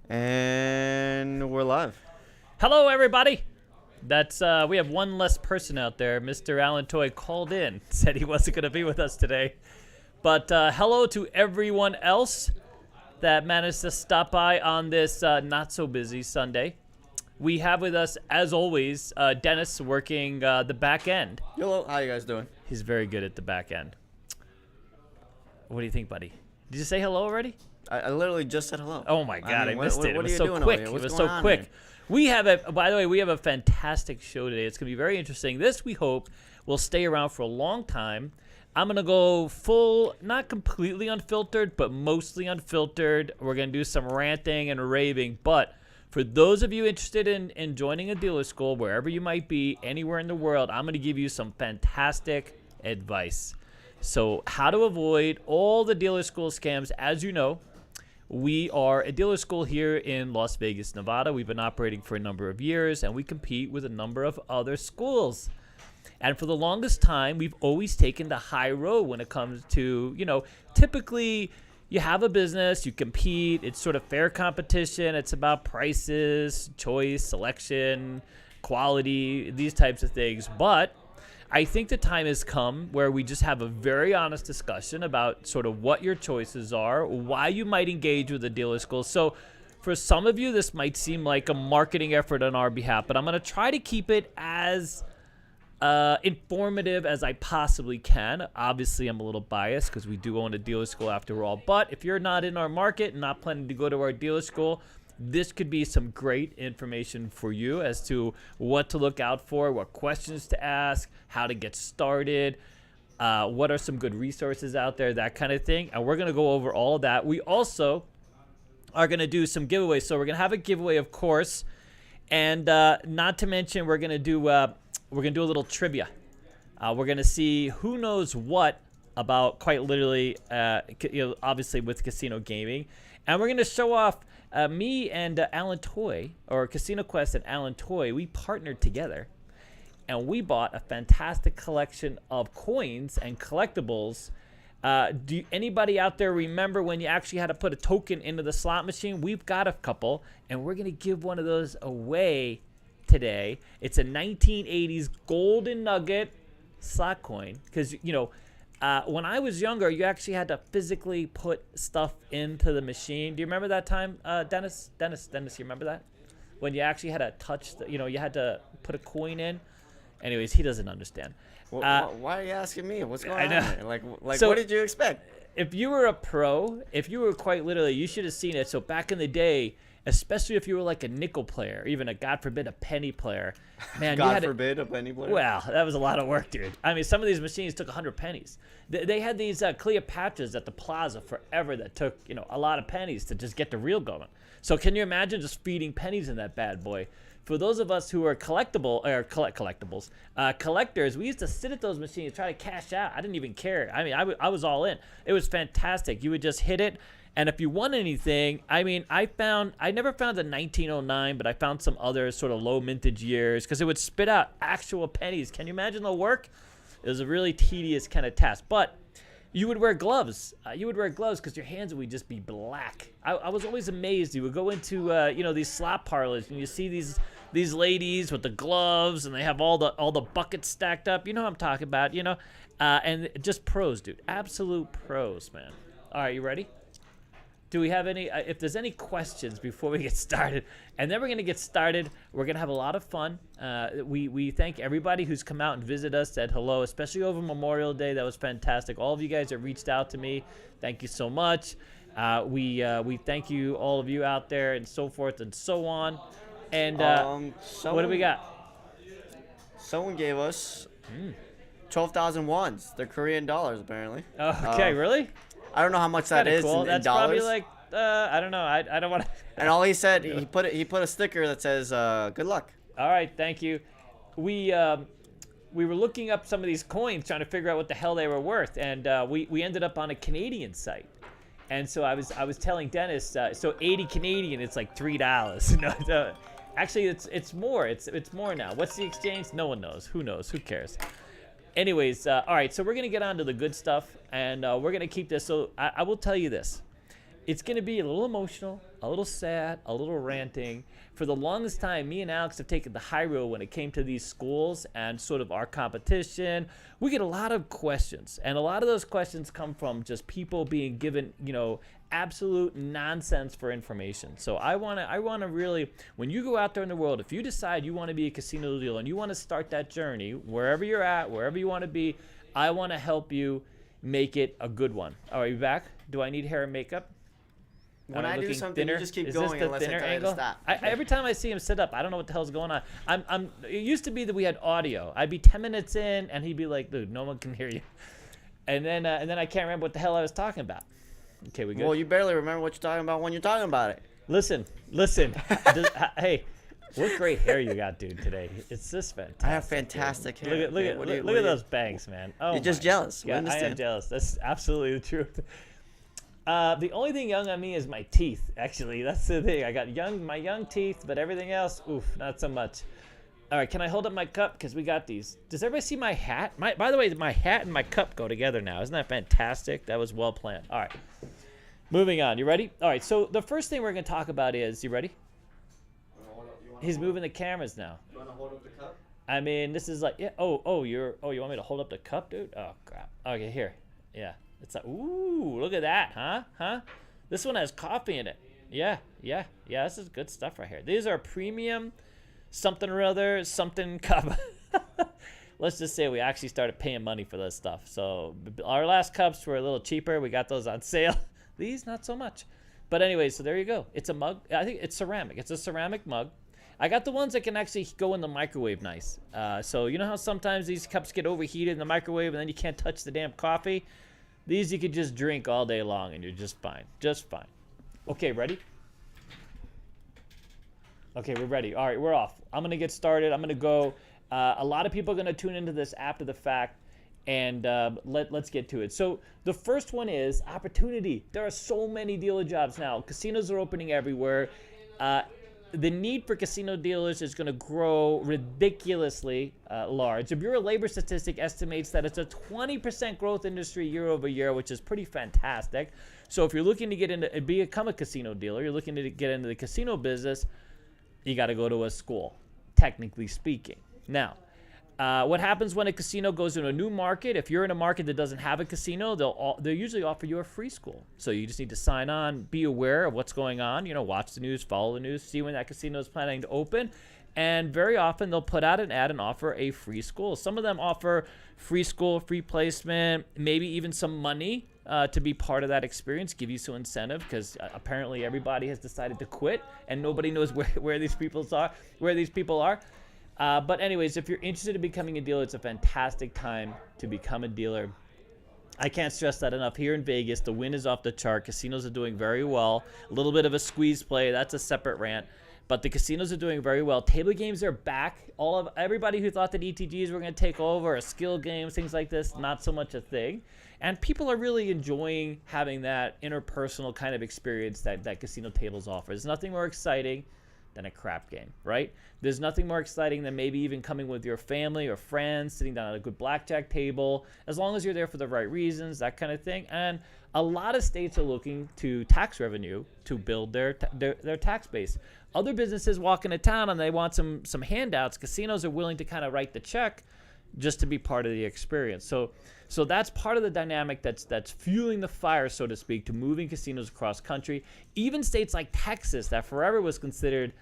And we're live. Hello, everybody. That's we have one less person out there. Mr. Alan Toy called in, said he wasn't going to be with us today. But hello to everyone else that managed to stop by on this not so busy Sunday. We have with us, as always, Dennis working the back end. Hello, how you guys doing? He's very good at the back end. What do you think, buddy? Did you say hello already? I literally just said hello. Oh my God, I missed it. It was so quick. It was so quick. Here? We have a, by the way, we have a fantastic show today. It's going to be very interesting. This, we hope, will stay around for a long time. I'm going to go full, not completely unfiltered, but mostly unfiltered. We're going to do some ranting and raving. But for those of you interested in joining a dealer school, wherever you might be, anywhere in the world, I'm going to give you some fantastic advice. So how to avoid all the dealer school scams. As you know, we are a dealer school here in Las Vegas, Nevada. We've been operating for a number of years, and we compete with a number of other schools. And for the longest time, we've always taken the high road when it comes to, you know, typically you have a business, you compete, it's sort of fair competition. It's about prices, choice, selection, quality, these types of things. But I think the time has come where we just have a very honest discussion about sort of what your choices are, why you might engage with a dealer school. So for some of you, this might seem like a marketing effort on our behalf, but I'm going to try to keep it as informative as I possibly can. Obviously, I'm a little biased because we do own a dealer school after all. But if you're not in our market and not planning to go to our dealer school, this could be some great information for you as to what to look out for, what questions to ask, how to get started, what are some good resources out there, that kind of thing. And we're going to go over all of that. We also are going to do some giveaways. So we're going to have a giveaway, of course. And not to mention, we're going to do a little trivia. We're going to see who knows what about, quite literally, obviously with casino gaming. And we're going to show off me and Alan Toy, or Casino Quest and Alan Toy. We partnered together, and we bought a fantastic collection of coins and collectibles. Do anybody out there remember when you actually had to put a token into the slot machine? We've got a couple, and we're going to give one of those away today. It's a 1980s golden nugget slot coin, because, you know, when I was younger, you actually had to physically put stuff into the machine. Do you remember that time, Dennis? Dennis, you remember that? When you actually had to touch, you had to put a coin in. Anyways, he doesn't understand. Well, why are you asking me? What's going on here? Like, so, what did you expect? If you were a pro, if you were quite literally, you should have seen it. So back in the day, especially if you were like a nickel player, even a, God forbid, a penny player. Man, God forbid, a penny player? Well, that was a lot of work, dude. I mean, some of these machines took 100 pennies. They had these Cleopatras at the plaza forever that took, a lot of pennies to just get the reel going. So can you imagine just feeding pennies in that bad boy? For those of us who are collectibles, collectors, we used to sit at those machines, try to cash out. I didn't even care. I mean, I was all in. It was fantastic. You would just hit it. And if you won anything, I mean, I never found a 1909, but I found some other sort of low mintage years because it would spit out actual pennies. Can you imagine the work? It was a really tedious kind of task. But you would wear gloves. Because your hands would just be black. I was always amazed. You would go into, these slot parlors, and you see these ladies with the gloves, and they have all the buckets stacked up. You know what I'm talking about, and just pros, dude. Absolute pros, man. All right, you ready? Do we have any, if there's any questions before we get started, and then we're going to get started. We're going to have a lot of fun. We thank everybody who's come out and visited us, said hello, especially over Memorial Day. That was fantastic. All of you guys that reached out to me, thank you so much. We thank you, all of you out there, and so forth and so on. And what do we got? Someone gave us 12,000 wons. They're Korean dollars, apparently. Okay, really? I don't know how much that is cool. in That's dollars. Probably like I don't know. I don't want to. And all he said, he put a sticker that says "Good luck." All right, thank you. We were looking up some of these coins, trying to figure out what the hell they were worth, and we ended up on a Canadian site. And so I was telling Dennis, so 80 Canadian, it's like $3. No, actually, it's more. It's more now. What's the exchange? No one knows. Who knows? Who cares? Anyways, all right, so we're going to get on to the good stuff, and we're going to keep this. So I will tell you this. It's going to be a little emotional, a little sad, a little ranting. For the longest time, me and Alex have taken the high road when it came to these schools and sort of our competition. We get a lot of questions, and a lot of those questions come from just people being given, absolute nonsense for information. So I want to really, when you go out there in the world, if you decide you want to be a casino dealer and you want to start that journey, wherever you're at, wherever you want to be, I want to help you make it a good one. All right, you back? Do I need hair and makeup? When I do something, you just keep going unless I tell you to stop. Every time I see him sit up, I don't know what the hell's going on. It used to be that we had audio. I'd be 10 minutes in, and he'd be like, "Dude, no one can hear you." And then I can't remember what the hell I was talking about. Okay, we good? Well, you barely remember what you're talking about when you're talking about it. Listen. Hey, what great hair you got, dude, today. It's just fantastic. I have fantastic hair. Look at those bangs, man. Oh, you're just jealous. God, I am jealous. That's absolutely the truth. The only thing young on me is my teeth, actually. That's the thing. I got my young teeth, but everything else, not so much. All right, can I hold up my cup? Because we got these. Does everybody see my hat? By the way, my hat and my cup go together now. Isn't that fantastic? That was well planned. All right. Moving on. You ready? All right, so the first thing we're going to talk about is, you ready? He's moving the cameras now. You want to hold up the cup? I mean, this is like, yeah. You want me to hold up the cup, dude? Oh, crap. Okay, here. Yeah. It's like, ooh, look at that, huh? This one has coffee in it. Yeah, this is good stuff right here. These are premium something or other, something cup. Let's just say we actually started paying money for this stuff. So our last cups were a little cheaper. We got those on sale. These, not so much. But anyway, so there you go. It's a mug. I think it's ceramic. It's a ceramic mug. I got the ones that can actually go in the microwave nice. So you know how sometimes these cups get overheated in the microwave and then you can't touch the damn coffee? These you could just drink all day long and you're just fine. Just fine. Okay, ready? Okay, we're ready. All right, we're off. I'm going to get started. I'm going to go. A lot of people are going to tune into this after the fact, and let's get to it. So the first one is opportunity. There are so many dealer jobs now. Casinos are opening everywhere. The need for casino dealers is going to grow ridiculously large. The Bureau of Labor Statistic estimates that it's a 20% growth industry year over year, which is pretty fantastic. So if you're looking to become a casino dealer, you're looking to get into the casino business, you got to go to a school, technically speaking. Now, what happens when a casino goes into a new market? If you're in a market that doesn't have a casino, they'll usually offer you a free school. So you just need to sign on, be aware of what's going on, watch the news, follow the news, see when that casino is planning to open. And very often they'll put out an ad and offer a free school. Some of them offer free school, free placement, maybe even some money to be part of that experience, give you some incentive, because apparently everybody has decided to quit and nobody knows where these people are. But anyways, if you're interested in becoming a dealer, it's a fantastic time to become a dealer. I can't stress that enough. Here in Vegas, the Wynn is off the chart. Casinos are doing very well. A little bit of a squeeze play. That's a separate rant. But the casinos are doing very well. Table games are back. Everybody who thought that ETGs were going to take over, or skill games, things like this, not so much a thing. And people are really enjoying having that interpersonal kind of experience that casino tables offer. There's nothing more exciting than a crap game, right? There's nothing more exciting than maybe even coming with your family or friends, sitting down at a good blackjack table, as long as you're there for the right reasons, that kind of thing. And a lot of states are looking to tax revenue to build their tax base. Other businesses walk into town and they want some handouts. Casinos are willing to kind of write the check just to be part of the experience. So that's part of the dynamic that's fueling the fire, so to speak, to moving casinos across country. Even states like Texas, that forever was considered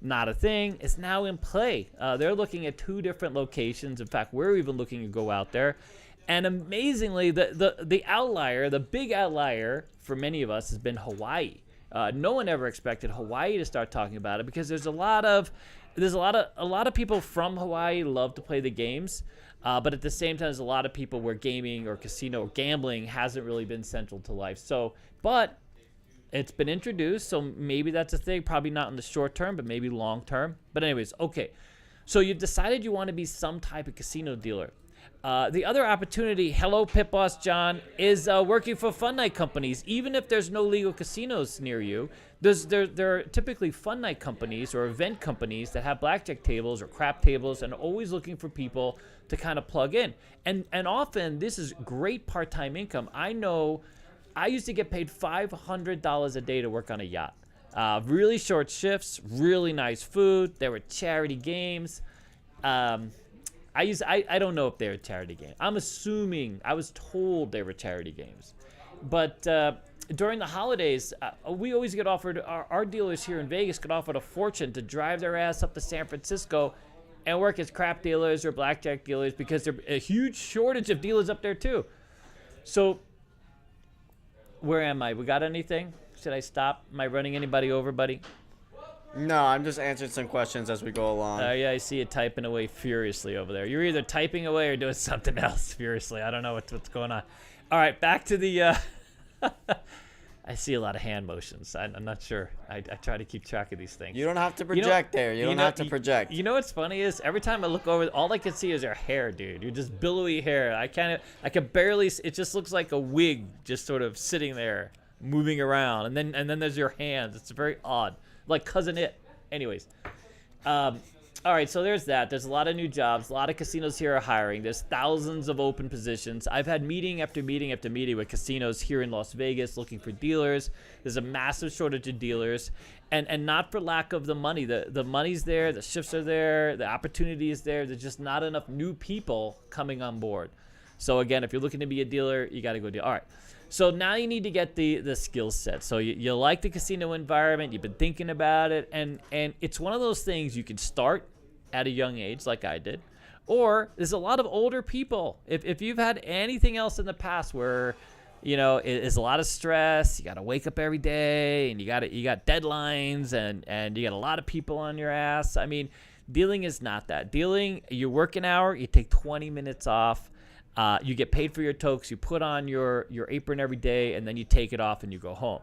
not a thing, is now in play. They're looking at 2 different locations. In fact, we're even looking to go out there. And amazingly, the outlier, the big outlier for many of us has been Hawaii. No one ever expected Hawaii to start talking about it, because there's a lot of people from Hawaii love to play the games, but at the same time, there's a lot of people where gaming or casino or gambling hasn't really been central to life. But it's been introduced, so maybe that's a thing. Probably not in the short term, but maybe long term. But anyways, okay. So you've decided you want to be some type of casino dealer. The other opportunity, hello, Pit Boss John, is working for fun night companies. Even if there's no legal casinos near you, there are typically fun night companies or event companies that have blackjack tables or crap tables and always looking for people to kind of plug in. And often this is great part-time income. I know I used to get paid $500 a day to work on a yacht. Really short shifts, really nice food. There were charity games. I don't know if they were charity games. I'm assuming, I was told they were charity games. But during the holidays, we always get offered, our dealers here in Vegas get offered a fortune to drive their ass up to San Francisco and work as crap dealers or blackjack dealers because there's a huge shortage of dealers up there too. So, where am I? We got anything? Should I stop? Am I running anybody over, buddy? No, I'm just answering some questions as we go along. Yeah, I see you typing away furiously over there. You're either typing away or doing something else furiously. I don't know what's going on. All right, back to the... I see a lot of hand motions. I'm not sure. I try to keep track of these things. You don't have to project there. You don't have to project. You know what's funny is every time I look over, all I can see is your hair, dude. You're just billowy hair. I can barely. It just looks like a wig, just sort of sitting there, moving around, and then there's your hands. It's very odd, like Cousin It. Anyways, all right, so there's that. There's a lot of new jobs. A lot of casinos here are hiring. There's thousands of open positions. I've had meeting after meeting after meeting with casinos here in Las Vegas looking for dealers. There's a massive shortage of dealers, and not for lack of the money. The money's there. The shifts are there. The opportunity is there. There's just not enough new people coming on board. So, again, if you're looking to be a dealer, you got to go deal. All right. So now you need to get the skill set. So you like the casino environment. You've been thinking about it. And it's one of those things you can start at a young age like I did. Or there's a lot of older people. If you've had anything else in the past where, it's a lot of stress, you got to wake up every day and you got deadlines and you got a lot of people on your ass. I mean, dealing is not that. Dealing, you work an hour, you take 20 minutes off. You get paid for your tokes. You put on your apron every day, and then you take it off and you go home.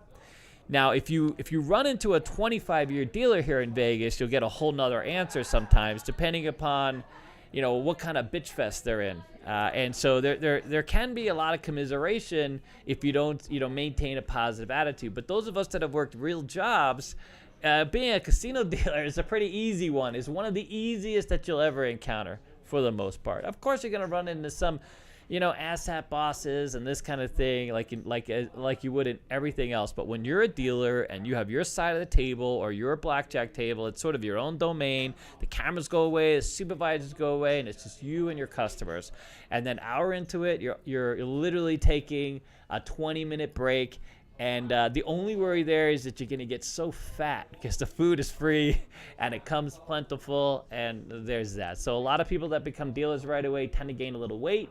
Now, if you run into a 25-year dealer here in Vegas, you'll get a whole nother answer sometimes, depending upon, what kind of bitch fest they're in. And so there can be a lot of commiseration if you don't maintain a positive attitude. But those of us that have worked real jobs, being a casino dealer is a pretty easy one. It's one of the easiest that you'll ever encounter, for the most part. Of course, you're going to run into some, asshat bosses and this kind of thing, like you would in everything else. But when you're a dealer and you have your side of the table or your blackjack table, it's sort of your own domain. The cameras go away, the supervisors go away, and it's just you and your customers. And then hour into it, you're literally taking a 20-minute break. And the only worry there is that you're going to get so fat because the food is free and it comes plentiful, and there's that. So a lot of people that become dealers right away tend to gain a little weight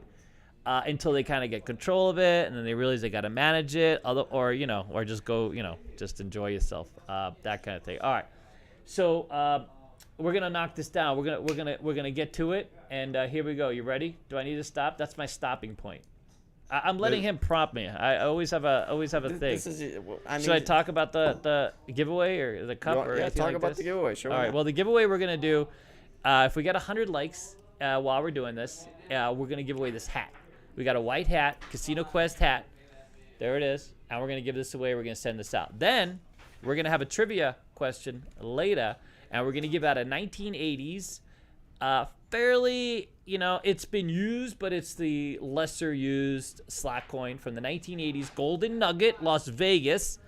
until they kind of get control of it, and then they realize they got to manage it, or just go, just enjoy yourself, that kind of thing. All right, so we're gonna knock this down. We're gonna get to it, and here we go. You ready? Do I need to stop? That's my stopping point. I'm letting him prompt me. I always have a thing. Should I talk about the giveaway or the cup? Talk about the giveaway. Sure. All right. Well, the giveaway we're gonna do, if we get 100 likes while we're doing this, we're gonna give away this hat. We got a white hat, Casino Quest hat. There it is. And we're gonna give this away. We're gonna send this out. Then we're gonna have a trivia question later, and we're gonna give out a 1980s. Fairly, it's been used, but it's the lesser used slot coin from the 1980s Golden Nugget, Las Vegas.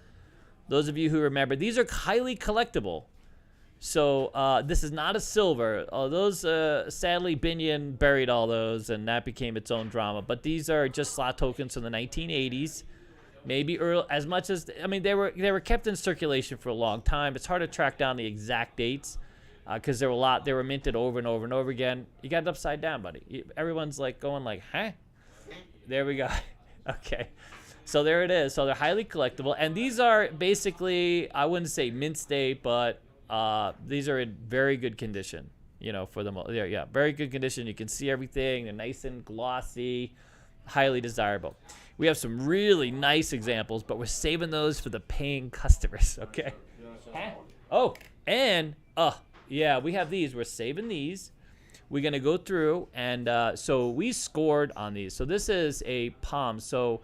Those of you who remember, these are highly collectible. So this is not a silver. Those, sadly, Binion buried all those, and that became its own drama. But these are just slot tokens from the 1980s. Maybe early, as much as, they were kept in circulation for a long time. It's hard to track down the exact dates. Because they were minted over and over and over again. You got it upside down, buddy. Everyone's going huh? There we go. Okay. So there it is. So they're highly collectible. And these are basically, I wouldn't say mint state, but these are in very good condition, for the most. Yeah, very good condition. You can see everything. They're nice and glossy, highly desirable. We have some really nice examples, but we're saving those for the paying customers, okay? Oh, and, yeah, we have these. We're saving these. We're going to go through, and so we scored on these. So this is a Palm. So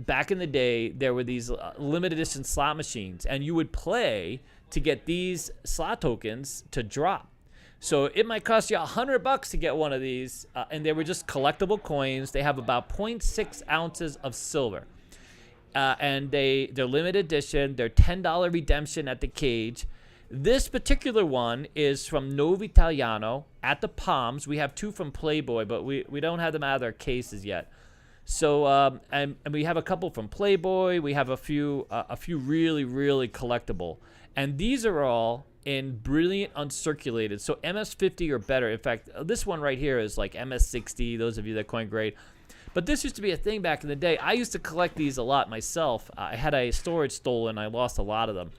back in the day, there were these limited edition slot machines, and you would play to get these slot tokens to drop. So it might cost you $100 to get one of these, and they were just collectible coins. They have about 0.6 ounces of silver. and they're limited edition. They're $10 redemption at the cage. This particular one is from Novo Italiano at the Palms. We have 2 from Playboy, but we don't have them out of their cases yet. So and we have a couple from Playboy. We have a few really, really collectible. And these are all in brilliant uncirculated. So MS50 or better. In fact, this one right here is like MS60, those of you that coin grade. But this used to be a thing back in the day. I used to collect these a lot myself. I had a storage stolen. I lost a lot of them.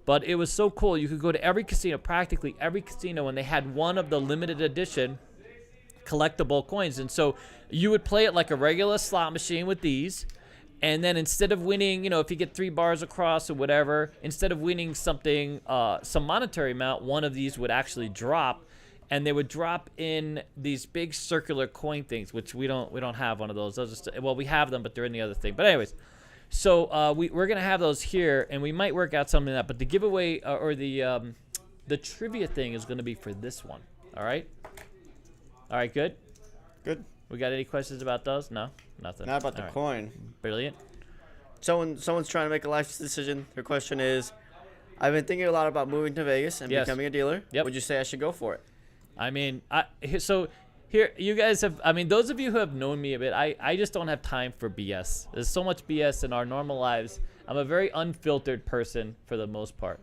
But it was so cool. You could go to every casino, practically every casino, and they had one of the limited edition collectible coins. And so you would play it like a regular slot machine with these. And then instead of winning, if you get 3 bars across or whatever, instead of winning something, some monetary amount, one of these would actually drop. And they would drop in these big circular coin things, which we don't have one of those. We have them, but they're in the other thing. But anyways. So we're going to have those here, and we might work out something like that. But the giveaway or the trivia thing is going to be for this one. All right? All right, good? Good. We got any questions about those? No? Nothing. Not about the coin. Brilliant. Someone's trying to make a life decision. Their question is, I've been thinking a lot about moving to Vegas and becoming a dealer. Yep. Would you say I should go for it? I mean, here, you guys have, those of you who have known me a bit, I just don't have time for BS. There's so much BS in our normal lives. I'm a very unfiltered person for the most part.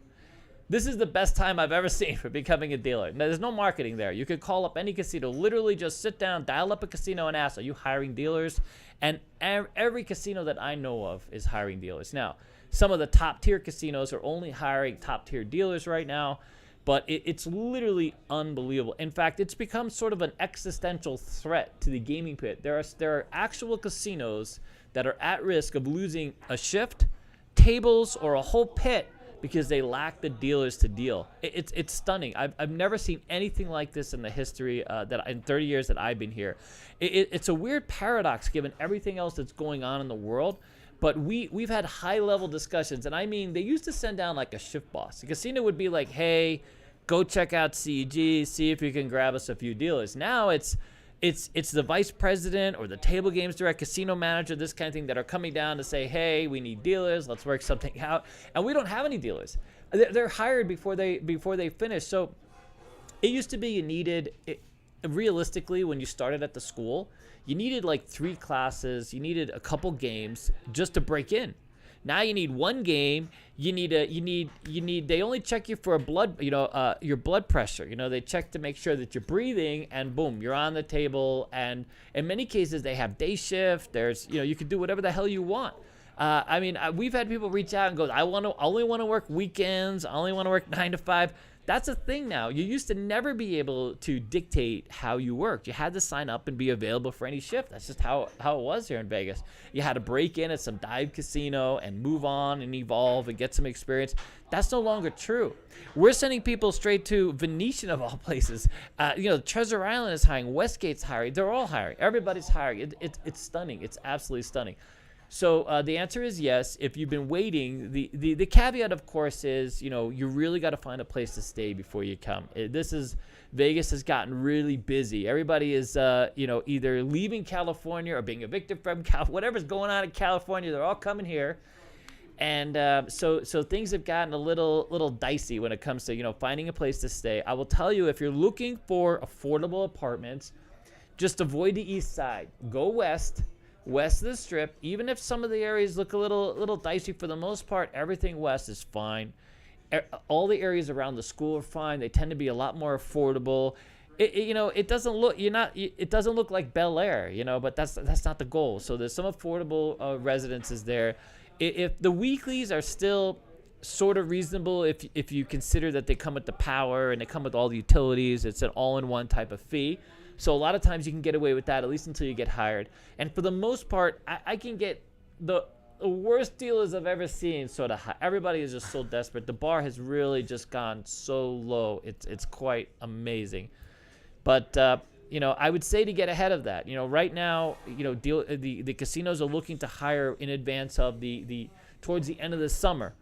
This is the best time I've ever seen for becoming a dealer. Now, there's no marketing there. You could call up any casino, literally just sit down, dial up a casino and ask, are you hiring dealers? And every casino that I know of is hiring dealers. Now, some of the top tier casinos are only hiring top tier dealers right now. But it's literally unbelievable. In fact, it's become sort of an existential threat to the gaming pit. There are actual casinos that are at risk of losing a shift, tables, or a whole pit because they lack the dealers to deal. It's stunning. I've never seen anything like this in the history in 30 years that I've been here. It's a weird paradox given everything else that's going on in the world. But we've had high-level discussions, and I mean, they used to send down like a shift boss. The casino would be like, hey, go check out CEG, see if you can grab us a few dealers. Now it's the vice president or the table games director, casino manager, this kind of thing that are coming down to say, hey, we need dealers, let's work something out. And we don't have any dealers. They're hired before they finish. So it used to be you needed, realistically, when you started at the school, you needed like 3 classes, you needed a couple games just to break in. Now you need 1 game. They only check you for your blood pressure. They check to make sure that you're breathing, and boom, you're on the table. And in many cases, they have day shift. There's, you can do whatever the hell you want. We've had people reach out and go, I only want to work weekends. I only want to work 9 to 5. That's a thing now. You used to never be able to dictate how you worked. You had to sign up and be available for any shift. That's just how it was here in Vegas. You had to break in at some dive casino and move on and evolve and get some experience. That's no longer true. We're sending people straight to Venetian of all places. Treasure Island is hiring. Westgate's hiring. They're all hiring. Everybody's hiring. It's stunning. It's absolutely stunning. So the answer is yes. If you've been waiting, the caveat, of course, is, you really got to find a place to stay before you come. Vegas has gotten really busy. Everybody is, either leaving California or being evicted from California. Whatever's going on in California, they're all coming here. And so things have gotten a little dicey when it comes to, finding a place to stay. I will tell you, if you're looking for affordable apartments, just avoid the east side. Go west of the Strip. Even if some of the areas look a little dicey, for the most part, everything west is fine. All the areas around the school are fine. They tend to be a lot more affordable. It doesn't look it doesn't look like Bel Air, but that's not the goal. So there's some affordable residences there. If the weeklies are still sort of reasonable, if you consider that they come with the power and they come with all the utilities, it's an all-in-one type of fee. So a lot of times you can get away with that, at least until you get hired. And for the most part, I can get the worst dealers I've ever seen sort of high. Everybody is just so desperate. The bar has really just gone so low. It's quite amazing. But, I would say to get ahead of that. Right now, the casinos are looking to hire in advance of towards the end of the summer.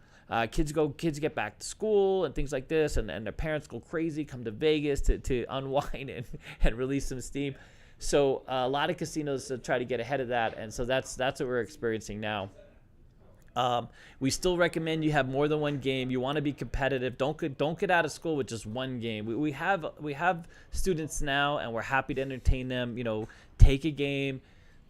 Kids get back to school and things like this, and their parents go crazy, come to Vegas to unwind and release some steam. So a lot of casinos try to get ahead of that, and so that's what we're experiencing now. We still recommend you have more than one game. You want to be competitive. Don't get out of school with just one game. We have students now, and we're happy to entertain them. Take a game.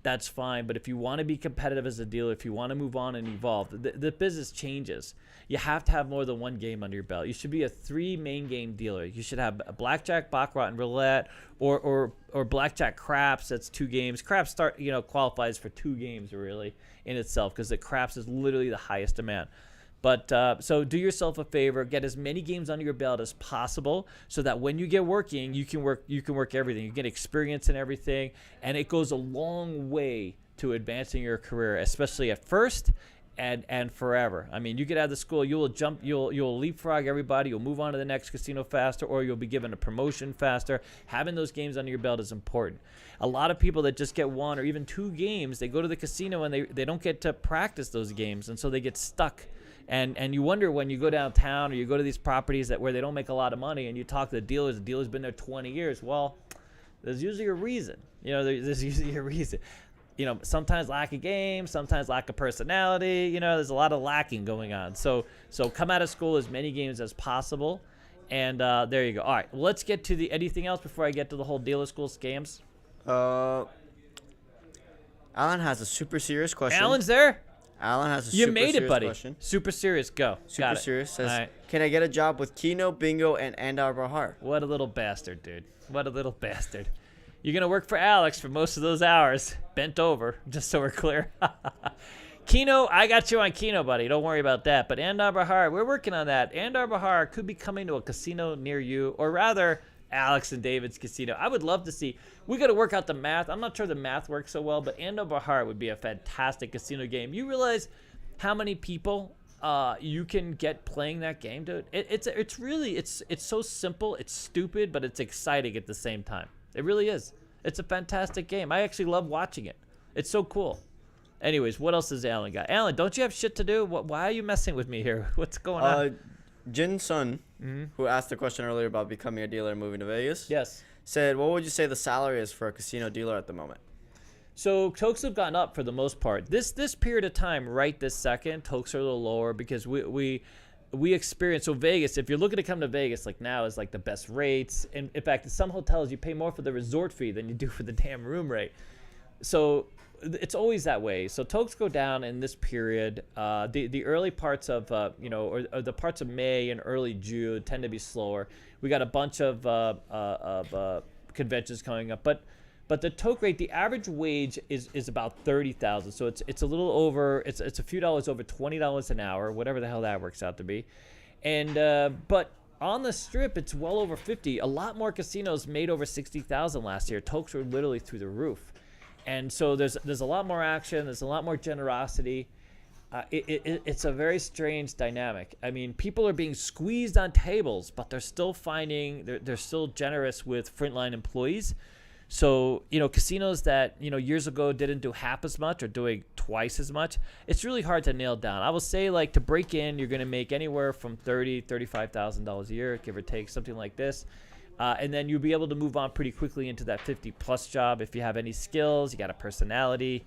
That's fine. But if you want to be competitive as a dealer, if you want to move on and evolve, the business changes. You have to have more than one game under your belt. You should be a 3 main game dealer. You should have a Blackjack, Baccarat, and Roulette, or Blackjack Craps. That's 2 games. Craps qualifies for 2 games really in itself, because the Craps is literally the highest demand. But so do yourself a favor, get as many games under your belt as possible, so that when you get working, you can work everything. You get experience in everything, and it goes a long way to advancing your career, especially at first and forever. I mean, you get out of school, you'll leapfrog everybody, you'll move on to the next casino faster, or you'll be given a promotion faster. Having those games under your belt is important. A lot of people that just get 1 or even 2 games, they go to the casino and they don't get to practice those games, and so they get stuck. And you wonder when you go downtown or you go to these properties where they don't make a lot of money, and you talk to the dealer's been there 20 years. Well, there's usually a reason. There's usually a reason. Sometimes lack of game, sometimes lack of personality. There's a lot of lacking going on. So come out of school as many games as possible. And there you go. All right, let's get to anything else before I get to the whole dealer school scams? Alan has a super serious question. Alan's there? Alan has a you super made serious it, buddy. question. Super serious. Go. Super serious. Says, Can I get a job with Keno, Bingo, and Andar Bahar? What a little bastard, dude. What a little bastard. You're going to work for Alex for most of those hours. Bent over, just so we're clear. Keno, I got you on Keno, buddy. Don't worry about that. But Andar Bahar, we're working on that. Andar Bahar could be coming to a casino near you, or rather, Alex and David's casino. I would love to see. We got to work out the math. I'm not sure the math works so well, but Andar Bahar would be a fantastic casino game. You realize how many people you can get playing that game, dude? It's really so simple. It's stupid, but it's exciting at the same time. It really is. It's a fantastic game. I actually love watching it. It's so cool. Anyways, what else has Alan got? Alan, don't you have shit to do? Why are you messing with me here? What's going on? Jin Sun, who asked the question earlier about becoming a dealer and moving to Vegas, yes, said, what would you say the salary is for a casino dealer at the moment? So tokes have gone up for the most part. This period of time, right this second, tokes are a little lower because we experience. So Vegas, if you're looking to come to Vegas, like now is like the best rates. And in fact, in some hotels, you pay more for the resort fee than you do for the damn room rate. So it's always that way. So tokes go down in this period. The early parts of or the parts of May and early June tend to be slower. We got a bunch of conventions coming up, but the toke rate, the average wage is about $30,000. So it's a little over. It's a few dollars over $20 an hour, whatever the hell that works out to be. And but on the Strip, it's well over 50. A lot more casinos made over 60,000 last year. Tokes were literally through the roof. And so there's a lot more action. There's a lot more generosity. It's a very strange dynamic. I mean, people are being squeezed on tables, but they're still they're still generous with frontline employees. So, casinos that, years ago didn't do half as much or doing twice as much, it's really hard to nail down. I will say, like, to break in, you're going to make anywhere from $30,000, $35,000 a year, give or take, something like this. And then you'll be able to move on pretty quickly into that 50-plus job if you have any skills, you got a personality,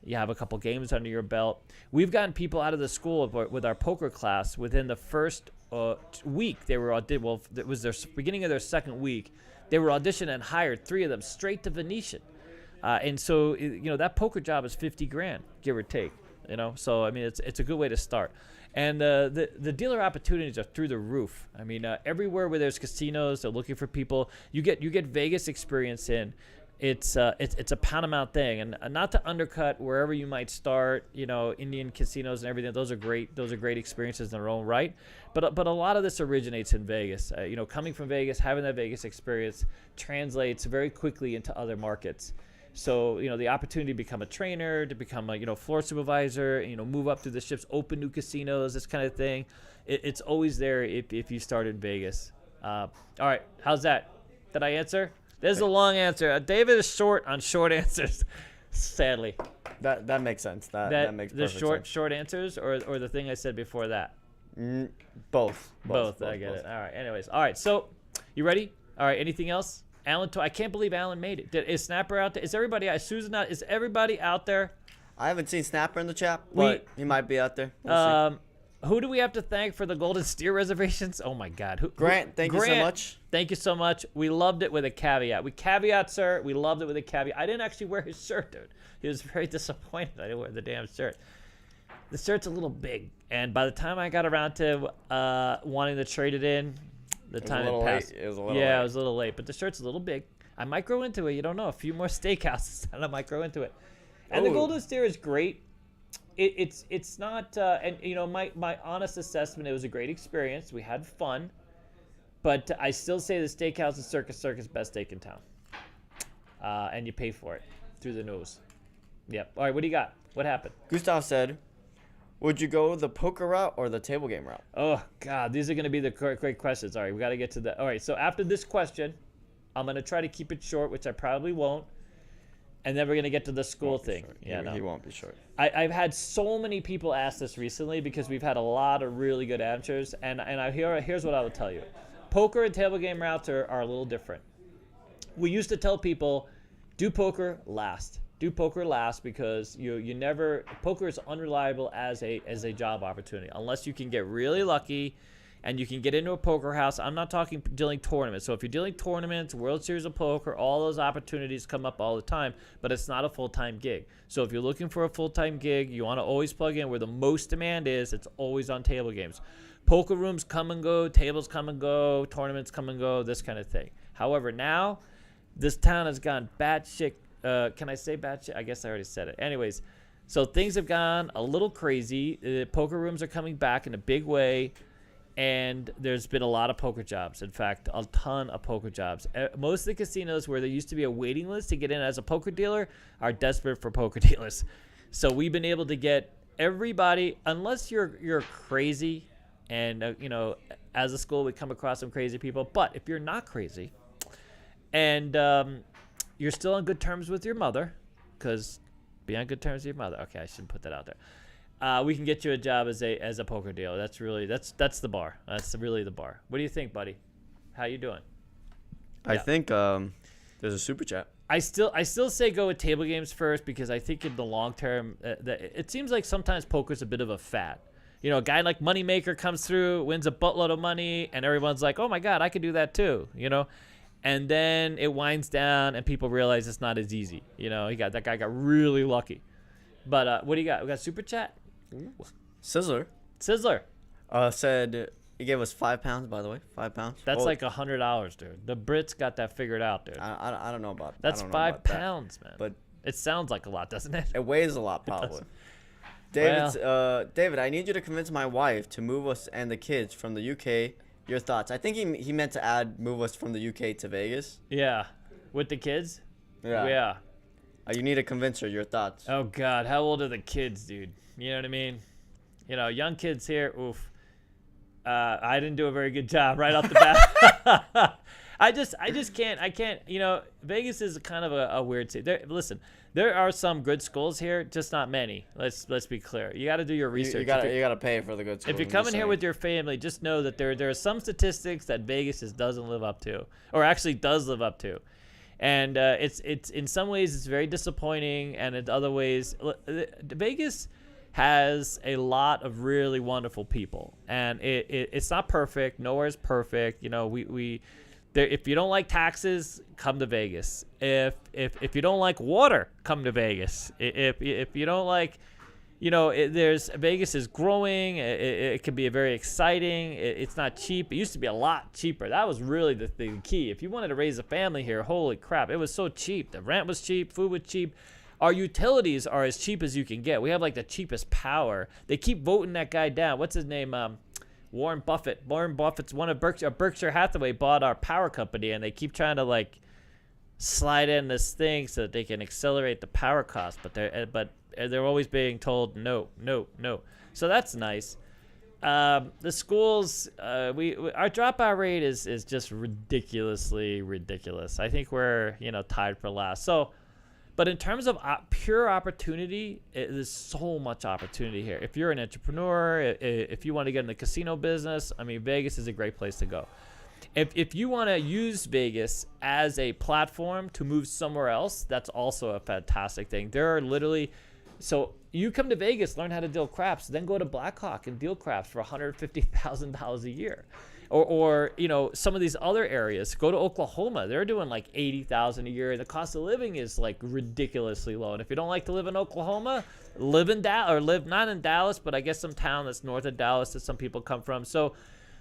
you have a couple games under your belt. We've gotten people out of the school with our poker class within the first week. It was their beginning of their second week. They were auditioned and hired 3 of them straight to Venetian. And so, that poker job is $50,000, give or take. So I mean, it's a good way to start. And the dealer opportunities are through the roof. I mean, everywhere where there's casinos, they're looking for people. You get Vegas experience in. It's a Paramount thing, and not to undercut wherever you might start. Indian casinos and everything. Those are great. Those are great experiences in their own right. But a lot of this originates in Vegas. Coming from Vegas, having that Vegas experience translates very quickly into other markets. So, the opportunity to become a trainer, to become a, floor supervisor, move up through the ships, open new casinos, this kind of thing. It's always there if you start in Vegas. All right. How's that? Did I answer? There's a long answer. David is short on short answers, sadly. That makes sense. That makes perfect sense. Short answers or the thing I said before that? Both. I get it. All right. Anyways. All right. So, you ready? All right. Anything else? Alan, I can't believe Alan made it. Is Snapper out there? Is everybody out? Is Susan out? Is everybody out there? I haven't seen Snapper in the chat, but he might be out there. We'll see. Who do we have to thank for the Golden Steer reservations? Oh my God, Grant, thank you so much. Thank you so much. We loved it with a caveat. Sir. We loved it with a caveat. I didn't actually wear his shirt, dude. He was very disappointed I didn't wear the damn shirt. The shirt's a little big, and by the time I got around to wanting to trade it in, the time had passed. It was a little late. Yeah, it was a little late, but the shirt's a little big. I might grow into it. You don't know. A few more steakhouses, and I might grow into it. And the Golden Steer is great. It's not, and you know, my honest assessment, it was a great experience. We had fun, but I still say the steakhouse is Circus best steak in town. And you pay for it through the nose. Yep. All right, what do you got? What happened? Gustav said, would you go the poker route or the table game route? Oh, God, these are going to be the great questions. All right, we got to get to that. All right, so after this question, I'm going to try to keep it short, which I probably won't. And then we're going to get to the school thing. Yeah, he won't be short. I've had so many people ask this recently because we've had a lot of really good answers. And here's what I will tell you. Poker and table game routes are a little different. We used to tell people, do poker last. Do poker last because you never – poker is unreliable as a job opportunity unless you can get really lucky and you can get into a poker house. I'm not talking dealing tournaments. So if you're dealing tournaments, World Series of Poker, all those opportunities come up all the time, but it's not a full-time gig. So if you're looking for a full-time gig, you want to always plug in where the most demand is. It's always on table games. Poker rooms come and go, tables come and go, tournaments come and go, this kind of thing. However, now this town has gone batshit. Can I say batshit? I guess I already said it. Anyways, so things have gone a little crazy. Poker rooms are coming back in a big way. And there's been a lot of poker jobs. In fact, a ton of poker jobs. Most of the casinos where there used to be a waiting list to get in as a poker dealer are desperate for poker dealers. So we've been able to get everybody, unless you're crazy, and you know, as a school we come across some crazy people. But if you're not crazy, and you're still on good terms with your mother, because be on good terms with your mother. Okay, I shouldn't put that out there. We can get you a job as a poker dealer. That's the bar. That's really the bar. What do you think, buddy? How you doing? I think there's a super chat. I still say go with table games first because I think in the long term, it seems like sometimes poker's a bit of a fad. You know, a guy like Moneymaker comes through, wins a buttload of money, and everyone's like, oh my God, I could do that too. You know, and then it winds down, and people realize it's not as easy. You know, that guy got really lucky. But what do you got? We got super chat. Ooh. Sizzler said he gave us £5, by the way. £5. That's like $100, dude. The Brits got that figured out, dude. I don't know about that. That's £5, man. But it sounds like a lot, doesn't it? It weighs a lot, probably. David, I need you to convince my wife to move us and the kids from the UK. Your thoughts? I think he meant to add move us from the UK to Vegas. Yeah, with the kids. Yeah. You need to convince her. Your thoughts? Oh God, how old are the kids, dude? You know what I mean? You know, young kids here. Oof. I didn't do a very good job right off the bat. I just can't. I can't. You know, Vegas is kind of a weird city. Listen, there are some good schools here, just not many. Let's be clear. You got to do your research. You got to pay for the good schools. If you're coming here with your family, just know that there are some statistics that Vegas doesn't live up to, or actually does live up to. And it's in some ways it's very disappointing, and in other ways, Vegas has a lot of really wonderful people, and it's not perfect. Nowhere is perfect. You know, if you don't like taxes, come to Vegas. If you don't like water, come to Vegas. If you don't like, you know, Vegas is growing. It can be very exciting. It's not cheap. It used to be a lot cheaper. That was really the key. If you wanted to raise a family here, holy crap, it was so cheap. The rent was cheap. Food was cheap. Our utilities are as cheap as you can get. We have like the cheapest power. They keep voting that guy down. What's his name? Warren Buffett. Warren Buffett's one of Berkshire Hathaway bought our power company, and they keep trying to like slide in this thing so that they can accelerate the power cost. But they're always being told no. So that's nice. The schools, our dropout rate is just ridiculously ridiculous. I think we're tied for last. So, but in terms of pure opportunity, there's so much opportunity here. If you're an entrepreneur, if you want to get in the casino business, I mean, Vegas is a great place to go. If you want to use Vegas as a platform to move somewhere else, that's also a fantastic thing. There are literally So you come to Vegas, learn how to deal craps, then go to Blackhawk and deal craps for $150,000 a year. Or some of these other areas. Go to Oklahoma. They're doing like $80,000 a year. The cost of living is like ridiculously low. And if you don't like to live in Oklahoma, live in Dallas, or live not in Dallas, but I guess some town that's north of Dallas that some people come from. So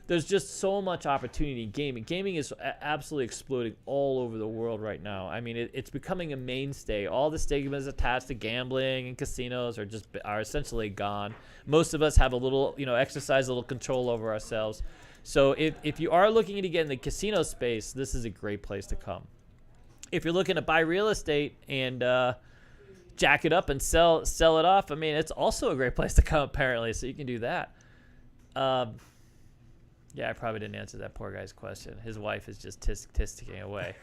there's just so much opportunity in gaming. Gaming is absolutely exploding all over the world right now. I mean, it's becoming a mainstay. All the stigmas attached to gambling and casinos are essentially gone. Most of us have a little, exercise a little control over ourselves. So if you are looking to get in the casino space, this is a great place to come. If you're looking to buy real estate and jack it up and sell it off, I mean, it's also a great place to come, apparently, so you can do that. Yeah, I probably didn't answer that poor guy's question. His wife is just ticking away.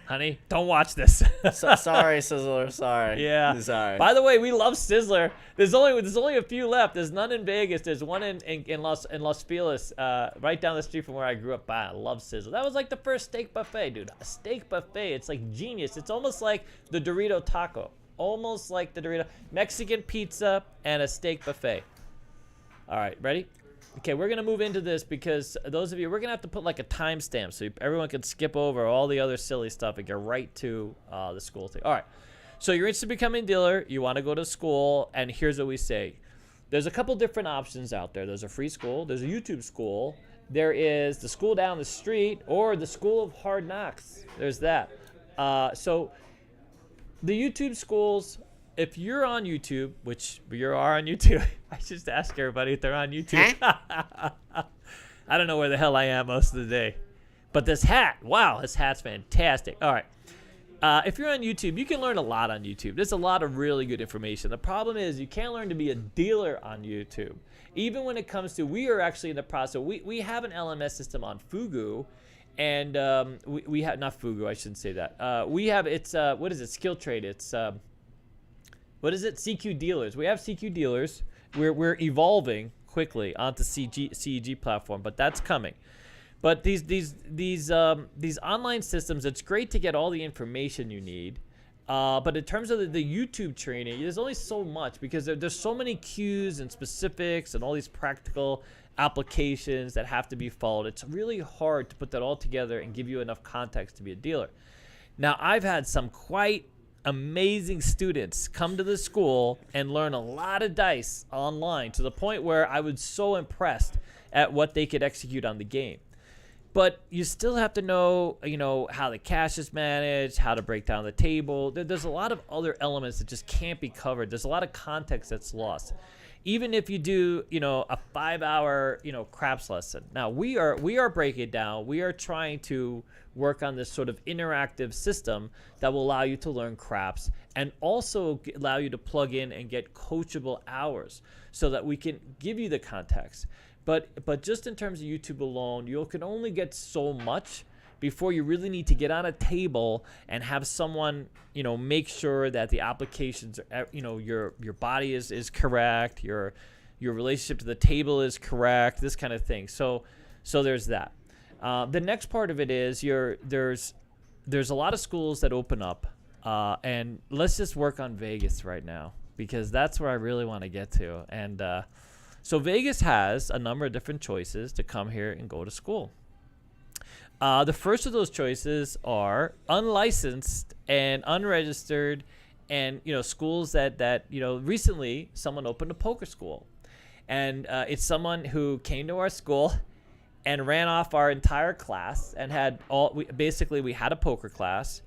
Honey, don't watch this. Sorry, Sizzler. Sorry. Yeah. Sorry. By the way, we love Sizzler. There's only a few left. There's none in Vegas. There's one in Los Feliz, right down the street from where I grew up. I love Sizzler. That was like the first steak buffet, dude. A steak buffet. It's like genius. It's almost like the Dorito taco. Almost like the Dorito Mexican pizza and a steak buffet. All right, ready? Okay, we're going to move into this because those of you, we're going to have to put like a timestamp so everyone can skip over all the other silly stuff and get right to the school thing. All right, so you're interested in becoming a dealer. You want to go to school, and here's what we say. There's a couple different options out there. There's a free school. There's a YouTube school. There is the school down the street or the School of Hard Knocks. There's that. So the YouTube schools, if you're on YouTube, which you are on YouTube, I just ask everybody if they're on YouTube. I don't know where the hell I am most of the day. But this hat, wow, this hat's fantastic. All right. If you're on YouTube, you can learn a lot on YouTube. There's a lot of really good information. The problem is you can't learn to be a dealer on YouTube. Even when it comes to, we are actually in the process. We have an LMS system on Fugu. And we have, not Fugu, I shouldn't say that. We have, it's, what is it, Skill Trade. It's, what is it? CQ Dealers. We have CQ Dealers. We're evolving quickly onto CEG platform, but that's coming. But these online systems, it's great to get all the information you need. But in terms of the YouTube training, there's only so much because there's so many cues and specifics and all these practical applications that have to be followed. It's really hard to put that all together and give you enough context to be a dealer. Now, I've had some quite amazing students come to the school and learn a lot of dice online to the point where I was so impressed at what they could execute on the game. But you still have to know, how the cash is managed, how to break down the table. There's a lot of other elements that just can't be covered. There's a lot of context that's lost. Even if you do, a 5-hour, craps lesson. Now, we are breaking it down. We are trying to work on this sort of interactive system that will allow you to learn craps and also allow you to plug in and get coachable hours so that we can give you the context. But just in terms of YouTube alone, you can only get so much before you really need to get on a table and have someone, make sure that the applications are, your body is correct, your relationship to the table is correct, this kind of thing. So there's that. The next part of it is there's a lot of schools that open up, and let's just work on Vegas right now because that's where I really want to get to. And so Vegas has a number of different choices to come here and go to school. The first of those choices are unlicensed and unregistered, and schools that recently someone opened a poker school, and it's someone who came to our school and ran off our entire class and had we had a poker class,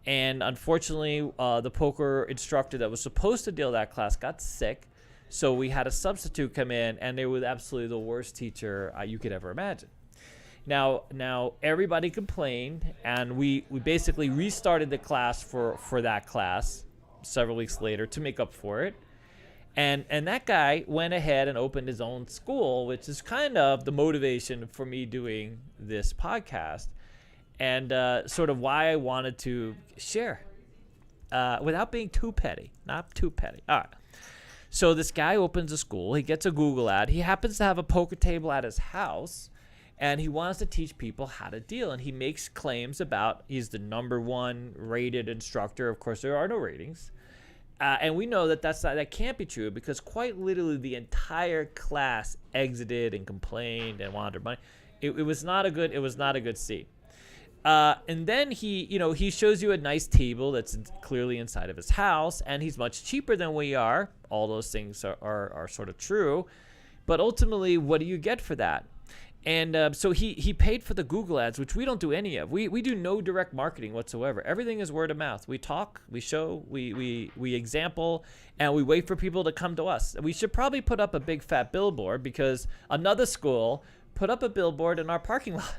and unfortunately the poker instructor that was supposed to deal that class got sick, so we had a substitute come in, and they were absolutely the worst teacher you could ever imagine. Now everybody complained, and we basically restarted the class for that class several weeks later to make up for it. And that guy went ahead and opened his own school, which is kind of the motivation for me doing this podcast, and sort of why I wanted to share without being too petty, not too petty. All right. So this guy opens a school. He gets a Google ad. He happens to have a poker table at his house, and he wants to teach people how to deal. And he makes claims about he's the #1 rated instructor. Of course, there are no ratings. And we know that that can't be true because quite literally the entire class exited and complained and wanted money. It was not a good scene. And then he shows you a nice table that's clearly inside of his house, and he's much cheaper than we are. All those things are sort of true. But ultimately, what do you get for that? And so he paid for the Google ads, which we don't do any of. We do no direct marketing whatsoever. Everything is word of mouth. We talk, we show, we example, and we wait for people to come to us. We should probably put up a big fat billboard because another school put up a billboard in our parking lot.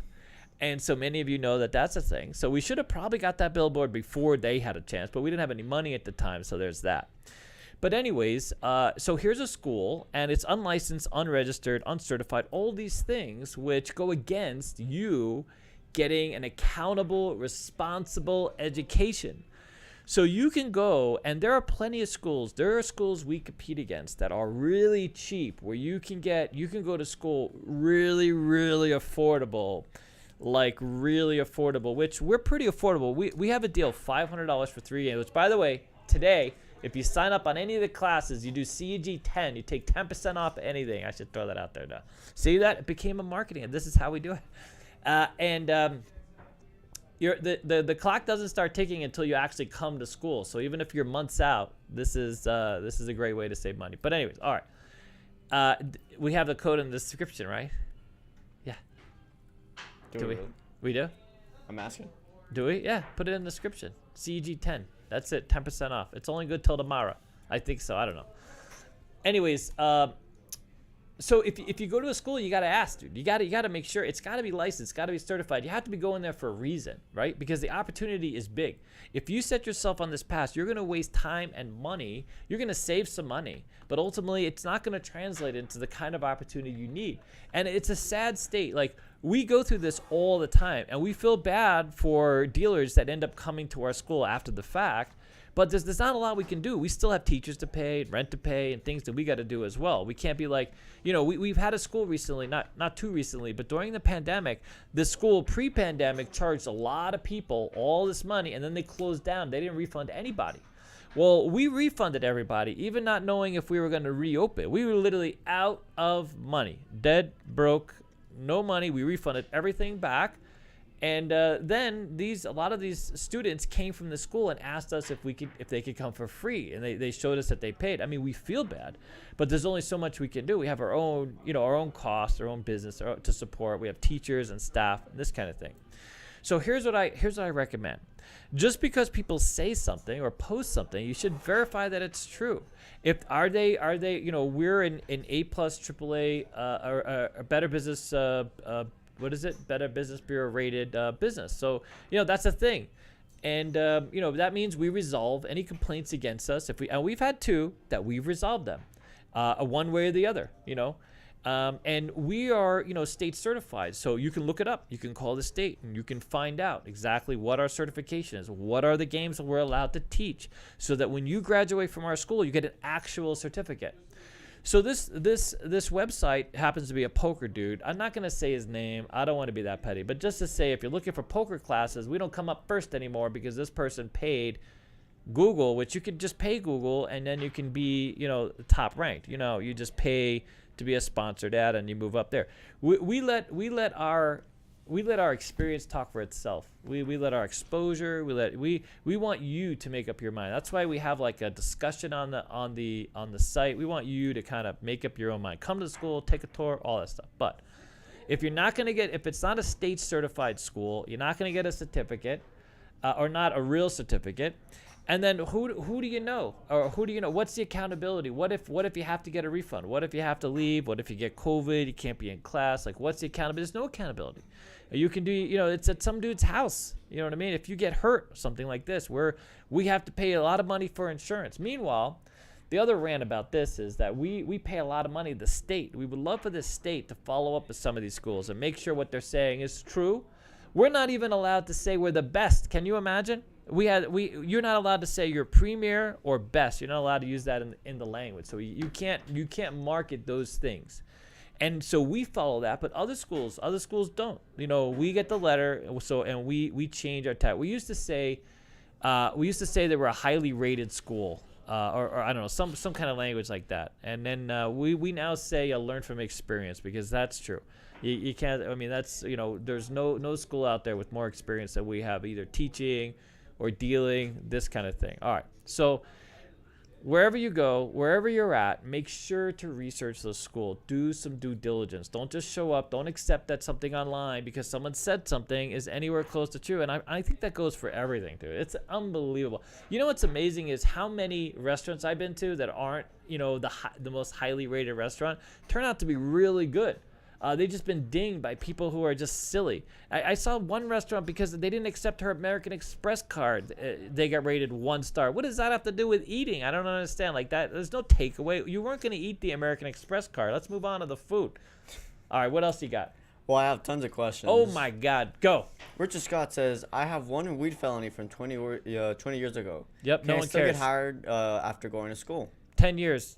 And so many of you know that that's a thing. So we should have probably got that billboard before they had a chance, but we didn't have any money at the time, so there's that. But anyways, so here's a school, and it's unlicensed, unregistered, uncertified, all these things which go against you getting an accountable, responsible education. So you can go, and there are plenty of schools. There are schools we compete against that are really cheap, where you can go to school really, really affordable, which we're pretty affordable. We have a deal, $500 for 3 games, which, by the way, today, if you sign up on any of the classes, you do CEG 10, you take 10% off anything. I should throw that out there now. See that? It became a marketing, and this is how we do it. The clock doesn't start ticking until you actually come to school. So even if you're months out, this is a great way to save money. But anyways, all right. We have the code in the description, right? Yeah. Do we? Really? We do? I'm asking. Do we? Yeah. Put it in the description. CEG 10. That's it. 10% off. It's only good till tomorrow. I think so. I don't know. Anyways, so if you go to a school, you got to ask, dude. You got to make sure it's got to be licensed, it's got to be certified. You have to be going there for a reason, right? Because the opportunity is big. If you set yourself on this path, you're going to waste time and money. You're going to save some money, but ultimately it's not going to translate into the kind of opportunity you need. And it's a sad state. Like, we go through this all the time, and we feel bad for dealers that end up coming to our school after the fact. But there's not a lot we can do. We still have teachers to pay, rent to pay, and things that we got to do as well. We can't be like, we've had a school recently, not too recently, but during the pandemic, the school pre-pandemic charged a lot of people all this money, and then they closed down. They didn't refund anybody. Well, we refunded everybody, even not knowing if we were going to reopen. We were literally out of money, dead, broke, no money. We refunded everything back. And then a lot of these students came from the school and asked us if they could come for free, and they showed us that they paid. I mean, we feel bad, but there's only so much we can do. We have our own costs, our own business to support. We have teachers and staff, and this kind of thing. So here's what I recommend. Just because people say something or post something, you should verify that it's true. Are they we're in A+, AAA, or Better Business. What is it? Better Business Bureau rated business. So, that's a thing. And, that means we resolve any complaints against us. And we've had 2 that we've resolved them one way or the other, and we are, state certified. So you can look it up. You can call the state and you can find out exactly what our certification is. What are the games that we're allowed to teach, so that when you graduate from our school, you get an actual certificate. So this website happens to be a poker dude. I'm not going to say his name. I don't want to be that petty. But just to say, if you're looking for poker classes, we don't come up first anymore because this person paid Google, which you could just pay Google and then you can be, top ranked. You just pay to be a sponsored ad and you move up there. We let our experience talk for itself. We let our exposure. We want you to make up your mind. That's why we have like a discussion on the site. We want you to kind of make up your own mind. Come to the school, take a tour, all that stuff. But if it's not a state certified school, you're not going to get a certificate, or not a real certificate. And then who do you know? Or who do you know? What's the accountability? What if you have to get a refund? What if you have to leave? What if you get COVID? You can't be in class. Like, what's the accountability? There's no accountability. You can do, it's at some dude's house. You know what I mean? If you get hurt or something like this, where we have to pay a lot of money for insurance. Meanwhile, the other rant about this is that we pay a lot of money to the state. We would love for the state to follow up with some of these schools and make sure what they're saying is true. We're not even allowed to say we're the best. Can you imagine? You're not allowed to say you're premier or best. You're not allowed to use that in the language. So you can't market those things. And so we follow that, but other schools don't. We get the letter, and we change our tag. We used to say that we're a highly rated school. or I don't know, some kind of language like that. And then we now say learn from experience, because that's true. You can't. I mean, that's, there's no school out there with more experience than we have, either teaching or dealing, this kind of thing. All right, so wherever you go, wherever you're at, make sure to research the school. Do some due diligence. Don't just show up. Don't accept that something online because someone said something is anywhere close to true. And I think that goes for everything, dude. It's unbelievable. You know what's amazing is how many restaurants I've been to that aren't, the most highly rated restaurant turn out to be really good. They've just been dinged by people who are just silly. I saw one restaurant because they didn't accept her American Express card. They got rated 1 star. What does that have to do with eating? I don't understand. Like that, there's no takeaway. You weren't going to eat the American Express card. Let's move on to the food. All right, what else you got? Well, I have tons of questions. Oh my God, go. Richard Scott says, I have one weed felony from 20 years ago. Yep, Can no I one still cares. get hired after going to school? 10 years.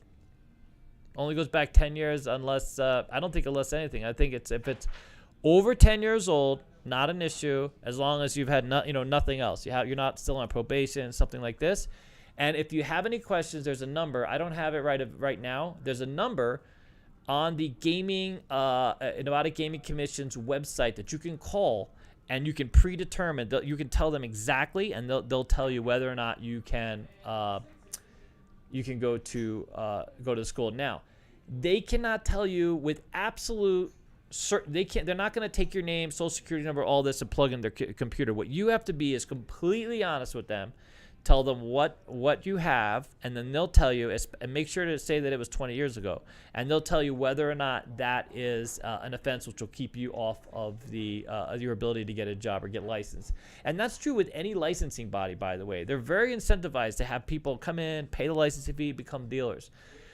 Only goes back 10 years unless, I don't think unless anything. I think if it's over 10 years old, not an issue, as long as you've had nothing else. You're not still on probation, something like this. And if you have any questions, there's a number. I don't have it right now. There's a number on the Nevada Gaming Commission's website that you can call, and you can predetermine. You can tell them exactly, and they'll tell you whether or not you can go to the school. Now, they cannot tell you with absolute certain. They're not going to take your name, social security number, all this, and plug in their computer. What you have to be is completely honest with them. Tell them what you have, and then they'll tell you, and make sure to say that it was 20 years ago, and they'll tell you whether or not that is an offense which will keep you off of your ability to get a job or get licensed. And that's true with any licensing body, by the way. They're very incentivized to have people come in, pay the licensing fee, become dealers.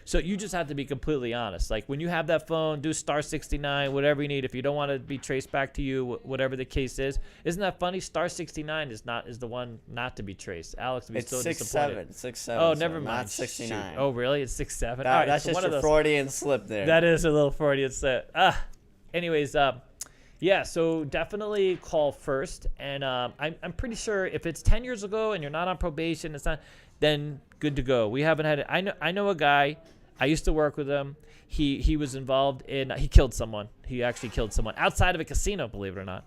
So you just have to be completely honest. Like when you have that phone, do star 69, whatever you need. If you don't want to be traced back to you, whatever the case is. Isn't that funny? Star 69 is the one not to be traced. Alex would be so disappointed. It's 6'7". Oh, never mind. Not 69. Shoot. Oh, really? It's 6'7". That's just a Freudian slip there. That is a little Freudian slip. Anyways, yeah. So definitely call first, and I'm pretty sure if it's 10 years ago and you're not on probation, it's not, then good to go. We haven't had it. I know a guy. I used to work with him. He was involved in, he killed someone. He actually killed someone outside of a casino, believe it or not.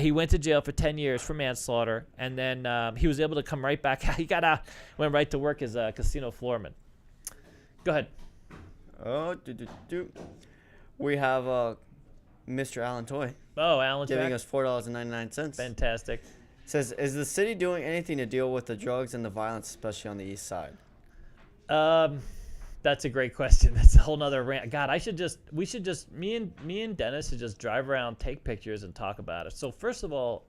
He went to jail for 10 years for manslaughter, and then he was able to come right back. He got out, went right to work as a casino floorman. Go ahead. Oh, we have Mr. Alan Toy. Oh, Alan's giving back? us $4.99. Fantastic. Says, is the city doing anything to deal with the drugs and the violence, especially on the east side? That's a great question. That's a whole nother rant. God, me and Dennis should just drive around, take pictures, and talk about it. So first of all,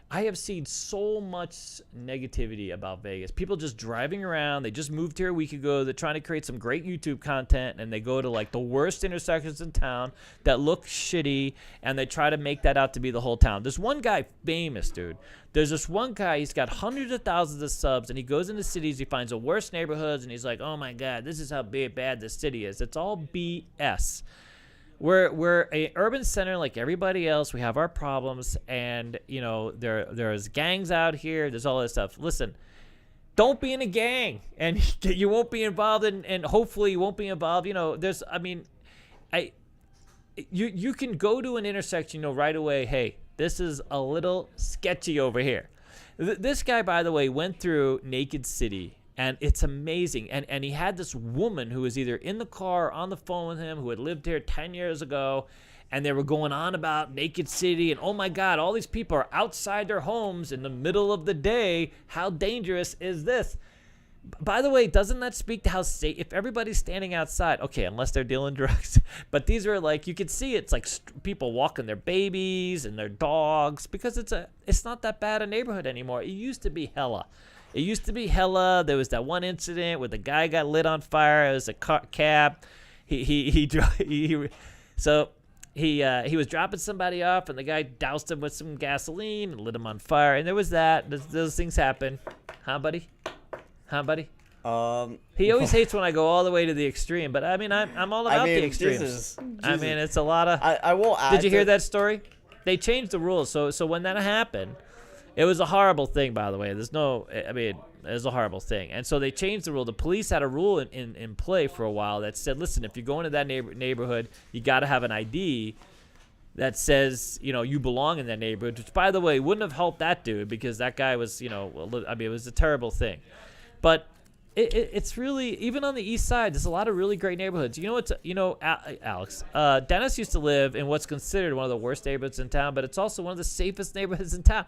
I have seen so much negativity about Vegas. People just driving around. They just moved here a week ago. They're trying to create some great YouTube content, and they go to like the worst intersections in town that look shitty, and they try to make that out to be the whole town. There's one guy, famous dude. There's this one guy, he's got hundreds of thousands of subs, and he goes into cities, he finds the worst neighborhoods, and he's like, oh my God, this is how bad this city is. It's all BS. We're an urban center like everybody else. We have our problems, and there's gangs out here. There's all this stuff. Listen, don't be in a gang, and you won't be involved, and hopefully you won't be involved. You can go to an intersection, right away. Hey, this is a little sketchy over here. This guy, by the way, went through Naked City. And it's amazing. And he had this woman who was either in the car or on the phone with him who had lived here 10 years ago. And they were going on about Naked City. And, oh, my God, all these people are outside their homes in the middle of the day. How dangerous is this? By the way, doesn't that speak to how safe, if everybody's standing outside, okay, unless they're dealing drugs. But these are like, you can see it's like people walking their babies and their dogs because it's not that bad a neighborhood anymore. It used to be hella. There was that one incident where the guy got lit on fire. It was a cab. He was dropping somebody off, and the guy doused him with some gasoline and lit him on fire. And there was that. Those things happen. Huh, buddy? He always hates when I go all the way to the extreme, but I mean, I'm all about the extremes. Jesus. I mean, it's a lot of. I will add. Did you hear that story? They changed the rules, so when that happened. It was a horrible thing, by the way. It was a horrible thing. And so they changed the rule. The police had a rule in play for a while that said, listen, if you're going to that neighborhood, you got to have an ID that says, you belong in that neighborhood, which, by the way, wouldn't have helped that dude because that guy was, it was a terrible thing. But it's really, even on the east side, there's a lot of really great neighborhoods. Alex, Dennis used to live in what's considered one of the worst neighborhoods in town, but it's also one of the safest neighborhoods in town.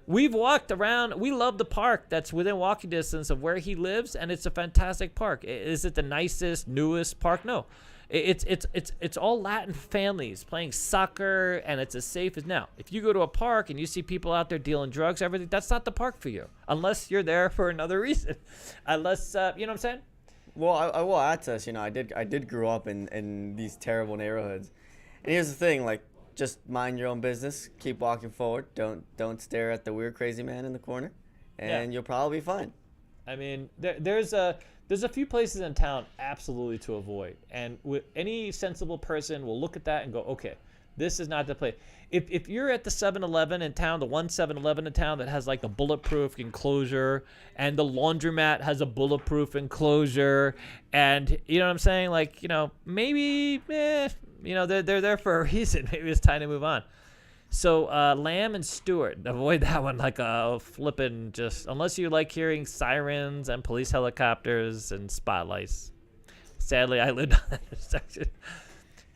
We've walked around. We love the park that's within walking distance of where he lives, and it's a fantastic park. Is it the nicest, newest park? No. It's all Latin families playing soccer, and it's as safe as now. If you go to a park and you see people out there dealing drugs, everything, that's not the park for you, unless you're there for another reason. Unless you know what I'm saying? Well, I will add to this. I did grow up in these terrible neighborhoods, and here's the thing: like, just mind your own business, keep walking forward, don't stare at the weird crazy man in the corner, and you'll probably be fine. I mean, there's a few places in town absolutely to avoid, and any sensible person will look at that and go, okay, this is not the place. If you're at the 7-Eleven in town, the one 7-Eleven in town that has like a bulletproof enclosure, and the laundromat has a bulletproof enclosure, and you know what I'm saying, like, maybe they're there for a reason. Maybe it's time to move on. So Lamb and Stewart, avoid that one like a flippin' just, unless you like hearing sirens and police helicopters and spotlights. Sadly, I lived on that intersection.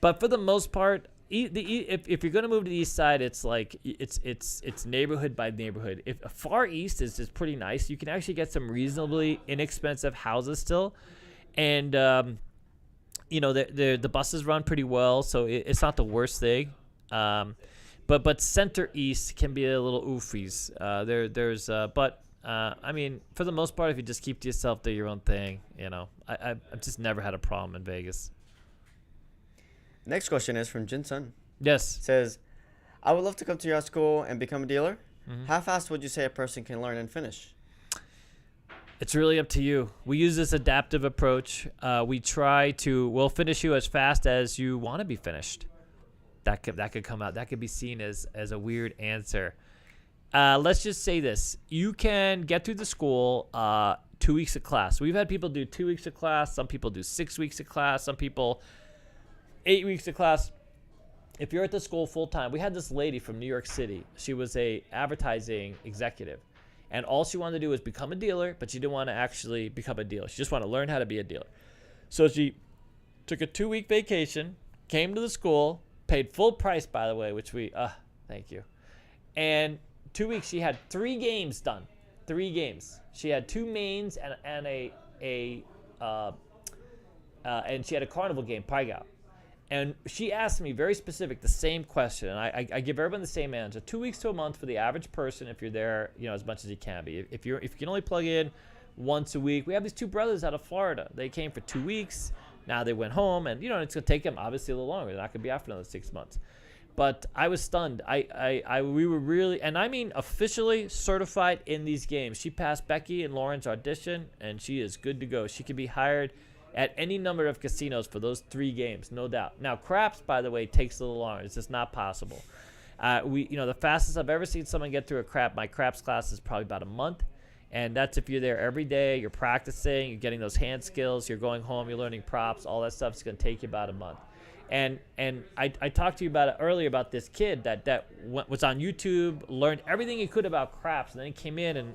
But for the most part, if you're going to move to the east side, it's like it's neighborhood by neighborhood. If far east is pretty nice, you can actually get some reasonably inexpensive houses still, and the buses run pretty well, so it's not the worst thing. But center east can be a little oofies. I mean, for the most part, if you just keep to yourself, do your own thing, I've just never had a problem in Vegas. Next question is from Jinsun. Yes. It says, I would love to come to your school and become a dealer. Mm-hmm. How fast would you say a person can learn and finish? It's really up to you. We use this adaptive approach. We'll finish you as fast as you want to be finished. That could come out. That could be seen as a weird answer. Let's just say this. You can get through the school 2 weeks of class. We've had people do 2 weeks of class. Some people do 6 weeks of class. Some people 8 weeks of class. If you're at the school full time, we had this lady from New York City. She was a advertising executive. And all she wanted to do was become a dealer, but she didn't want to actually become a dealer. She just wanted to learn how to be a dealer. So she took a 2-week vacation, came to the school, paid full price, by the way, which thank you. And 2 weeks, she had 3 games done. 3 games. She had 2 mains and she had a carnival game, Pai Gow. And she asked me very specific, the same question, and I give everyone the same answer. 2 weeks to a month for the average person if you're there, as much as you can be. If you can only plug in once a week. We have these 2 brothers out of Florida. They came for 2 weeks. Now they went home, and it's going to take them obviously a little longer. They're not going to be out for another 6 months. But I was stunned. We were really, and I mean officially certified in these games. She passed Becky and Lauren's audition, and she is good to go. She can be hired at any number of casinos for those 3 games, no doubt. Now, craps, by the way, takes a little longer. It's just not possible. The fastest I've ever seen someone get through my craps class is probably about a month. And that's if you're there every day, you're practicing, you're getting those hand skills, you're going home, you're learning props, all that stuff is going to take you about a month. And I talked to you about it earlier about this kid that was on YouTube, learned everything he could about craps, and then he came in and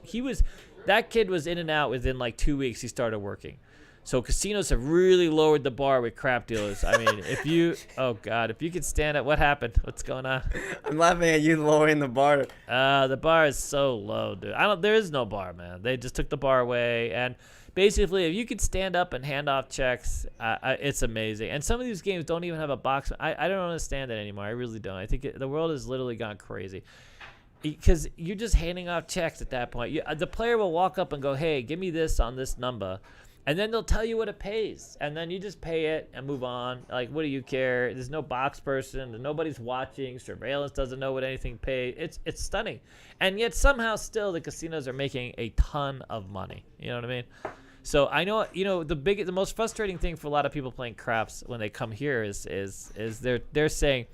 that kid was in and out within like 2 weeks he started working. So casinos have really lowered the bar with crap dealers. I mean, if you could stand it, what happened? What's going on? I'm laughing at you lowering the bar. The bar is so low, dude. There is no bar, man. They just took the bar away. And basically, if you could stand up and hand off checks, it's amazing. And some of these games don't even have a box. I don't understand it anymore. I really don't. I think the world has literally gone crazy. Because you're just handing off checks at that point. The player will walk up and go, hey, give me this on this number. And then they'll tell you what it pays. And then you just pay it and move on. Like, what do you care? There's no box person. Nobody's watching. Surveillance doesn't know what anything pays. It's stunning. And yet somehow still the casinos are making a ton of money. You know what I mean? So I know, the most frustrating thing for a lot of people playing craps when they come here is they're saying,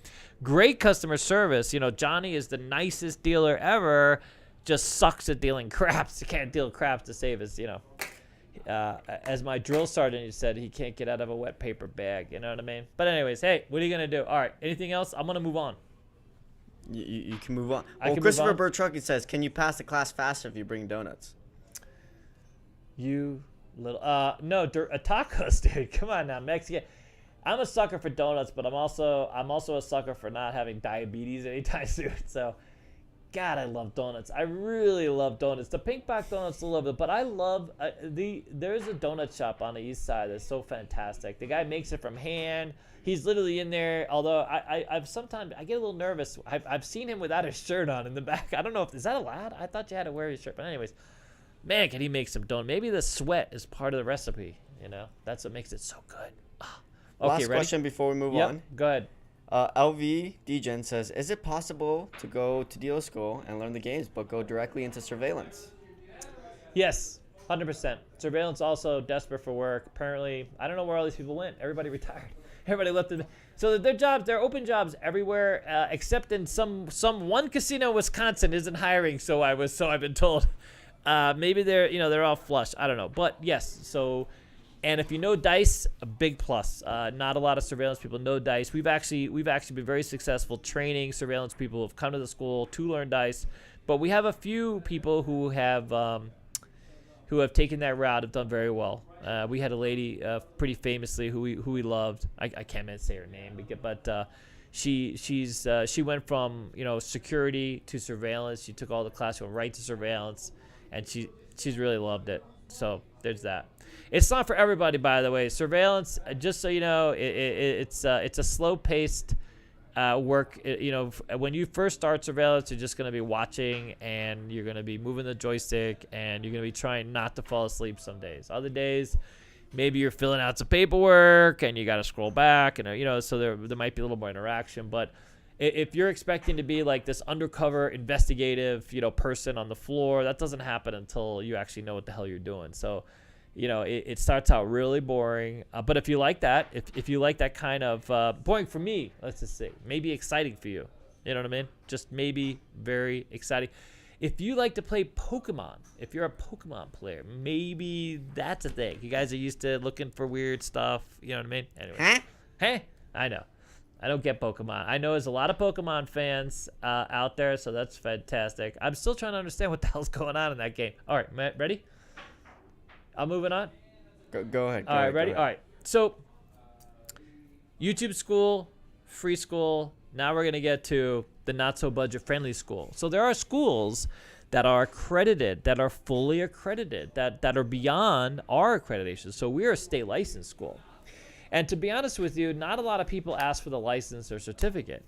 great customer service. Johnny is the nicest dealer ever. just sucks at dealing craps. He can't deal craps to save his, as my drill sergeant said, he can't get out of a wet paper bag. You know what I mean? But anyways, hey, what are you going to do? All right, anything else? I'm going to move on. You can move on. I can Christopher move on. Bertrucki says, can you pass the class faster if you bring donuts? You little no tacos, dude. Come on now, Mexican. I'm a sucker for donuts, but I'm also a sucker for not having diabetes anytime soon. So, God, I love donuts. I really love donuts. The pink box donuts, I love it, but I love there's a donut shop on the east side that's so fantastic. The guy makes it from hand. He's literally in there. Although I've sometimes I get a little nervous. I've seen him without his shirt on in the back. I don't know if is that allowed. I thought you had to wear your shirt, but anyways. Man, can he make some donuts? Maybe the sweat is part of the recipe. That's what makes it so good. Okay, Last ready? question before we move on. Go ahead. LV Degen says, is it possible to go to dealer school and learn the games, but go directly into surveillance? Yes, 100%. Surveillance also desperate for work. Apparently, I don't know where all these people went. Everybody retired. Everybody left them. So their jobs, they're open jobs everywhere, except in some one casino in Wisconsin isn't hiring. So I've been told. Maybe they're all flush. I don't know, but yes. So, and if you know dice, a big plus. Not a lot of surveillance people know dice. We've actually been very successful training surveillance people who have come to the school to learn dice, but we have a few people who have taken that route, have done very well. We had a lady pretty famously who we loved. I can't even say her name, but she went from security to surveillance. She took all the classes, went right to surveillance. And she's really loved it. So there's that. It's not for everybody, by the way. Surveillance, just so you know, it's a slow-paced work. When you first start surveillance, you're just going to be watching, and you're going to be moving the joystick, and you're going to be trying not to fall asleep some days. Other days, maybe you're filling out some paperwork, and you got to scroll back, and so there might be a little more interaction, but if you're expecting to be like this undercover investigative, person on the floor, that doesn't happen until you actually know what the hell you're doing. So, it starts out really boring. But if you like that, if you like that kind of boring for me, let's just say, maybe exciting for you. You know what I mean? Just maybe very exciting. If you like to play Pokemon, if you're a Pokemon player, maybe that's a thing. You guys are used to looking for weird stuff. You know what I mean? Anyway. Huh? Hey, I know. I don't get Pokemon. I know there's a lot of Pokemon fans out there, so that's fantastic. I'm still trying to understand what the hell's going on in that game. All right, Matt, ready? I'm moving on. Go ahead. All right, ready? All right. So, YouTube school, free school. Now we're going to get to the not-so-budget-friendly school. So there are schools that are accredited, that are fully accredited, that are beyond our accreditation. So we're a state licensed school. And to be honest with you, not a lot of people ask for the license or certificate.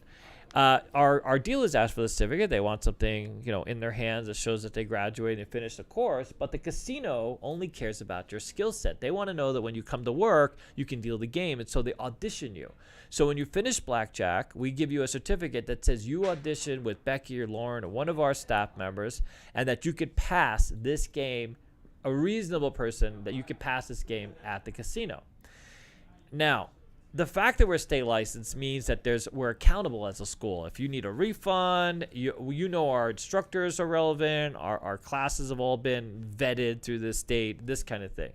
Our dealers ask for the certificate. They want something, in their hands that shows that they graduated and finished the course. But the casino only cares about your skill set. They want to know that when you come to work, you can deal the game. And so they audition you. So when you finish Blackjack, we give you a certificate that says you auditioned with Becky or Lauren or one of our staff members, and that you could pass this game, a reasonable person, that you could pass this game at the casino. Now, the fact that we're state licensed means that we're accountable as a school. If you need a refund, our instructors are relevant, our classes have all been vetted through the state, this kind of thing.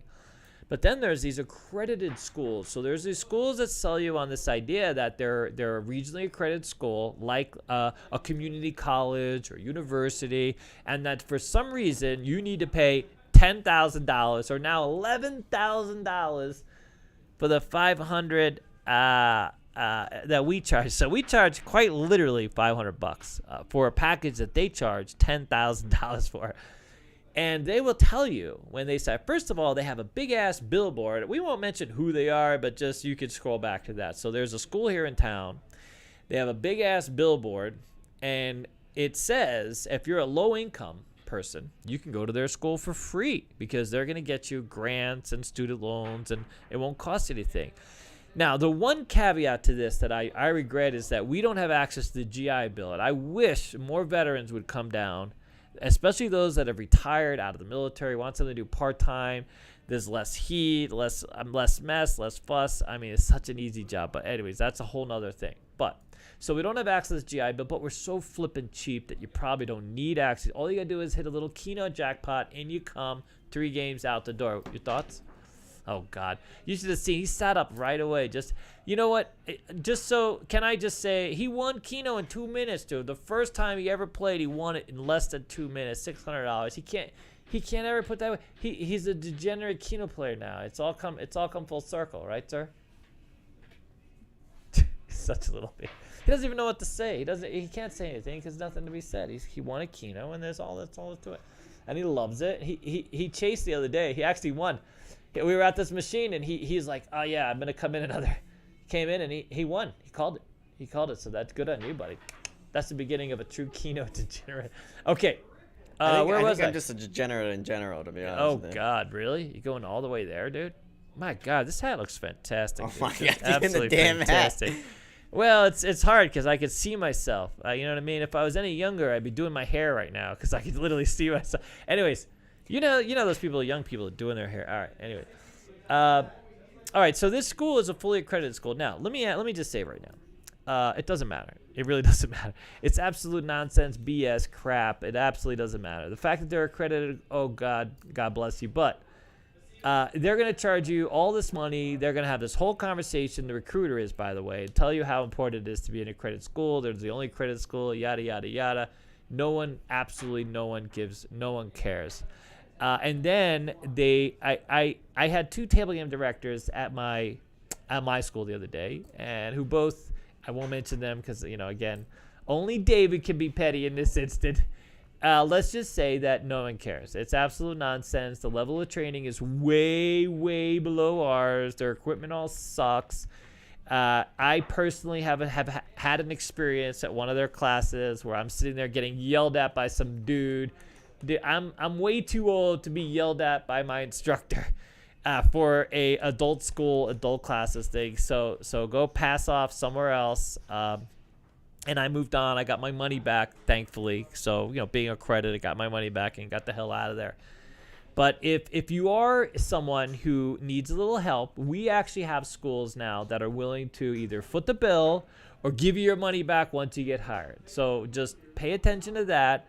But then there's these accredited schools. So there's these schools that sell you on this idea that they're a regionally accredited school, like a community college or university, and that for some reason you need to pay $10,000 or now $11,000 for the $500 that we charge. So we charge quite literally $500 for a package that they charge $10,000 for. And they will tell you when they say, first of all, they have a big ass billboard. We won't mention who they are, but just you can scroll back to that. So there's a school here in town. They have a big ass billboard, and it says if you're a low income person, you can go to their school for free because they're going to get you grants and student loans, and it won't cost anything. Now, the one caveat to this that I regret is that we don't have access to the GI Bill, and I wish more veterans would come down, especially those that have retired out of the military, want something to do part-time. There's less heat, less mess, less fuss. I mean, it's such an easy job. But anyways, that's a whole nother thing. But so we don't have access to GI Bill, but we're so flippin' cheap that you probably don't need access. All you gotta do is hit a little Keno jackpot, and you come 3 games out the door. Your thoughts? Oh God, you should have seen. He sat up right away. Just, you know what? Just so, can I just say, he won Keno in 2 minutes, dude. The first time he ever played, he won it in less than 2 minutes, $600. He can't ever put that way. He's a degenerate Keno player now. It's all come full circle, right, sir? He's such a little thing. He doesn't even know what to say. He can't say anything because nothing to be said. He won a Keno, and that's all to it. And he loves it. He chased the other day. He actually won. We were at this machine, and he's like, oh yeah, I'm gonna come in another. He came in and he won. He called it. So that's good on you, buddy. That's the beginning of a true Keno degenerate. Okay. I think I'm just a degenerate in general, to be honest. Oh with you. God, really? You going all the way there, dude? My God, this hat looks fantastic. Oh my dude. God, absolutely the damn fantastic. hat. Well, it's hard because I could see myself. You know what I mean? If I was any younger, I'd be doing my hair right now because I could literally see myself. Anyways, you know those people, young people, doing their hair. All right. Anyway, all right. So this school is a fully accredited school. Now, let me just say right now, it doesn't matter. It really doesn't matter. It's absolute nonsense, BS, crap. It absolutely doesn't matter. The fact that they're accredited, oh God bless you. But they're going to charge you all this money. They're going to have this whole conversation. The recruiter is, by the way, and tell you how important it is to be an accredited school. They're the only accredited school, yada, yada, yada. Absolutely no one cares. And then I had 2 table game directors at my school the other day, and who both, I won't mention them because, again, only David can be petty in this instant. Let's just say that no one cares. It's absolute nonsense. The level of training is way, way below ours. Their equipment all sucks. I personally have had an experience at one of their classes where I'm sitting there getting yelled at by some dude. I'm way too old to be yelled at by my instructor for a adult classes thing. So go pass off somewhere else. And I moved on. I got my money back, thankfully. So, being accredited, I got my money back and got the hell out of there. But if you are someone who needs a little help, we actually have schools now that are willing to either foot the bill or give you your money back once you get hired. So just pay attention to that.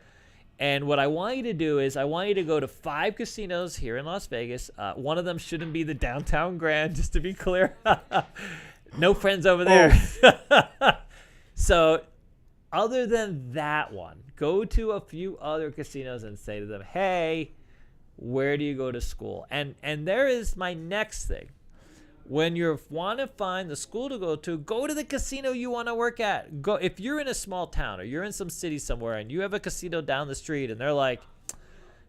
And what I want you to do is I want you to go to 5 casinos here in Las Vegas. One of them shouldn't be the Downtown Grand, just to be clear. No friends over there. So other than that one, go to a few other casinos and say to them, hey, where do you go to school? And there is my next thing. When you want to find the school to go to the casino you want to work at. Go if you're in a small town or you're in some city somewhere and you have a casino down the street and they're like,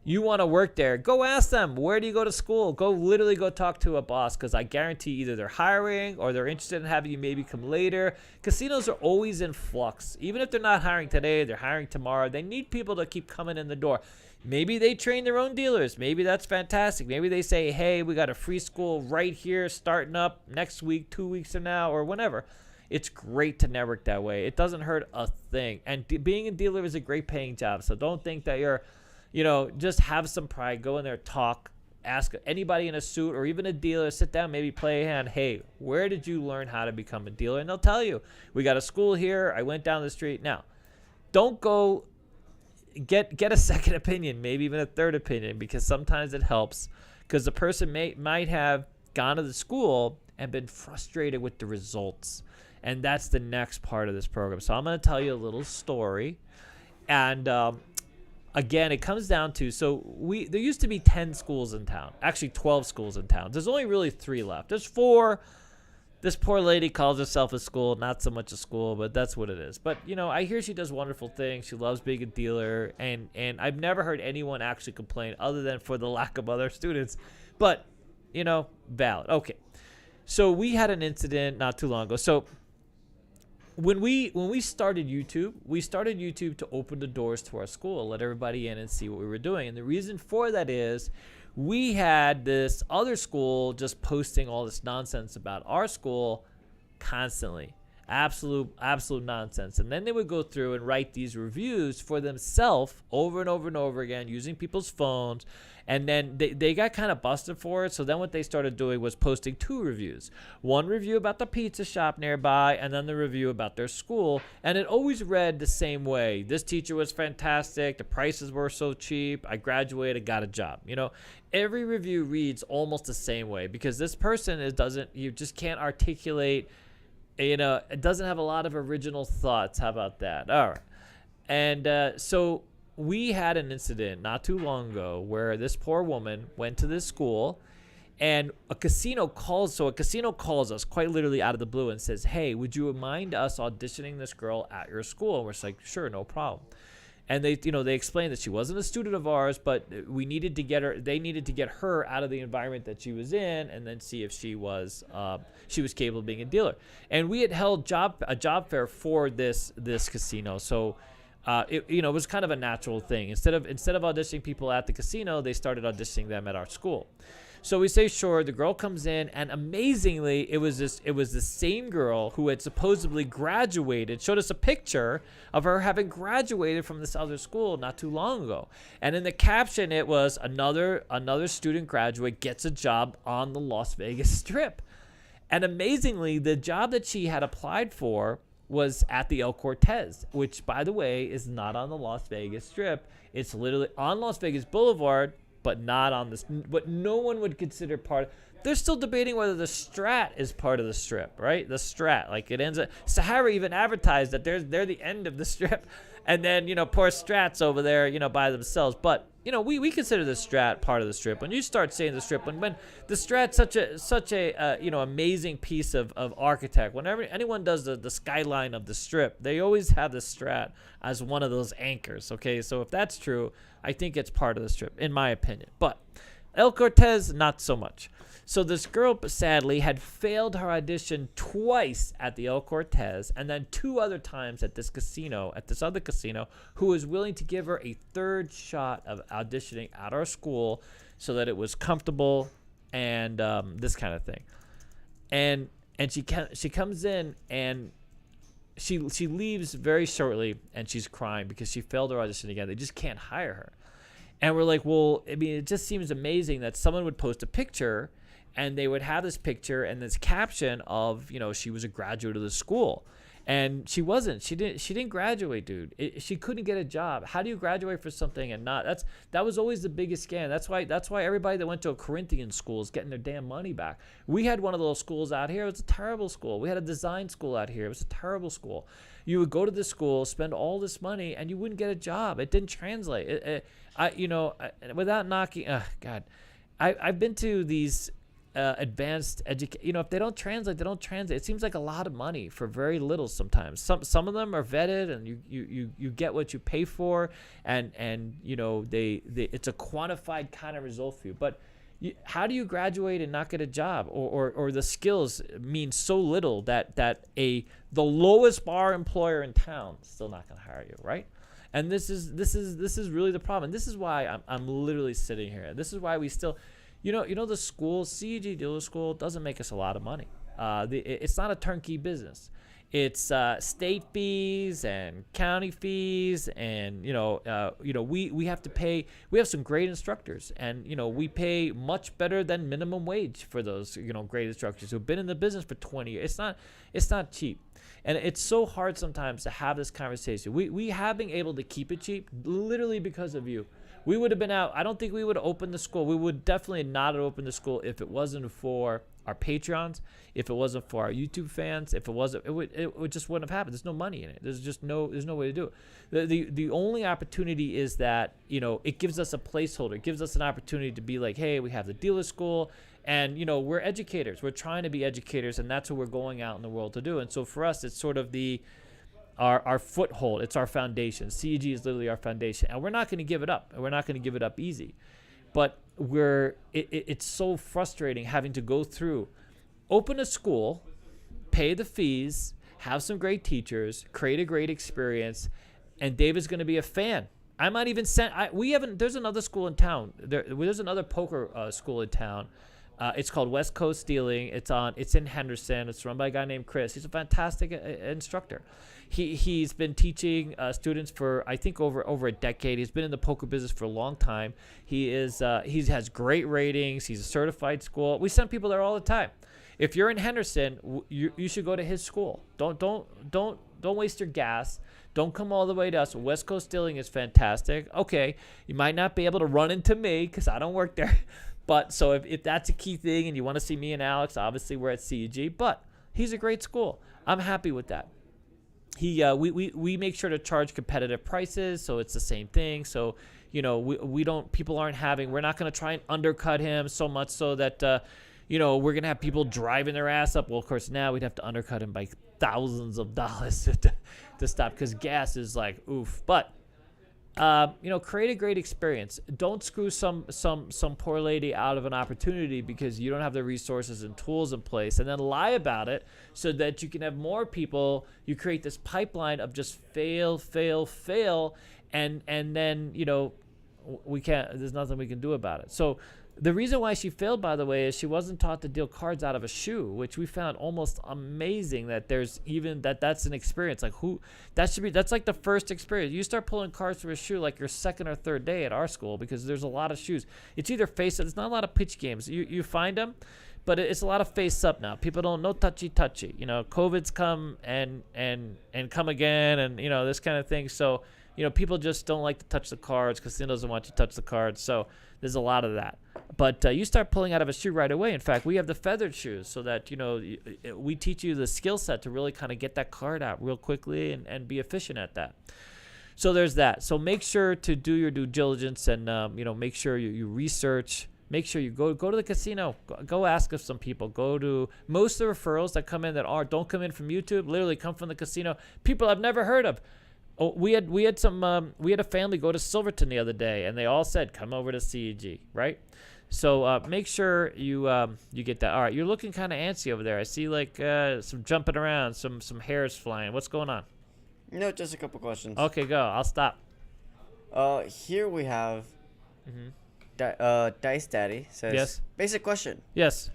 you want to work there, go ask them, where do you go to school? Literally go talk to a boss, because I guarantee either they're hiring or they're interested in having you maybe come later. Casinos are always in flux. Even if they're not hiring today, they're hiring tomorrow. They need people to keep coming in the door. Maybe they train their own dealers. Maybe that's fantastic. Maybe they say, hey, we got a free school right here starting up next week, 2 weeks from now, or whenever. It's great to network that way. It doesn't hurt a thing. And being a dealer is a great paying job. So don't think that you're, just have some pride. Go in there, talk, ask anybody in a suit or even a dealer, sit down, maybe play a hand. Hey, where did you learn how to become a dealer? And they'll tell you, we got a school here. I went down the street. Now, don't go get a second opinion, maybe even a third opinion, because sometimes it helps, because the person might have gone to the school and been frustrated with the results. And that's the next part of this program. So I'm going to tell you a little story. And again, it comes down to, there used to be 10 schools in town, actually 12 schools in town. There's only really 3 left. There's 4. This poor lady calls herself a school, not so much a school, but that's what it is. But, I hear she does wonderful things. She loves being a dealer, and I've never heard anyone actually complain other than for the lack of other students. But, valid. Okay. So we had an incident not too long ago. So when we started YouTube to open the doors to our school, let everybody in and see what we were doing. And the reason for that is we had this other school just posting all this nonsense about our school constantly. Absolute nonsense. And then they would go through and write these reviews for themselves over and over and over again using people's phones. And then they got kind of busted for it. So then what they started doing was posting 2 reviews. One review about the pizza shop nearby, and then the review about their school. And it always read the same way. This teacher was fantastic. The prices were so cheap. I graduated, got a job. Every review reads almost the same way because this person you just can't articulate. It doesn't have a lot of original thoughts. How about that? All right. And so we had an incident not too long ago where this poor woman went to this school and a casino calls us quite literally out of the blue and says, hey, would you mind us auditioning this girl at your school? And we're just like, sure, no problem. And they explained that she wasn't a student of ours, but they needed to get her out of the environment that she was in, and then see if she was capable of being a dealer. And we had held a job fair for this casino, so it was kind of a natural thing. Instead of auditioning people at the casino, they started auditioning them at our school. So we say sure. The girl comes in, and amazingly, it was the same girl who had supposedly graduated. Showed us a picture of her having graduated from this other school not too long ago. And in the caption, it was another student graduate gets a job on the Las Vegas Strip. And amazingly, the job that she had applied for was at the El Cortez, which, by the way, is not on the Las Vegas Strip. It's literally on Las Vegas Boulevard, but not on this, what no one would consider part. They're still debating whether the Strat is part of the Strip, right? The Strat, like it ends up. Sahara even advertised that they're the end of the Strip, and then poor Strats over there, by themselves. But we consider the Strat part of the Strip. When you start saying the Strip, when the Strat's such a amazing piece of architect. Whenever anyone does the skyline of the Strip, they always have the Strat as one of those anchors. Okay, so if that's true, I think it's part of the Strip, in my opinion. But El Cortez, not so much. So this girl, sadly, had failed her audition twice at the El Cortez and then 2 other times at this other casino, who was willing to give her a 3rd shot of auditioning at our school so that it was comfortable and this kind of thing. And she comes in and she leaves very shortly, and she's crying because she failed her audition again. They just can't hire her. And we're like, well, I mean, it just seems amazing that someone would post a picture and they would have this picture and this caption of, she was a graduate of the school. And she wasn't. She didn't graduate, dude. She couldn't get a job. How do you graduate for something and not? That was always the biggest scam. That's why everybody that went to a Corinthian school is getting their damn money back. We had one of those schools out here. It was a terrible school. We had a design school out here. It was a terrible school. You would go to the school, spend all this money, and you wouldn't get a job. It didn't translate. Without knocking, God, I've been to these advanced education. If they don't translate, they don't translate. It seems like a lot of money for very little sometimes. Some of them are vetted, and you get what you pay for, and they it's a quantified kind of result for you. But how do you graduate and not get a job, or the skills mean so little that the lowest bar employer in town is still not going to hire you, right? And this is really the problem. And this is why I'm literally sitting here. This is why we still. The school, CEG Dealer School, doesn't make us a lot of money. It's not a turnkey business. It's state fees and county fees, and we have to pay. We have some great instructors, and we pay much better than minimum wage for those great instructors who've been in the business for 20 years. It's not cheap. And it's so hard sometimes to have this conversation. We have been able to keep it cheap literally because of you. We would have been out. I don't think we would have opened the school. We would definitely not have opened the school if it wasn't for our Patreons, if it wasn't for our YouTube fans, if it wasn't, it just wouldn't have happened. There's no money in it. There's no way to do it. The only opportunity is that, it gives us a placeholder. It gives us an opportunity to be like, hey, we have the dealer school, and, we're educators. We're trying to be educators, and that's what we're going out in the world to do. And so for us, it's sort of our foothold. It's our foundation. CEG is literally our foundation, and we're not going to give it up. And we're not going to give it up easy. But it's so frustrating having to go through, open a school, pay the fees, have some great teachers, create a great experience, and David's going to be a fan. I might even send. There's another school in town. There's another poker school in town. It's called West Coast Dealing. It's in Henderson. It's run by a guy named Chris. He's a fantastic instructor. He's been teaching students for, I think, over a decade. He's been in the poker business for a long time. He has great ratings. He's a certified school. We send people there all the time. If you're in Henderson, you should go to his school. Don't waste your gas. Don't come all the way to us. West Coast Dealing is fantastic. Okay, you might not be able to run into me because I don't work there. But so if that's a key thing and you want to see me and Alex, obviously we're at CEG. But he's a great school. I'm happy with that. We make sure to charge competitive prices, so it's the same thing. So we're not going to try and undercut him so much so that we're going to have people driving their ass up. Well, of course, now we'd have to undercut him by thousands of dollars to stop because gas is like oof. But create a great experience. Don't screw some poor lady out of an opportunity because you don't have the resources and tools in place, and then lie about it so that you can have more people. You create this pipeline of just fail, and then we can't. There's nothing we can do about it. So the reason why she failed, by the way, is she wasn't taught to deal cards out of a shoe, which we found almost amazing that there's even that's an experience. Like that's like the first experience. You start pulling cards through a shoe like your second or third day at our school because there's a lot of shoes. It's either face up. There's not a lot of pitch games. You find them, but it's a lot of face up now. People don't know touchy. COVID's come and come again, and this kind of thing. So people just don't like to touch the cards. Casino doesn't want you to touch the cards. So there's a lot of that. But you start pulling out of a shoe right away. In fact, we have the feathered shoes so that, we teach you the skill set to really kind of get that card out real quickly and be efficient at that. So there's that. So make sure to do your due diligence and, make sure you research. Make sure you go to the casino. Go ask of some people. Go to most of the referrals that come in don't come in from YouTube, literally come from the casino. People I've never heard of. Oh, we had a family go to Silverton the other day, and they all said, "Come over to CEG," right? So make sure you get that. All right, you're looking kind of antsy over there. I see like some jumping around, some hairs flying. What's going on? No, just a couple questions. Okay, go. I'll stop. Here we have Dice Daddy says, yes. Basic question. Yes.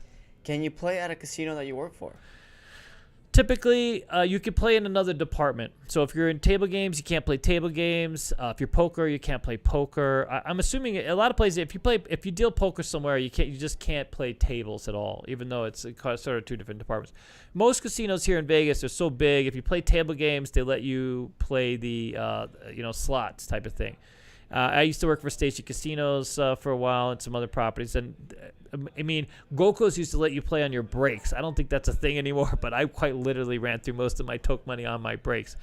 Can you play at a casino that you work for? Typically, you can play in another department. So if you're in table games, you can't play table games. If you're poker, you can't play poker. I'm assuming a lot of places, if you deal poker somewhere, you just can't play tables at all, even though it's sort of two different departments. Most casinos here in Vegas are so big. If you play table games, they let you play the slots type of thing. I used to work for Station Casinos for a while and some other properties, and Goko's used to let you play on your breaks. I don't think that's a thing anymore, but I quite literally ran through most of my toke money on my breaks.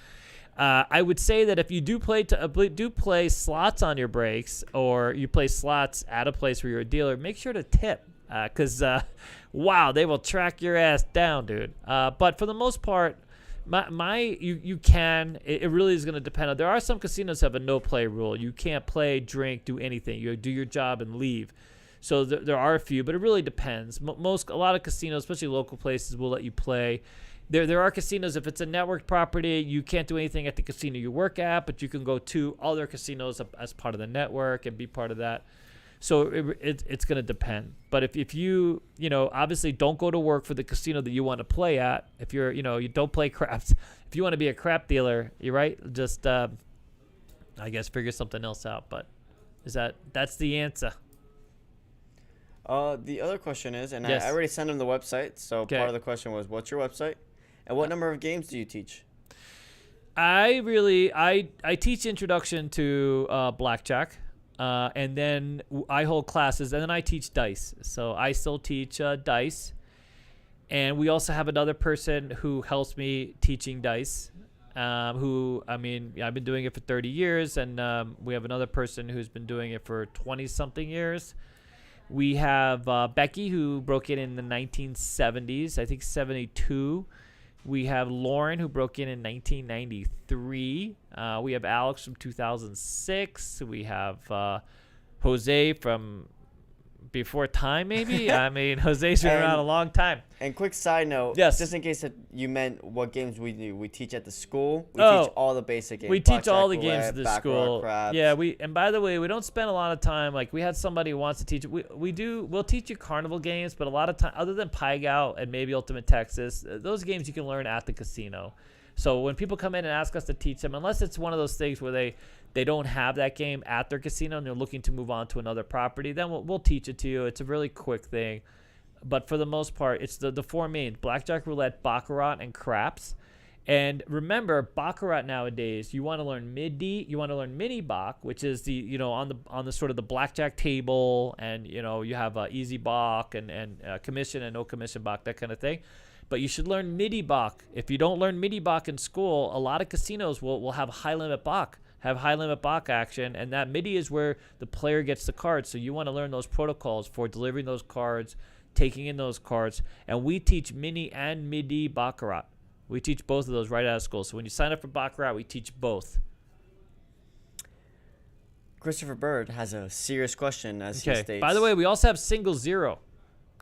I would say that if you do play slots on your breaks, or you play slots at a place where you're a dealer, make sure to tip, because wow, they will track your ass down, dude. But for the most part, you can. It really is going to depend. There are some casinos that have a no play rule. You can't play, drink, do anything. You do your job and leave. So there are a few, but it really depends. A lot of casinos, especially local places, will let you play. There are casinos, if it's a network property, you can't do anything at the casino you work at, but you can go to other casinos as part of the network and be part of that. So it's going to depend. But if you obviously don't go to work for the casino that you want to play at, if you're, you don't play craps, if you want to be a crap dealer, you're right, just, I guess, figure something else out. But that's the answer. The other question is, and yes. I already sent him the website, so okay. Part of the question was, what's your website? And what number of games do you teach? I teach introduction to Blackjack. And then I hold classes, and then I teach dice. So I still teach dice. And we also have another person who helps me teaching dice, I've been doing it for 30 years, and we have another person who's been doing it for 20-something years. We have Becky, who broke in the 1970s, I think 72. We have Lauren, who broke in 1993. We have Alex from 2006. We have Jose from before time, maybe. I mean, Jose's been around a long time. And quick side note, yes, just in case that you meant what games we do, we teach at the school. We teach all the basic games. We teach all the games roulette, at the Baccarat, school. craps. Yeah, and by the way, we don't spend a lot of time. Like, we had somebody who wants to teach. We'll teach you carnival games, but a lot of time, other than Pai Gow and maybe Ultimate Texas, those games you can learn at the casino. So when people come in and ask us to teach them, unless it's one of those things where they don't have that game at their casino and they're looking to move on to another property, then we'll teach it to you. It's a really quick thing. But for the most part, it's the four main: Blackjack, Roulette, Baccarat, and Craps. And remember, Baccarat nowadays, you want to learn midi, you want to learn mini Bac, which is the, on the sort of the blackjack table, and, you have easy Bac and commission and no commission Bac, that kind of thing. But you should learn midi Bac. If you don't learn midi Bac in school, a lot of casinos will have high limit Bac, action, and that midi is where the player gets the cards. So you want to learn those protocols for delivering those cards, taking in those cards, and we teach mini and midi Baccarat. We teach both of those right out of school. So when you sign up for Baccarat, we teach both. Christopher Bird has a serious question, as he states. By the way, we also have single zero.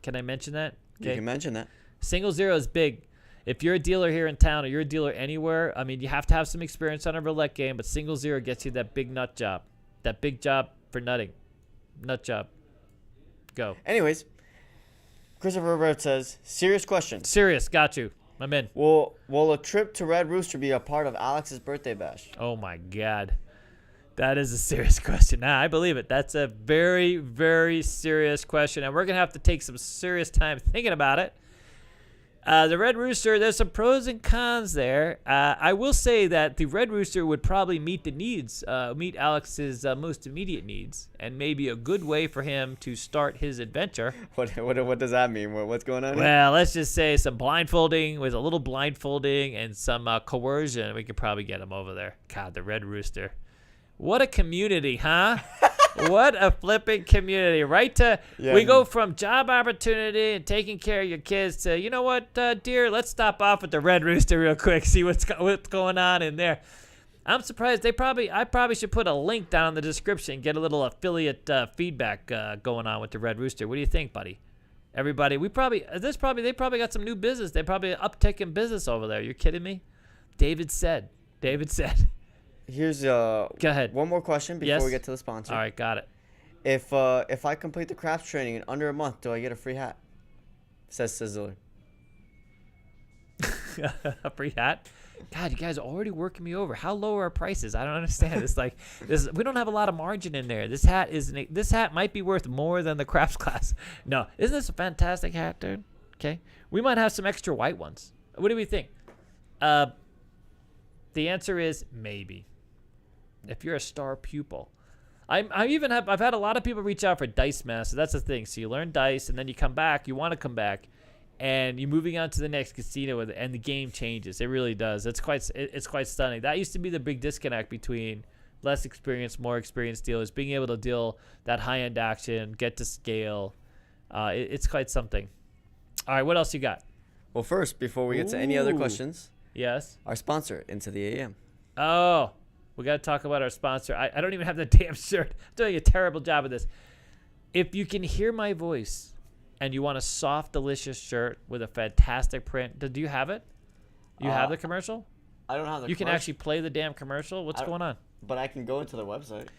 Can I mention that? Okay. You can mention that. Single zero is big. If you're a dealer here in town or you're a dealer anywhere, I mean, you have to have some experience on a roulette game, but single zero gets you that big nut job. That big job for nutting. Nut job. Go. Anyways, Christopher Bird says, serious question. Serious. Got you. I'm in. Will a trip to Red Rooster be a part of Alex's birthday bash? Oh, my God. That is a serious question. Nah, I believe it. That's a very, very serious question, and we're going to have to take some serious time thinking about it. The Red Rooster, there's some pros and cons there. I will say that the Red Rooster would probably meet Alex's most immediate needs, and maybe a good way for him to start his adventure. What does that mean? What's going on here? Well, let's just say some blindfolding, with a little blindfolding and some coercion. We could probably get him over there. God, the Red Rooster. What a community, huh? What a flipping community, right? We go from job opportunity and taking care of your kids to, you know what, dear, let's stop off at the Red Rooster real quick, see what's going on in there. I'm surprised I probably should put a link down in the description, get a little affiliate feedback going on with the Red Rooster. What do you think, buddy? Everybody, they probably got some new business. They probably uptick in business over there. You're kidding me? David said. Here's Go ahead. One more question before we get to the sponsor. All right, got it. If I complete the craps training in under a month, do I get a free hat? Says Sizzler. A free hat? God, you guys are already working me over. How low are our prices? I don't understand. It's like we don't have a lot of margin in there. This hat might be worth more than the craps class. No, isn't this a fantastic hat, dude? Okay, we might have some extra white ones. What do we think? The answer is maybe. If you're a star pupil. I've had a lot of people reach out for Dice Master. That's the thing. So you learn dice, and then you come back. You want to come back, and you're moving on to the next casino, and the game changes. It really does. It's quite stunning. That used to be the big disconnect between less experienced, more experienced dealers, being able to deal that high-end action, get to scale. It's quite something. All right, what else you got? Well, first, before we get to any other questions, yes, our sponsor, Into the AM. Oh, we got to talk about our sponsor. I don't even have the damn shirt. I'm doing a terrible job of this. If you can hear my voice and you want a soft, delicious shirt with a fantastic print, do you have it? You have the commercial? I don't have the commercial. You can actually play the damn commercial? What's going on? But I can go into their website.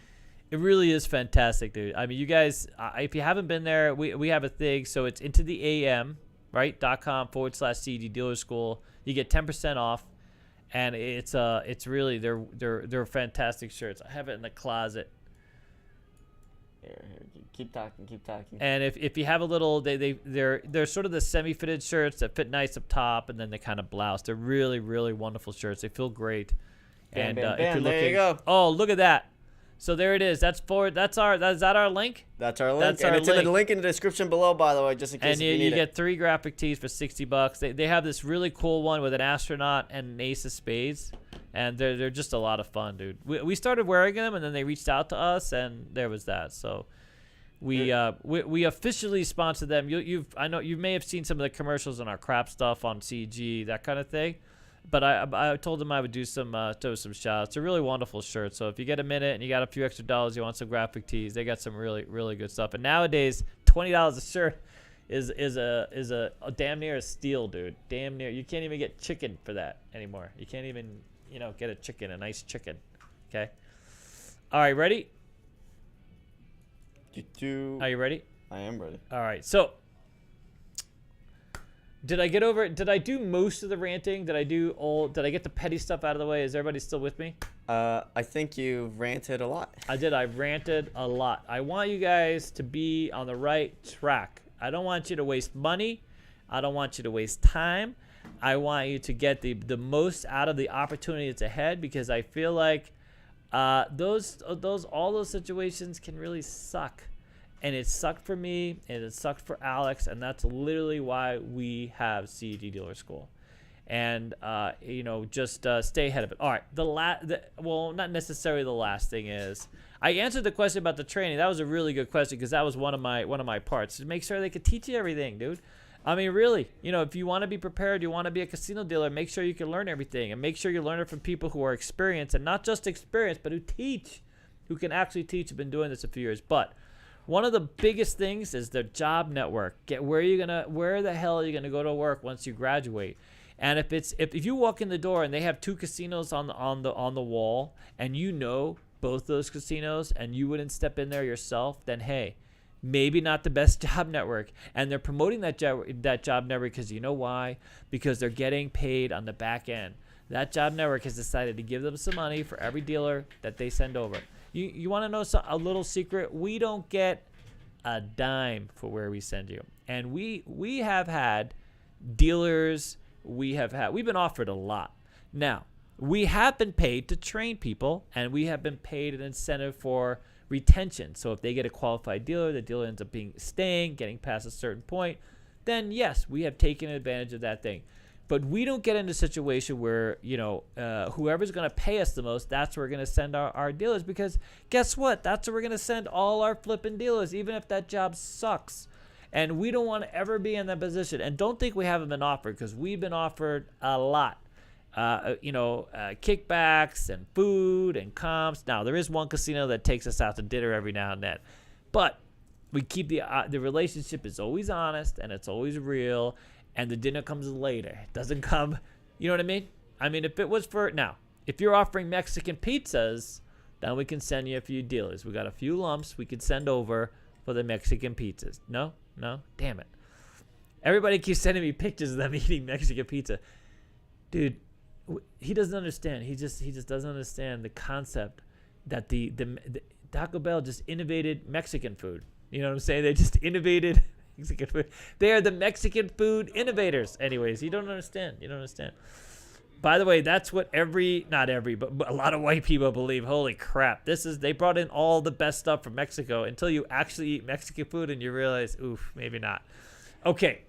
It really is fantastic, dude. I mean, you guys, if you haven't been there, we have a thing. So it's into the AM, right? .com/CEG Dealer School. You get 10% off. And it's really they're fantastic shirts. I have it in the closet. Here, keep talking. And if you have a little, they're sort of the semi-fitted shirts that fit nice up top, and then they kind of blouse. They're really, really wonderful shirts. They feel great. Bam, and bam, if bam, you're looking, there you go. Oh, look at that. So there it is. Is that our link? That's our link. It's in the link in the description below, by the way, just in case you need it. Get 3 graphic tees for $60. They have this really cool one with an astronaut and an ace of spades, and they're just a lot of fun, dude. We started wearing them, and then they reached out to us, and there was that. So we officially sponsored them. I know you may have seen some of the commercials on our crap stuff on CG, that kind of thing. But I told them I would do some shout-outs. It's a really wonderful shirt. So if you get a minute and you got a few extra dollars, you want some graphic tees, they got some really, really good stuff. And nowadays, $20 a shirt is a damn near a steal, dude. Damn near. You can't even get chicken for that anymore. You can't even, get a nice chicken. Okay. All right, ready? Are you ready? I am ready. All right. So, did I do most of the ranting? Did I get the petty stuff out of the way? Is everybody still with me? I think you ranted a lot. I did. I ranted a lot. I want you guys to be on the right track. I don't want you to waste money. I don't want you to waste time. I want you to get the most out of the opportunity that's ahead, because I feel like all those situations can really suck. And it sucked for me, and it sucked for Alex, and that's literally why we have CEG Dealer School. And just stay ahead of it. All right, well, not necessarily the last thing is, I answered the question about the training. That was a really good question, because that was one of my parts, to make sure they could teach you everything, dude. I mean, really, if you want to be prepared, you want to be a casino dealer, make sure you can learn everything, and make sure you learn it from people who are experienced, and not just experienced, but who can actually teach, have been doing this a few years. But one of the biggest things is the job network. Where the hell are you gonna go to work once you graduate? And if you walk in the door and they have 2 casinos on the wall, and both those casinos, and you wouldn't step in there yourself, then hey, maybe not the best job network. And they're promoting that job network because you know why? Because they're getting paid on the back end. That job network has decided to give them some money for every dealer that they send over. You want to know a little secret? We don't get a dime for where we send you. And we have had dealers, we've been offered a lot. Now, we have been paid to train people, and we have been paid an incentive for retention. So if they get a qualified dealer, the dealer ends up staying, getting past a certain point, then yes, we have taken advantage of that thing. But we don't get into a situation where, whoever's going to pay us the most, that's where we're going to send our dealers. Because guess what? That's where we're going to send all our flipping dealers, even if that job sucks. And we don't want to ever be in that position. And don't think we haven't been offered, because we've been offered a lot. Kickbacks and food and comps. Now, there is one casino that takes us out to dinner every now and then. But we keep the relationship is always honest, and it's always real. And the dinner comes later. It doesn't come, you know what I mean? I mean, if you're offering Mexican pizzas, then we can send you a few dealers. We got a few lumps we could send over for the Mexican pizzas. No? Damn it. Everybody keeps sending me pictures of them eating Mexican pizza. Dude, he doesn't understand. He just doesn't understand the concept that the Taco Bell just innovated Mexican food. You know what I'm saying? They just innovated Mexican food. They are the Mexican food innovators. Anyways, you don't understand. By the way, that's what but a lot of white people believe. Holy crap. They brought in all the best stuff from Mexico, until you actually eat Mexican food and you realize, oof, maybe not. Okay.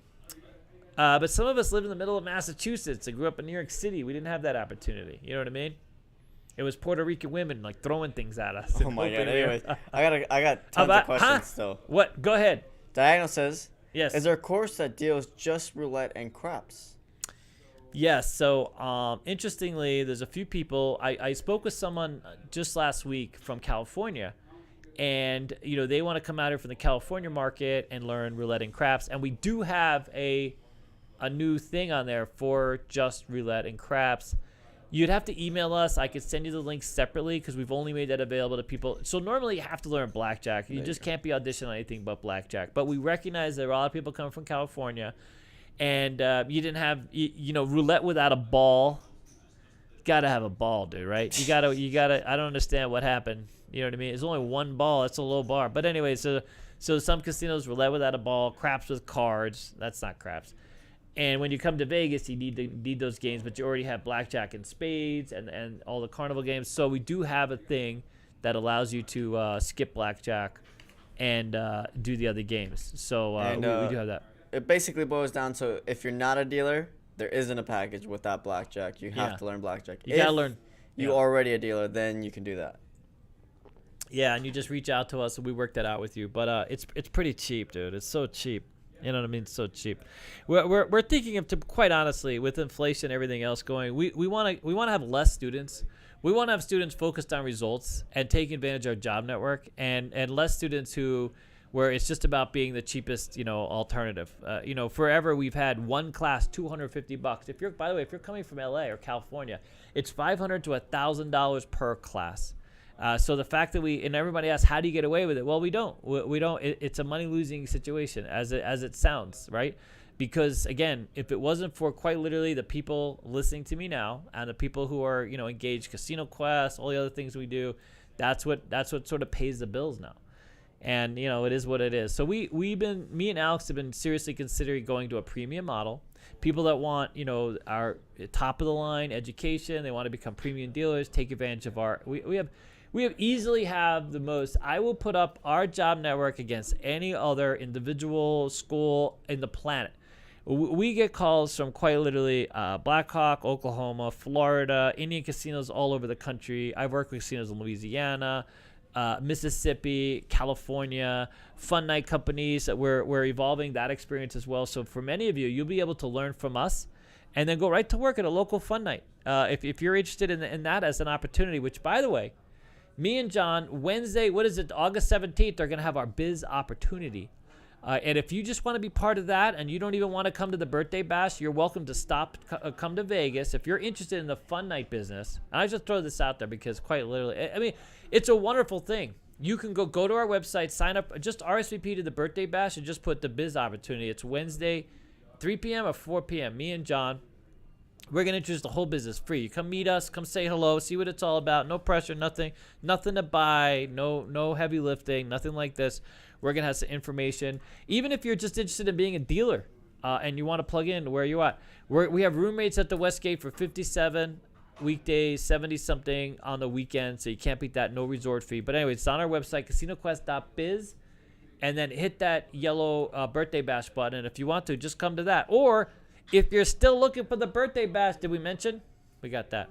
But some of us live in the middle of Massachusetts and grew up in New York City. We didn't have that opportunity. You know what I mean? It was Puerto Rican women throwing things at us. Oh my God. Anyways, I got tons of questions still. What? Go ahead. Diagonal says, yes. Is there a course that deals just roulette and craps? Yes. So, interestingly, there's a few people. I spoke with someone just last week from California, and they want to come out here from the California market and learn roulette and craps. And we do have a new thing on there for just roulette and craps. You'd have to email us. I could send you the link separately, because we've only made that available to people. So normally you have to learn blackjack. You just can't be auditioning on anything but blackjack. But we recognize there are a lot of people coming from California, and you didn't have roulette without a ball. You gotta have a ball, dude, right? You gotta. I don't understand what happened. You know what I mean? It's only one ball. That's a low bar. But anyway, so some casinos roulette without a ball, craps with cards. That's not craps. And when you come to Vegas, you need those games, but you already have blackjack and spades and all the carnival games. So we do have a thing that allows you to skip blackjack and do the other games. So we do have that. It basically boils down to, if you're not a dealer, there isn't a package without blackjack. You have to learn blackjack. You gotta learn. You're already a dealer, then you can do that. Yeah, and you just reach out to us and we work that out with you. But it's pretty cheap, dude. It's so cheap. You know what I mean? So cheap. We're thinking of, quite honestly, with inflation and everything else going, we want to have less students. We want to have students focused on results and taking advantage of our job network, and less students who where it's just about being the cheapest, alternative. Forever we've had one class, $250. If you're, by the way, if you're coming from LA or California, it's $500 to $1,000 per class. So the fact that and everybody asks, how do you get away with it? Well, we don't. We don't. It's a money losing situation, as it sounds, right? Because again, if it wasn't for quite literally the people listening to me now and the people who are, engaged, Casino Quest, all the other things we do, that's what sort of pays the bills now. And, it is what it is. So me and Alex have been seriously considering going to a premium model. People that want, our top of the line education, they want to become premium dealers, take advantage of we have easily have the most. I will put up our job network against any other individual school in the planet. We get calls from quite literally Black Hawk, Oklahoma, Florida, Indian casinos all over the country. I've worked with casinos in Louisiana, Mississippi, California, fun night companies. We're evolving that experience as well. So for many of you, you'll be able to learn from us and then go right to work at a local fun night. If you're interested in that as an opportunity, which, by the way, me and John, Wednesday, August 17th, are going to have our biz opportunity. And if you just want to be part of that and you don't even want to come to the birthday bash, you're welcome to come to Vegas. If you're interested in the fun night business, and I just throw this out there because quite literally, I mean, it's a wonderful thing. You can go to our website, sign up, just RSVP to the birthday bash and just put the biz opportunity. It's Wednesday, 3 p.m. or 4 p.m. Me and John, we're going to introduce the whole business free. You come meet us, come say hello, see what it's all about. No pressure, nothing to buy, no heavy lifting, nothing like this. We're going to have some information. Even if you're just interested in being a dealer and you want to plug in where you at. We have room rates at the Westgate for $57 weekdays, 70-something on the weekend, so you can't beat that. No resort fee. But anyway, it's on our website, casinoquest.biz, and then hit that yellow birthday bash button. And if you want to, just come to that. Or if you're still looking for the birthday bash, did we mention? We got that.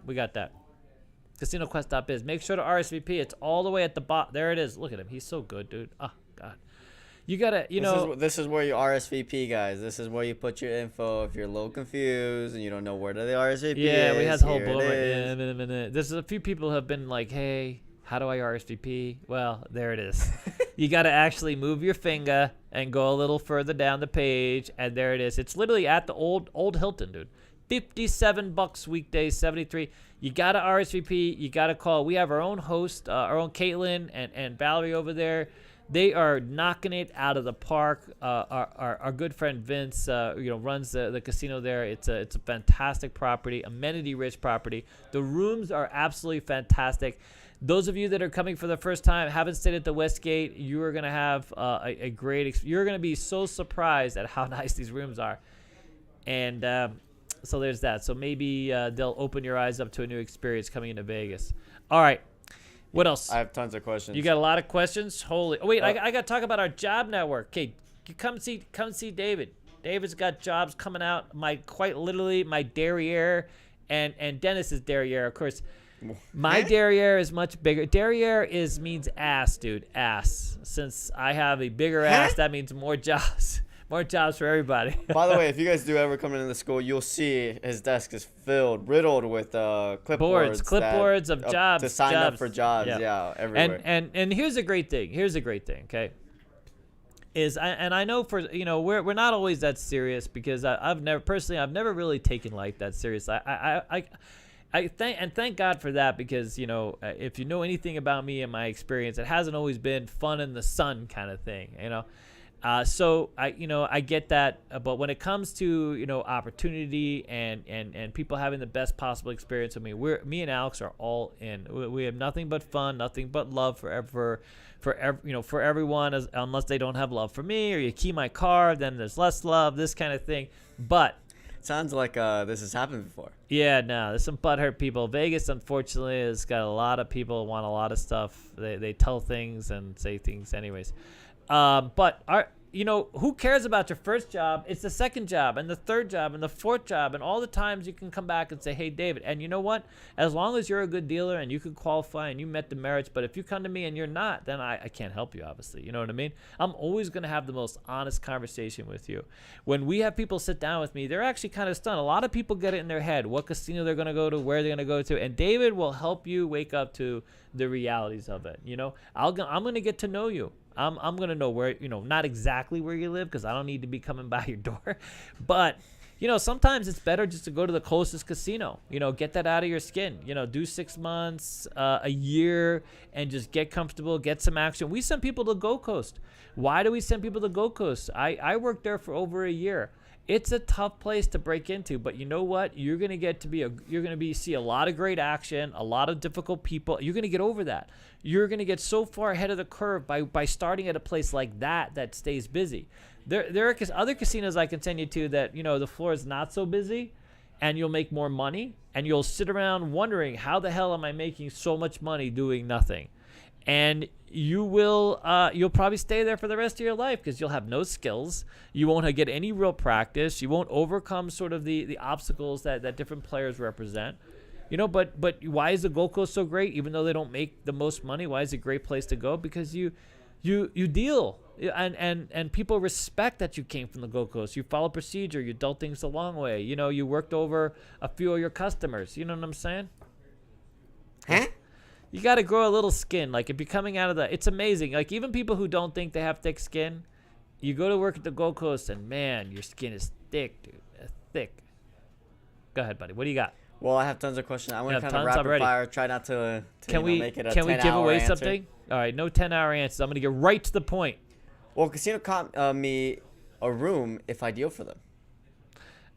CasinoQuest.biz. Make sure to RSVP. It's all the way at the bottom. There it is. Look at him. He's so good, dude. Oh, God. You got to, This is where you RSVP, guys. This is where you put your info if you're a little confused and you don't know where the RSVP is. Yeah, we had the whole bullet. There's a few people who have been like, hey, how do I RSVP? Well, there it is. You got to actually move your finger and go a little further down the page, and there it is. It's literally at the old Hilton, dude. $57 weekdays, 73. You got to RSVP. You got to call. We have our own host, our own Caitlin and Valerie over there. They are knocking it out of the park. Our good friend Vince, runs the casino there. It's a fantastic property, amenity-rich property. The rooms are absolutely fantastic. Those of you that are coming for the first time, haven't stayed at the Westgate, you are going to have a great experience. You're going to be so surprised at how nice these rooms are. And so there's that. So maybe they'll open your eyes up to a new experience coming into Vegas. All right. What else? I have tons of questions. You got a lot of questions? Holy. Oh, wait, I got to talk about our job network. Okay, come see David. David's got jobs coming out. Quite literally, my derriere and Dennis's derriere, of course. My derriere is much bigger. Derriere means ass, dude. Ass. Since I have a bigger ass, that means more jobs. More jobs for everybody. By the way, if you guys do ever come into the school, you'll see his desk is riddled with clipboards of jobs. To sign up for jobs, yeah everywhere. And here's a great thing. Okay. I know we're not always that serious because I've never really taken life that serious. I thank God for that because if you know anything about me and my experience, it hasn't always been fun in the sun kind of thing, So I get that, but when it comes to opportunity and people having the best possible experience with me, me and Alex are all in. We have nothing but fun, nothing but love for everyone, unless they don't have love for me or you key my car, then there's less love, this kind of thing. But sounds like this has happened before. Yeah, no, there's some butthurt people. Vegas, unfortunately, has got a lot of people who want a lot of stuff. They tell things and say things anyways. But who cares about your first job? It's the second job and the third job and the fourth job and all the times you can come back and say, hey, David. And you know what? As long as you're a good dealer and you can qualify and you met the merits, but if you come to me and you're not, then I can't help you, obviously. You know what I mean? I'm always going to have the most honest conversation with you. When we have people sit down with me, they're actually kind of stunned. A lot of people get it in their head, what casino they're going to go to, where they're going to go to. And David will help you wake up to the realities of it. I'm going to get to know you. I'm gonna know where, not exactly where you live, because I don't need to be coming by your door, but sometimes it's better just to go to the closest casino. Get that out of your skin. Do 6 months, a year, and just get comfortable, get some action. We send people to Gold Coast. Why do we send people to Gold Coast? I worked there for over a year. It's a tough place to break into, but you know what? You're gonna see a lot of great action, a lot of difficult people. You're gonna get over that. You're gonna get so far ahead of the curve by starting at a place like that stays busy. There are other casinos I can send you to that the floor is not so busy, and you'll make more money, and you'll sit around wondering, how the hell am I making so much money doing nothing? And you'll probably stay there for the rest of your life, because you'll have no skills. You won't get any real practice. You won't overcome sort of the obstacles that different players represent. But why is the Gold Coast so great? Even though they don't make the most money, why is it a great place to go? Because you deal, and people respect that you came from the Gold Coast. You follow procedure. You dealt things the long way. You worked over a few of your customers. You know what I'm saying? Huh? You got to grow a little skin. Like, if you're coming out of it's amazing. Like, even people who don't think they have thick skin, you go to work at the Gold Coast, and man, your skin is thick, dude. Thick. Go ahead, buddy. What do you got? Well, I have tons of questions. I want to kind of tons rapid already. fire. Try not to make it a 10-hour Can we give away answer. something? All right, no 10-hour answers. I'm going to get right to the point. Well, casino comp me a room if I deal for them.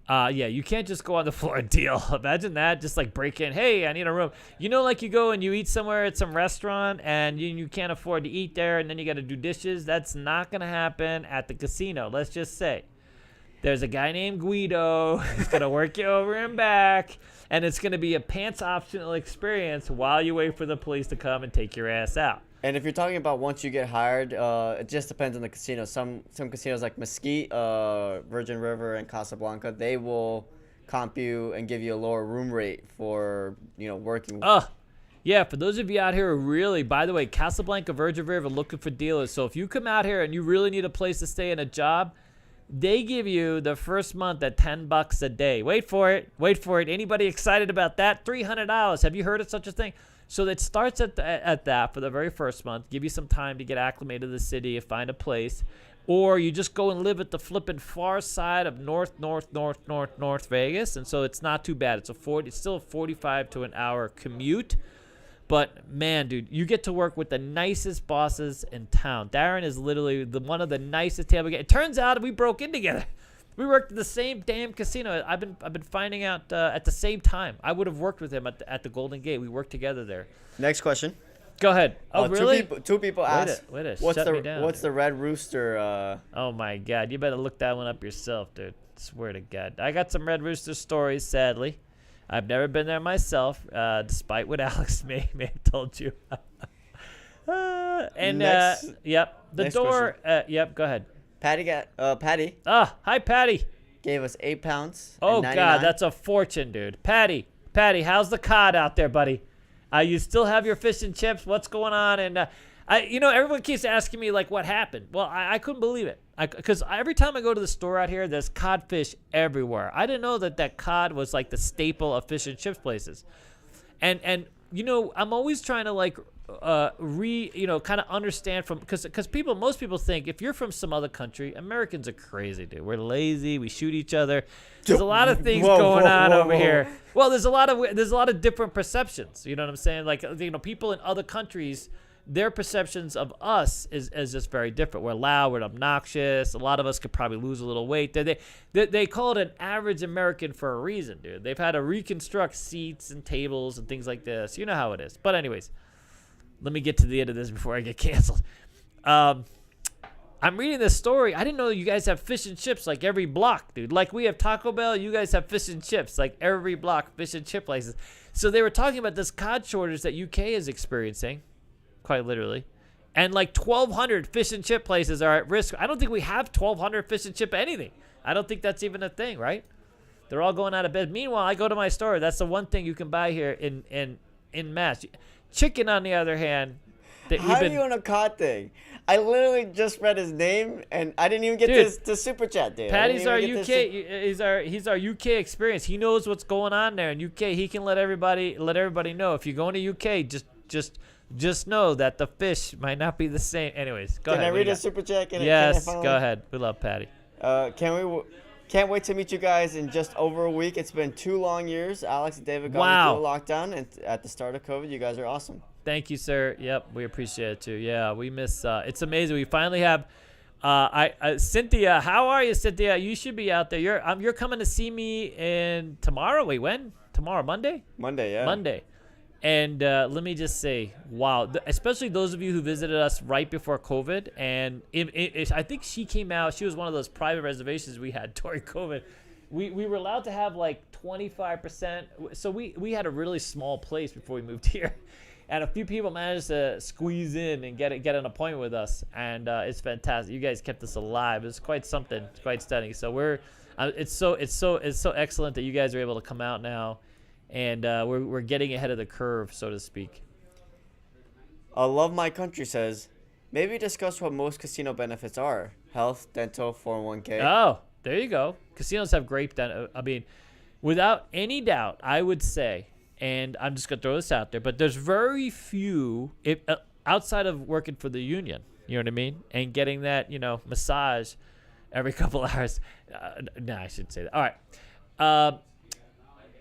Yeah, you can't just go on the floor and deal. Imagine that, just like break in. Hey, I need a room. Like you go and you eat somewhere at some restaurant, and you can't afford to eat there, and then you got to do dishes. That's not going to happen at the casino. Let's just say there's a guy named Guido who's going to work you over and back, and it's going to be a pants optional experience while you wait for the police to come and take your ass out. And if you're talking about once you get hired, it just depends on the casino. Some casinos like Mesquite, Virgin River, and Casablanca, they will comp you and give you a lower room rate for working. Yeah, for those of you out here who really, by the way, Casablanca, Virgin River, looking for dealers. So if you come out here and you really need a place to stay and a job, they give you the first month at $10 a day. Wait for it. Anybody excited about that? $300. Have you heard of such a thing? So it starts at that for the very first month. Give you some time to get acclimated to the city and find a place. Or you just go and live at the flippin' far side of North Vegas. And so it's not too bad. It's still a 45 to an hour commute. But, man, dude, you get to work with the nicest bosses in town. Darren is literally one of the nicest table guys. It turns out we broke in together. We worked at the same damn casino. I've been finding out at the same time. I would have worked with him at the Golden Gate. We worked together there. Next question. Go ahead. Oh, really? Two people asked. What's the Red Rooster? Oh my God! You better look that one up yourself, dude. Swear to God, I got some Red Rooster stories. Sadly, I've never been there myself, despite what Alex may have told you. Yep. The door. Yep. Go ahead. Patty. Hi, Patty. Gave us £8. Oh God, that's a fortune, dude. Patty, how's the cod out there, buddy? You still have your fish and chips? What's going on? And everyone keeps asking me like, what happened? Well, I couldn't believe it, because every time I go to the store out here, there's codfish everywhere. I didn't know that cod was like the staple of fish and chips places, and I'm always trying to like kind of understand because most people think if you're from some other country, Americans are crazy, dude. We're lazy. We shoot each other. There's a lot of things going on over here. Well, there's a lot of different perceptions. You know what I'm saying? Like, people in other countries, their perceptions of us is just very different. We're loud. We're obnoxious. A lot of us could probably lose a little weight. They call it an average American for a reason, dude. They've had to reconstruct seats and tables and things like this. You know how it is. But anyways, let me get to the end of this before I get canceled. I'm reading this story. I didn't know you guys have fish and chips like every block, dude. Like we have Taco Bell, you guys have fish and chips like every block, fish and chip places. So they were talking about this cod shortage that UK is experiencing, quite literally. And like 1,200 fish and chip places are at risk. I don't think we have 1,200 fish and chip anything. I don't think that's even a thing, right? They're all going out of bed. Meanwhile, I go to my store. That's the one thing you can buy here in mass. Chicken, on the other hand, how do you own a cod thing? I literally just read his name, and I didn't even get to super chat, dude. Patty's our UK. He's our UK experience. He knows what's going on there in UK. He can let everybody know. If you're going to UK, just just know that the fish might not be the same. Anyways, go Can ahead. I What do read you a got? super chat? Yes, go ahead. We love Patty. Can't wait to meet you guys in just over a week. It's been 2 long years. Alex and David got Wow. me through a lockdown, and at the start of COVID, you guys are awesome. Thank you, sir. Yep, we appreciate it too. Yeah, we miss. It's amazing. We finally have. Cynthia, how are you, Cynthia? You should be out there. You're coming to see me in tomorrow. Wait, when? Tomorrow, Monday? Monday, yeah. Monday. And let me just say, wow, especially those of you who visited us right before COVID. And I think she came out, she was one of those private reservations we had during COVID. We were allowed to have like 25%. So we had a really small place before we moved here. And a few people managed to squeeze in and get an appointment with us. And it's fantastic. You guys kept us alive. It's quite something. It's quite stunning. So it's so excellent that you guys are able to come out now. And we're getting ahead of the curve, so to speak. Love My Country says, maybe discuss what most casino benefits are. Health, dental, 401k. Oh, there you go. Casinos have great dental. I mean, without any doubt, I would say, and I'm just going to throw this out there, but there's very few, outside of working for the union, you know what I mean? And getting that, massage every couple hours. No, I shouldn't say that. All right.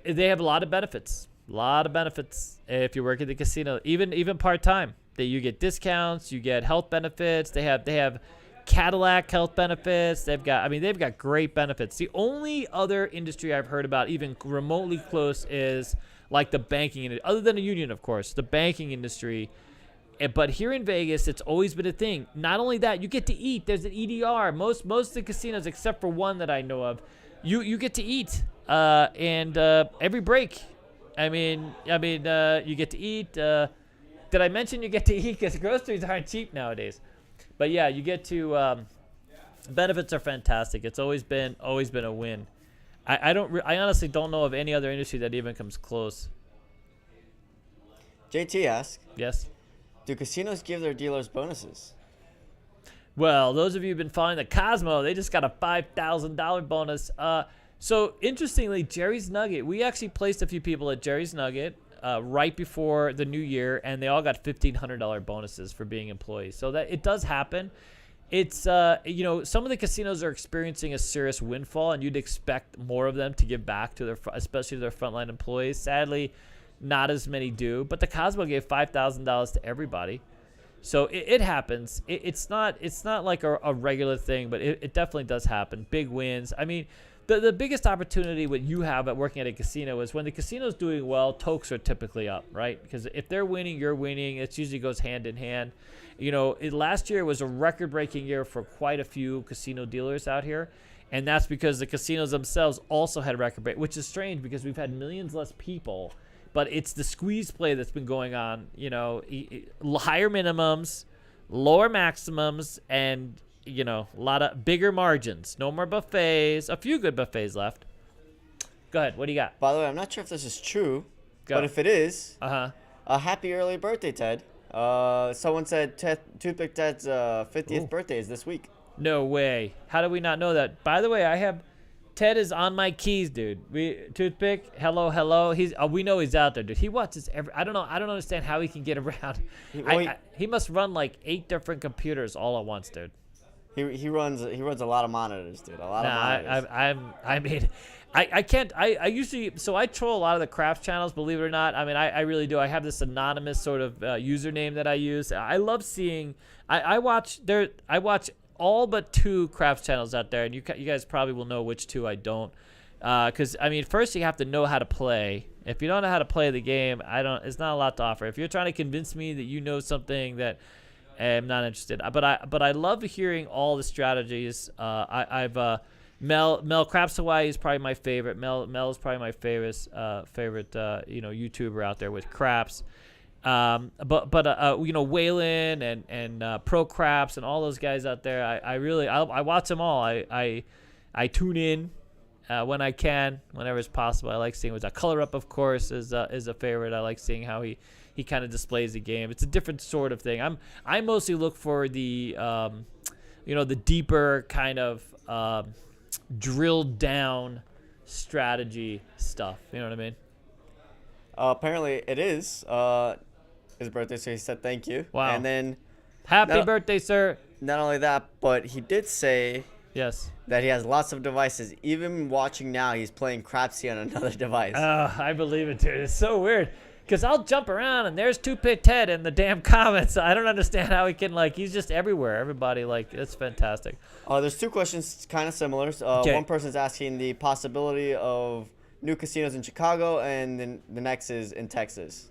They have a lot of benefits. If you work at the casino, even part-time. You get discounts, you get health benefits. They have Cadillac health benefits. They've got great benefits. The only other industry I've heard about even remotely close is like the banking industry, other than the union, of course, the banking industry. But here in Vegas, it's always been a thing. Not only that, you get to eat. There's an EDR. Most of the casinos, except for one that I know of, you get to eat. And every break, I mean, you get to eat. Did I mention you get to eat? Because groceries aren't cheap nowadays. But yeah, you get to. Benefits are fantastic. It's always been a win. I honestly don't know of any other industry that even comes close. JT asks, Yes. do casinos give their dealers bonuses? Well, those of you who've been following the Cosmo, they just got a $5,000 bonus. So interestingly, Jerry's Nugget, we actually placed a few people at Jerry's Nugget right before the new year, and they all got $1,500 bonuses for being employees. So that it does happen. It's some of the casinos are experiencing a serious windfall, and you'd expect more of them to give back to especially to their frontline employees. Sadly, not as many do. But the Cosmo gave $5,000 to everybody. So it happens. It's not like a regular thing, but it definitely does happen. Big wins. I mean, the biggest opportunity what you have at working at a casino is when the casino's doing well, tokes are typically up, right? Because if they're winning, you're winning. It usually goes hand in hand. Last year was a record-breaking year for quite a few casino dealers out here, and that's because the casinos themselves also had record break, which is strange because we've had millions less people, but it's the squeeze play that's been going on. Higher minimums, lower maximums, and a lot of bigger margins. No more buffets. A few good buffets left. Go ahead. What do you got? By the way, I'm not sure if this is true, Go. but if it is, A happy early birthday, Ted. Someone said Toothpick Ted's 50th birthday is this week. No way. How do we not know that? By the way, Ted is on my keys, dude. Toothpick, hello. We know he's out there, dude. He watches I don't understand how he can get around. He must run like 8 different computers all at once, dude. He runs a lot of monitors, dude. A lot of monitors. I can't. I usually I troll a lot of the craft channels. Believe it or not, I really do. I have this anonymous sort of username that I use. I love seeing. I watch all but 2 craft channels out there, and you guys probably will know which 2 I don't. Because first you have to know how to play. If you don't know how to play the game, it's not a lot to offer. If you're trying to convince me that you know something that I'm not interested. But I love hearing all the strategies. Mel Craps Hawaii is probably my favorite. Mel is probably my favorite YouTuber out there with craps. Waylon and Pro Craps and all those guys out there. I watch them all. I tune in when I can, whenever it's possible. I like seeing what's that. Color Up, of course, is a favorite. I like seeing how he kind of displays the game. It's a different sort of thing. I mostly look for the the deeper kind of drilled down strategy stuff. You know what I mean? Apparently it is. his birthday, so he said thank you. Wow. And then Happy birthday, sir. not only that, but he did say Yes. that he has lots of devices. Even watching now, he's playing Crapsy on another device. I believe it, dude. It's so weird. Because I'll jump around and there's Two-Pit Ted in the damn comments. I don't understand how he can, like, he's just everywhere. Everybody, like, it's fantastic. There's two questions kind of similar. One person's asking the possibility of new casinos in Chicago, and then the next is in Texas.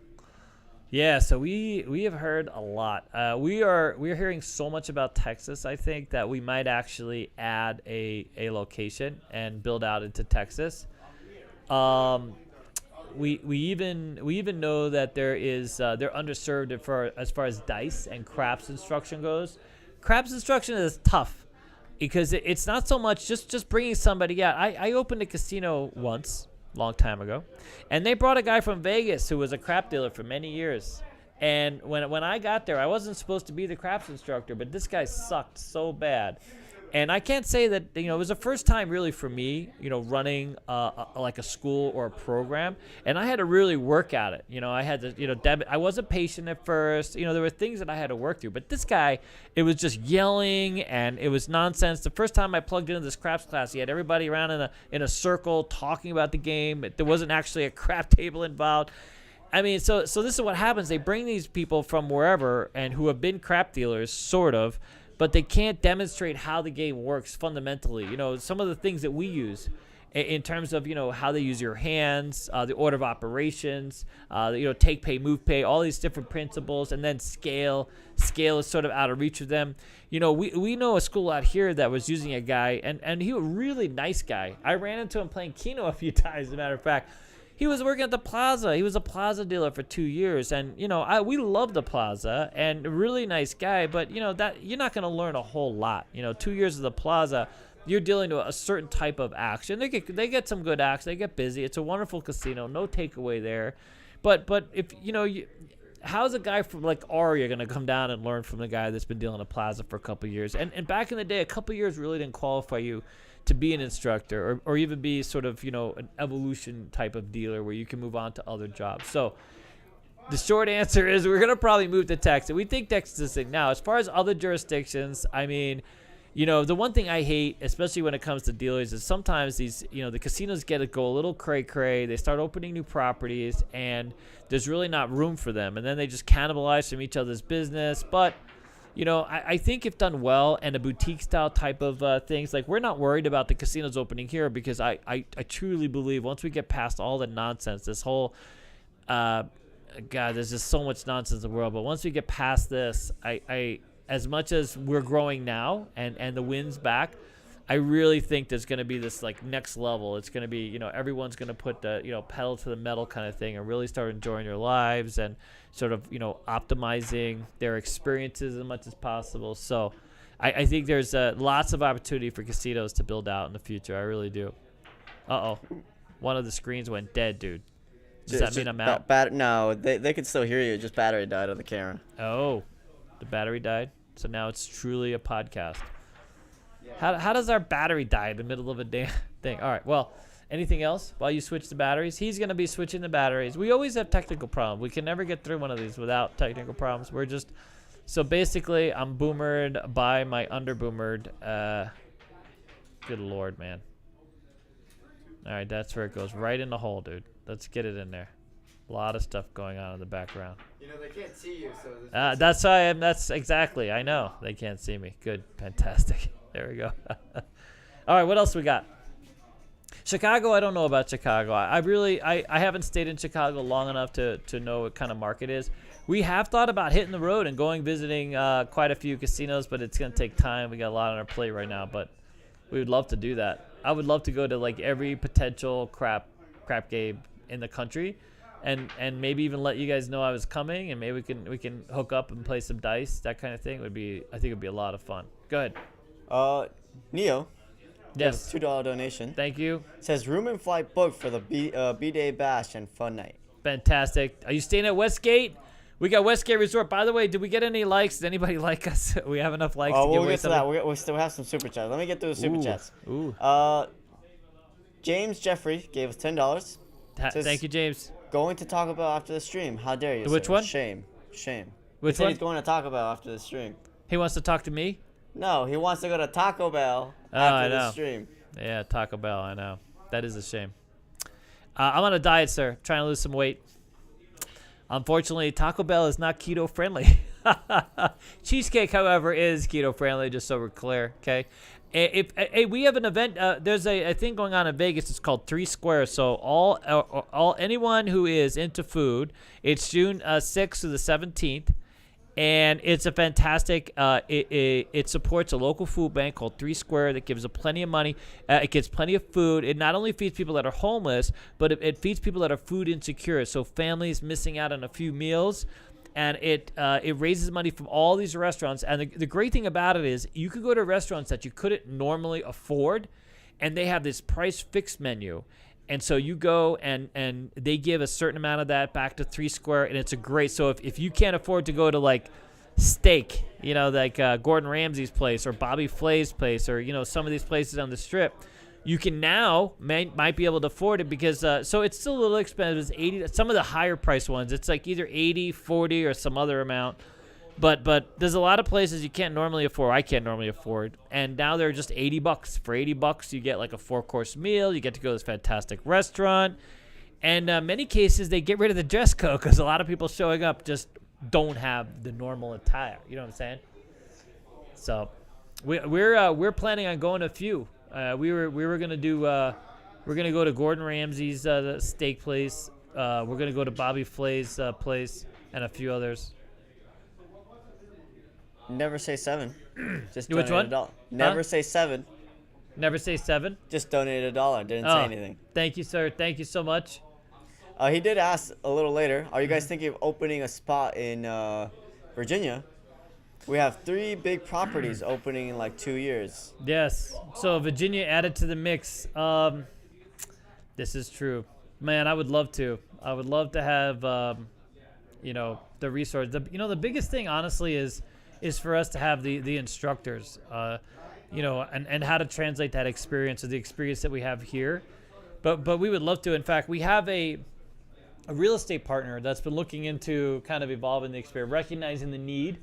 Yeah, so we have heard a lot. We're hearing so much about Texas, I think, that we might actually add a location and build out into Texas. We even know that there is they're underserved as far as dice and craps instruction goes. Craps instruction is tough because it's not so much just bringing somebody out. I opened a casino once, long time ago, and they brought a guy from Vegas who was a crap dealer for many years. And when I got there, I wasn't supposed to be the craps instructor, but this guy sucked so bad. And I can't say that, it was the first time really for me, running like a school or a program. And I had to really work at it. I had to, I wasn't patient at first. There were things that I had to work through. But this guy, it was just yelling and it was nonsense. The first time I plugged into this craps class, he had everybody around in a circle talking about the game. There wasn't actually a crap table involved. I mean, so this is what happens. They bring these people from wherever and who have been crap dealers, sort of, but they can't demonstrate how the game works fundamentally. Some of the things that we use in terms of, how they use your hands, the order of operations, take, pay, move, pay, all these different principles, and then scale. Scale is sort of out of reach of them. We know a school out here that was using a guy, and he was a really nice guy. I ran into him playing Keno a few times, as a matter of fact. He was working at the Plaza. He was a Plaza dealer for 2 years, and we love the Plaza, and a really nice guy. But that you're not going to learn a whole lot. 2 years of the Plaza, you're dealing with a certain type of action. They get some good acts. They get busy. It's a wonderful casino. No takeaway there. But if how's a guy from like Aria going to come down and learn from the guy that's been dealing at Plaza for a couple of years? And back in the day, a couple of years really didn't qualify you to be an instructor or even be sort of, an evolution type of dealer where you can move on to other jobs. So the short answer is we're going to probably move to Texas. We think Texas is the thing. Now, as far as other jurisdictions, I mean, the one thing I hate, especially when it comes to dealers, is sometimes these, the casinos get to go a little cray-cray. They start opening new properties, and there's really not room for them. And then they just cannibalize from each other's business. But I think if done well and a boutique-style type of things, like we're not worried about the casinos opening here because I truly believe once we get past all the nonsense, this whole, God, there's just so much nonsense in the world. But once we get past this, I as much as we're growing now and the Wynn's back, I really think there's going to be this like next level. It's going to be, everyone's going to put the, pedal to the metal kind of thing and really start enjoying their lives and sort of, optimizing their experiences as much as possible. So I think there's lots of opportunity for casinos to build out in the future. I really do. Uh-oh. One of the screens went dead, dude. Does that mean I'm out? No, they can still hear you. Just battery died on the camera. Oh, the battery died? So now it's truly a podcast. How does our battery die in the middle of a damn thing? All right, well, anything else while you switch the batteries? He's going to be switching the batteries. We always have technical problems. We can never get through one of these without technical problems. So basically, I'm boomered by my under-boomered. Good Lord, man. All right, that's where it goes. Right in the hole, dude. Let's get it in there. A lot of stuff going on in the background. They can't see you, so... That's why that's exactly. I know. They can't see me. Good. Fantastic. There we go. All right, what else we got? Chicago, I don't know about Chicago. I haven't stayed in Chicago long enough to know what kind of market it is. We have thought about hitting the road and visiting quite a few casinos, but it's going to take time. We got a lot on our plate right now, but we would love to do that. I would love to go to like every potential crap game in the country and maybe even let you guys know I was coming, and maybe we can hook up and play some dice. That kind of thing I think it would be a lot of fun. Go ahead. Neo. Yes. $2 donation. Thank you. Says room and flight booked for the B-Day Bash and Fun Night. Fantastic. Are you staying at Westgate? We got Westgate Resort. By the way, did we get any likes? Did anybody like us? We have enough likes to give away something? We'll get to that. We still have some super chats. Let me get through the super chats. Ooh. James Jeffrey gave us $10. Thank you, James. Going to talk about after the stream. How dare you? Which sir? one? Shame. Shame. Which he said one? he's going to Taco Bell after the stream. He wants to talk to me? No, he wants to go to Taco Bell I after know. the stream. Yeah, Taco Bell, I know. That is a shame. I'm on a diet, sir. Trying to lose some weight. Unfortunately, Taco Bell is not keto friendly. Cheesecake, however, is keto friendly, just so we're clear, okay? If we have an event, there's a thing going on in Vegas. It's called 3 Square. So anyone who is into food, it's June 6th to the 17th. And it's a fantastic, it supports a local food bank called 3 Square that gives plenty of money. It gets plenty of food. It not only feeds people that are homeless, but it feeds people that are food insecure. So families missing out on a few meals. And it raises money from all these restaurants. And the great thing about it is you could go to restaurants that you couldn't normally afford, and they have this price fixed menu. And so you go and they give a certain amount of that back to 3 Square, and it's a great. So if you can't afford to go to like steak, like Gordon Ramsay's place or Bobby Flay's place or some of these places on the Strip, you can now might be able to afford it because so it's still a little expensive. It's 80. Some of the higher price ones, it's like either 80, 40, or some other amount. But there's a lot of places you can't normally afford. I can't normally afford, and now they're just $80. For $80, you get like a 4-course meal. You get to go to this fantastic restaurant, and many cases they get rid of the dress code because a lot of people showing up just don't have the normal attire. You know what I'm saying? So we're planning on going to a few. We were gonna do. We're gonna go to Gordon Ramsay's steak place. We're gonna go to Bobby Flay's place and a few others. Never say 7. Just Which donate one? $1. Never say 7. Never say 7. Just donate $1. Didn't say anything. Thank you, sir. Thank you so much. He did ask a little later, are you guys thinking of opening a spot in Virginia? We have 3 big properties opening in like 2 years. Yes. So Virginia added to the mix. This is true. Man, I would love to. I would love to have, the resource. The biggest thing, honestly, is for us to have the instructors, and how to translate that experience or the experience that we have here. But we would love to. In fact, we have a real estate partner that's been looking into kind of evolving the experience, recognizing the need.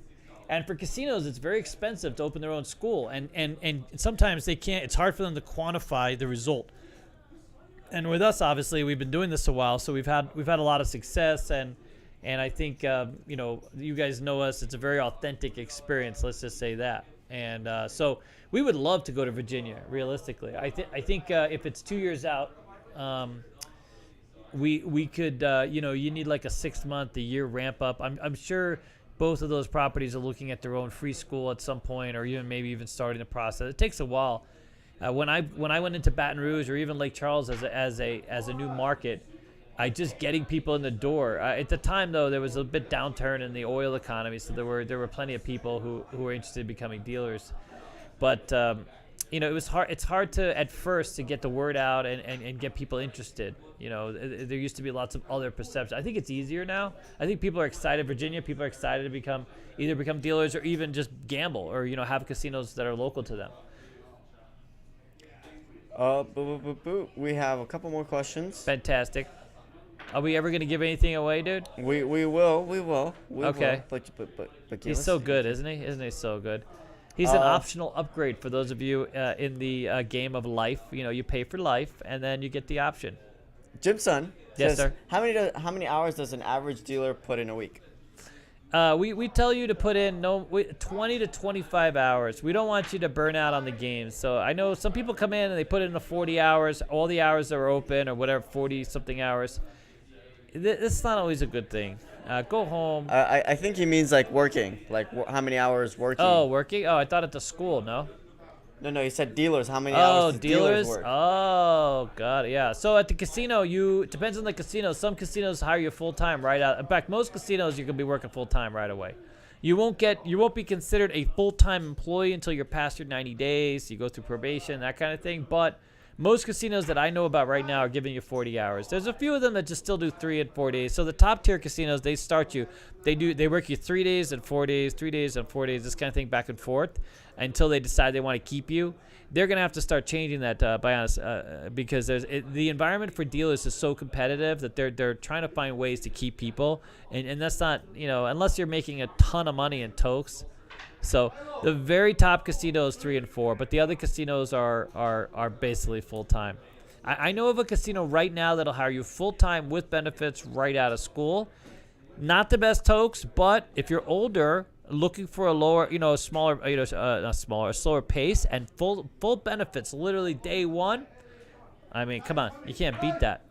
And for casinos, it's very expensive to open their own school. And sometimes they can't, it's hard for them to quantify the result. And with us, obviously, we've been doing this a while, so we've had a lot of success. And I think, you guys know us. It's a very authentic experience. Let's just say that. And so we would love to go to Virginia, realistically. I think if it's 2 years out, we could, you need like a 6-month, a year ramp up. I'm sure both of those properties are looking at their own free school at some point, or even maybe even starting the process. It takes a while. When I went into Baton Rouge or even Lake Charles as a new market, just getting people in the door. At the time, though, there was a bit downturn in the oil economy, so there were plenty of people who were interested in becoming dealers. But it was hard. It's hard at first to get the word out and get people interested. There used to be lots of other perceptions. I think it's easier now. I think people are excited. Virginia, people are excited to become dealers or even just gamble or have casinos that are local to them. We have a couple more questions. Fantastic. Are we ever going to give anything away, dude? We will. Okay. But He's so good, isn't he? Isn't he so good? He's an optional upgrade for those of you in the game of life. You pay for life, and then you get the option. Jimson Yes, says, sir. How many hours does an average dealer put in a week? We tell you to put in 20 to 25 hours. We don't want you to burn out on the games. So I know some people come in and they put in the 40 hours, all the hours are open or whatever, 40-something hours. It's not always a good thing. Go home. I think he means like working, like how many hours working. Oh, working? Oh, I thought at the school, no? No, he said dealers. How many hours do dealers work? Oh, got it. Yeah. So at the casino, it depends on the casino. Some casinos hire you full time right out. In fact, most casinos you can be working full time right away. You won't be considered a full time employee until you're past your 90 days. You go through probation, that kind of thing. But Most casinos that I know about right now are giving you 40 hours. There's a few of them that just still do 3 and 4 days. So the top tier casinos, they start you. They work you 3 days and 4 days, 3 days and 4 days, this kind of thing back and forth until they decide they want to keep you. They're gonna have to start changing that, because the environment for dealers is so competitive that they're trying to find ways to keep people, and that's not, unless you're making a ton of money in tokes. So the very top casinos 3 and 4, but the other casinos are basically full time. I know of a casino right now that'll hire you full time with benefits right out of school. Not the best tokes, but if you're older, looking for a lower, a smaller, not smaller, a slower pace and full benefits, literally day one. I mean, come on, you can't beat that.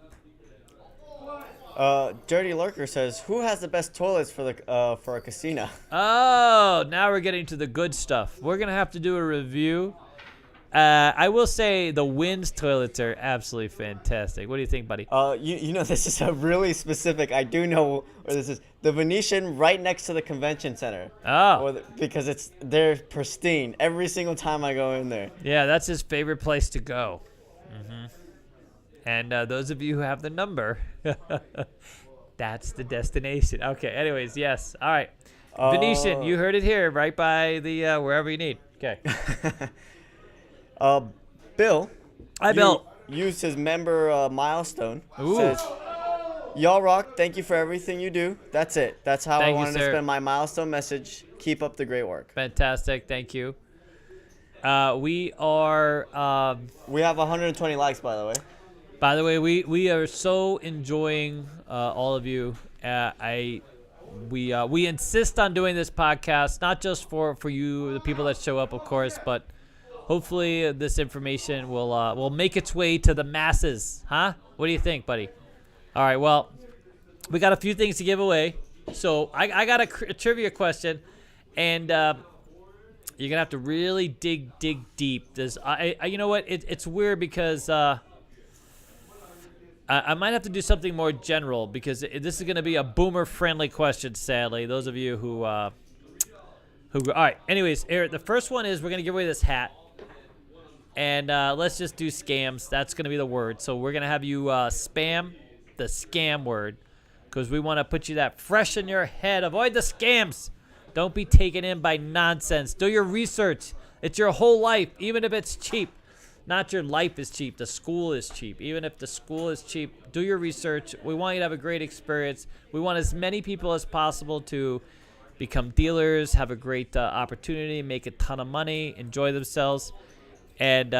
Dirty Lurker says, "Who has the best toilets for a casino?" Oh, now we're getting to the good stuff. We're gonna have to do a review. I will say the Wynn's toilets are absolutely fantastic. What do you think, buddy? This is a really specific. I do know where this is. The Venetian, right next to the convention center. Oh, because they're pristine every single time I go in there. Yeah, that's his favorite place to go. Mm-hmm. And those of you who have the number, that's the destination. Okay. Anyways, yes. All right. Venetian, you heard it here, right by the wherever you need. Okay. Bill. Hi, Bill. Used his member milestone. Ooh. Says, "Y'all rock. Thank you for everything you do." That's it. That's how I wanted to spend my milestone message. Keep up the great work. Fantastic. Thank you. We are. We have 120 likes, by the way. By the way, we are so enjoying all of you. We insist on doing this podcast, not just for you, the people that show up, of course, but hopefully this information will make its way to the masses. Huh? What do you think, buddy? All right. Well, we got a few things to give away. So I got a trivia question, and you're gonna have to really dig deep. You know what? It's weird because. I might have to do something more general because this is going to be a boomer-friendly question, sadly. Those of you who all right. Anyways, Eric, the first one is we're going to give away this hat. And let's just do scams. That's going to be the word. So we're going to have you spam the scam word because we want to put you that fresh in your head. Avoid the scams. Don't be taken in by nonsense. Do your research. It's your whole life, even if it's cheap. Not your life is cheap. The school is cheap. Even if the school is cheap, do your research. We want you to have a great experience. We want as many people as possible to become dealers, have a great opportunity, make a ton of money, enjoy themselves. And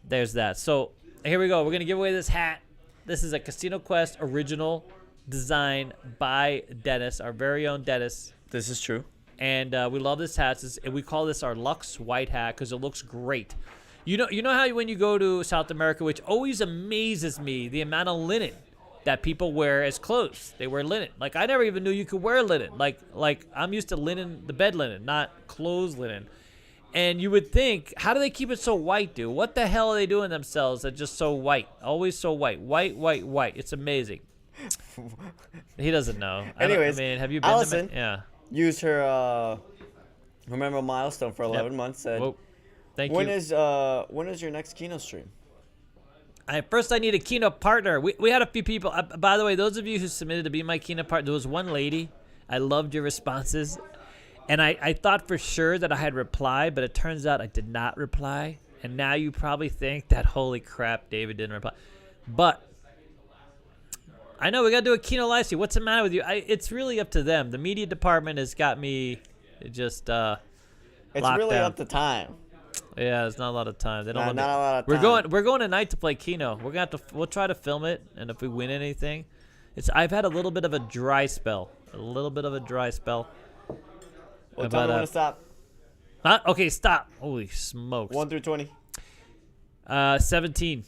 there's that. So here we go. We're going to give away this hat. This is a Casino Quest original design by Dennis, our very own Dennis. This is true. And we love this hat. We call this our Lux White hat because it looks great. You know how when you go to South America, which always amazes me, the amount of linen that people wear as clothes. They wear linen. Like, I never even knew you could wear linen. Like I'm used to linen, the bed linen, not clothes linen. And you would think, how do they keep it so white, dude? What the hell are they doing themselves that's just so white? Always so white. White, white, white. It's amazing. He doesn't know. Anyways, have you been Allison used her memorable milestone for 11 months. Said, Whoa. Thank you. when is your next Keno stream? First, I need a Keno partner. We had a few people. By the way, those of you who submitted to be my Keno partner, there was one lady. I loved your responses. And I thought for sure that I had replied, but it turns out I did not reply. And now you probably think that, holy crap, David didn't reply. But I know we got to do a Keno live stream. What's the matter with you? It's really up to them. The media department has got me just It's really down. up to time. Yeah, there's not a lot of time. They don't not a lot of time. We're going tonight to play Keno. We'll try to film it, and if we win anything, I've had a little bit of a dry spell. Well, tell me when to stop. Huh? Okay, stop. Holy smokes. 1 through 20. 17.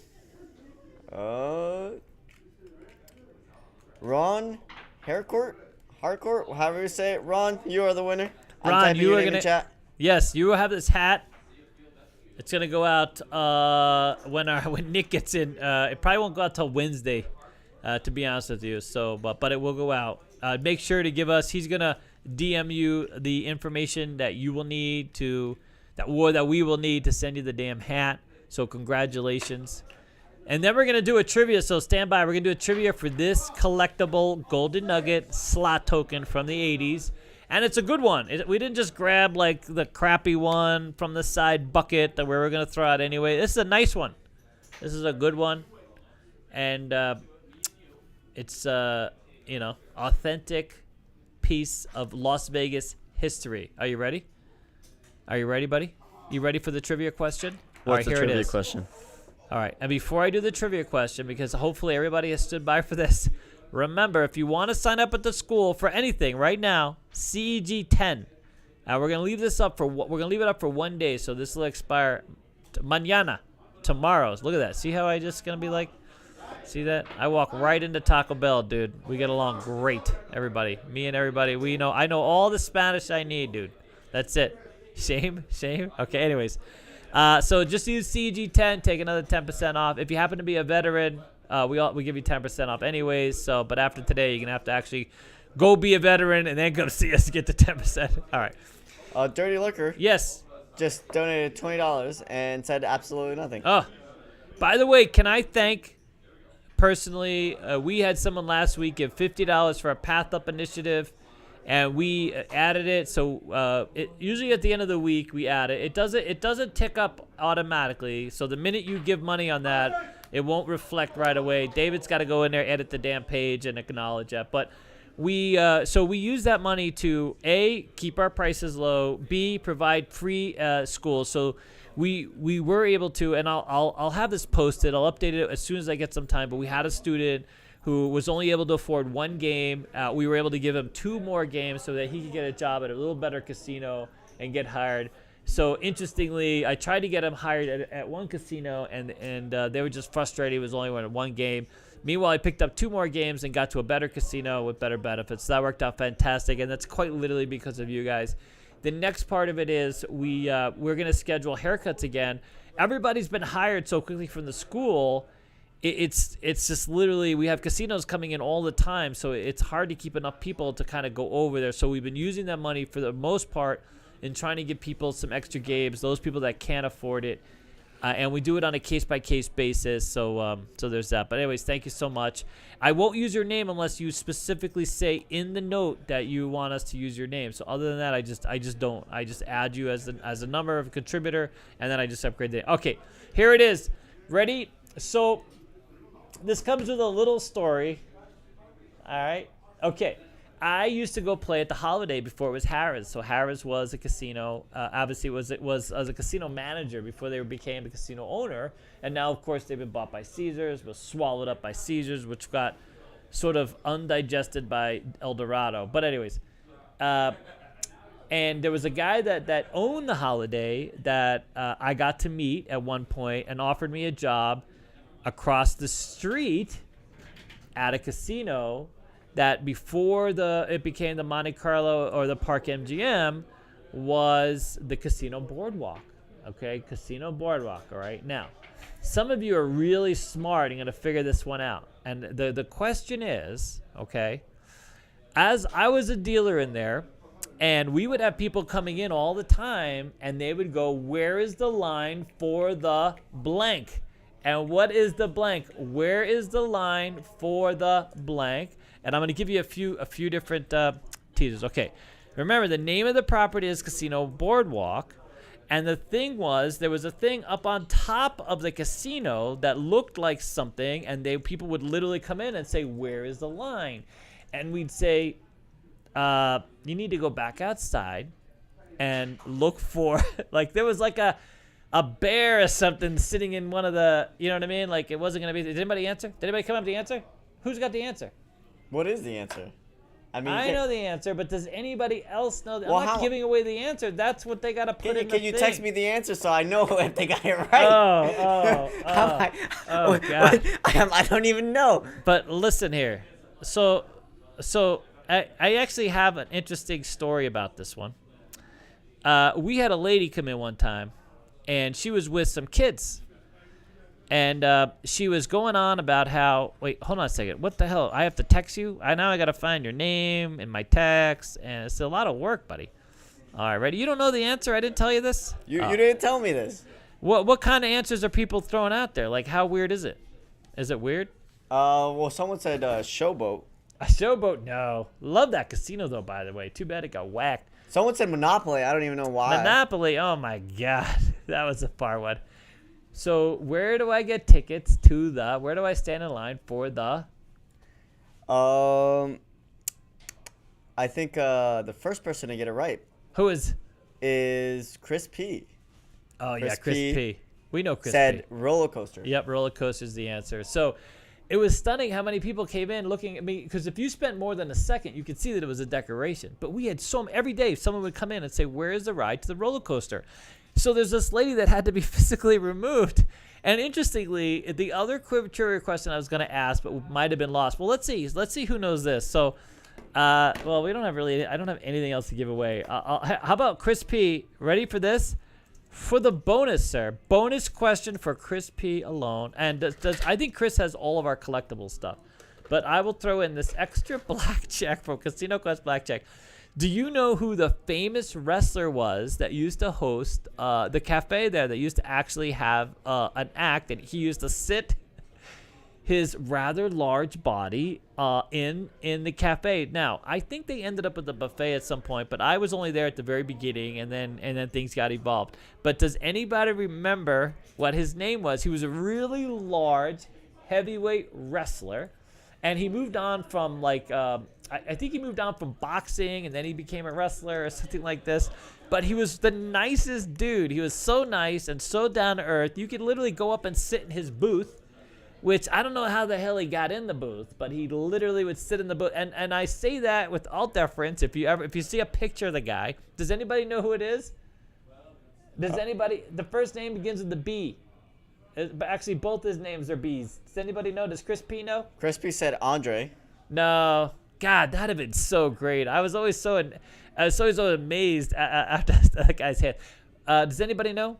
Ron Harcourt, however you say it. Ron, you are the winner. Ron, you are gonna chat. Yes, you will have this hat. It's gonna go out when Nick gets in. It probably won't go out till Wednesday, to be honest with you. So, but it will go out. Make sure to give us. He's gonna DM you the information that you will need that we will need to send you the damn hat. So congratulations. And then we're going to do a trivia, so stand by. We're going to do a trivia for this collectible Golden Nugget slot token from the 80s. And it's a good one. We didn't just grab, like, the crappy one from the side bucket that we were going to throw out anyway. This is a nice one. This is a good one. And it's, authentic piece of Las Vegas history. Are you ready? Are you ready, buddy? You ready for the trivia question? What's All right, the trivia it is. question? All right, and before I do the trivia question, because hopefully everybody has stood by for this, remember, if you want to sign up at the school for anything right now, CEG 10. We're gonna leave this up for it up for 1 day, so this will expire mañana, tomorrow. Look at that. See how I just gonna be like? See that? I walk right into Taco Bell, dude. We get along great, everybody. Me and everybody. I know all the Spanish I need, dude. That's it. Shame. Okay. Anyways. So just use CEG 10, take another 10% off. If you happen to be a veteran, we give you 10% off anyways. So, but after today, you're gonna have to actually go be a veteran and then go to see us to get the 10%. All right. Dirty Liquor. Yes. Just donated $20 and said absolutely nothing. Oh, by the way, can I thank personally? We had someone last week give $50 for a Path Up initiative. And we added it, so usually at the end of the week we add it. It doesn't tick up automatically. So the minute you give money on that, it won't reflect right away. David's got to go in there, edit the damn page, and acknowledge that. But we use that money to A, keep our prices low, B, provide free schools. So we were able to, and I'll have this posted. I'll update it as soon as I get some time. But we had a student who was only able to afford one game. We were able to give him 2 more games so that he could get a job at a little better casino and get hired. So interestingly, I tried to get him hired at one casino, and they were just frustrated. He was only winning 1 game. Meanwhile, I picked up 2 more games and got to a better casino with better benefits. So that worked out fantastic, and that's quite literally because of you guys. The next part of it is we're going to schedule haircuts again. Everybody's been hired so quickly from the school. It's just literally, we have casinos coming in all the time, so it's hard to keep enough people to kind of go over there. So we've been using that money for the most part in trying to give people some extra games, those people that can't afford it. And we do it on a case-by-case basis, so there's that. But anyways, thank you so much. I won't use your name unless you specifically say in the note that you want us to use your name. So other than that, I just don't. I just add you as a number of a contributor, and then I just upgrade the. Okay, here it is. Ready? So this comes with a little story. All right. Okay. I used to go play at the Holiday before it was Harrah's. So Harrah's was a casino. Obviously, it was as a casino manager before they became a casino owner. And now, of course, they've been bought by Caesars, was swallowed up by Caesars, which got sort of undigested by El Dorado. But anyways, and there was a guy that owned the Holiday that I got to meet at one point and offered me a job across the street at a casino that before it became the Monte Carlo or the Park MGM was the Casino Boardwalk. Okay, Casino Boardwalk. All right. Now, some of you are really smart and going to figure this one out. And the question is, okay, as I was a dealer in there, and we would have people coming in all the time, and they would go, "Where is the line for the blank?" And what is the blank? Where is the line for the blank? And I'm going to give you a few different teasers. Okay, remember the name of the property is Casino Boardwalk, and the thing was there was a thing up on top of the casino that looked like something, and people would literally come in and say, "Where is the line?" And we'd say, "You need to go back outside and look for," like there was like a bear or something sitting in one of the, you know what I mean? Like it wasn't going to be. Did anybody answer? Did anybody come up with the answer? Who's got the answer? What is the answer? I mean, I know the answer, but does anybody else know? Well, I'm not giving away the answer. That's what they got to put in the thing. Can you text me the answer so I know if they got it right? Oh, God. I don't even know. But listen here. So I actually have an interesting story about this one. We had a lady come in one time, and she was with some kids. And she was going on about how, wait, hold on a second. What the hell? I have to text you? I got to find your name in my text. And it's a lot of work, buddy. All right, ready? You don't know the answer? I didn't tell you this? You didn't tell me this. What kind of answers are people throwing out there? Like, how weird is it? Is it weird? Well, someone said showboat. A showboat? No. Love that casino though. By the way, too bad it got whacked. Someone said Monopoly. I don't even know why. Monopoly. Oh my God, that was a far one. So where do I get tickets to the? Where do I stand in line for the? I think the first person to get it right Who is Chris P. Oh, Chris yeah, Chris P. P. We know Chris said P. roller coaster. Yep, roller coaster is the answer. So it was stunning how many people came in looking at me, because if you spent more than a second, you could see that it was a decoration. But we had every day someone would come in and say, where is the ride to the roller coaster? So there's this lady that had to be physically removed. And interestingly, the other trivia question I was going to ask, but might have been lost. Well, let's see who knows this. So, well, we don't have I don't have anything else to give away. How about Chris P? Ready for this? For the bonus, sir. Bonus question for Chris P alone. And I think Chris has all of our collectible stuff. But I will throw in this extra blackjack from Casino Quest Blackjack. Do you know who the famous wrestler was that used to host the cafe there, that used to actually have an act, and he used to sit his rather large body in the cafe? Now, I think they ended up with the buffet at some point, but I was only there at the very beginning, and then things got evolved. But does anybody remember what his name was? He was a really large heavyweight wrestler, and he moved on from like I think he moved on from boxing, and then he became a wrestler or something like this. But he was the nicest dude. He was so nice and so down to earth. You could literally go up and sit in his booth, which I don't know how the hell he got in the booth, but he literally would sit in the booth. And I say that with all deference. If you see a picture of the guy, does anybody know who it is? Does anybody? The first name begins with the B. But actually, both his names are B's. Does anybody know? Does Chris P know? Chris P said Andre. No. God, that'd have been so great. I was always so amazed after that guy's head. Does anybody know?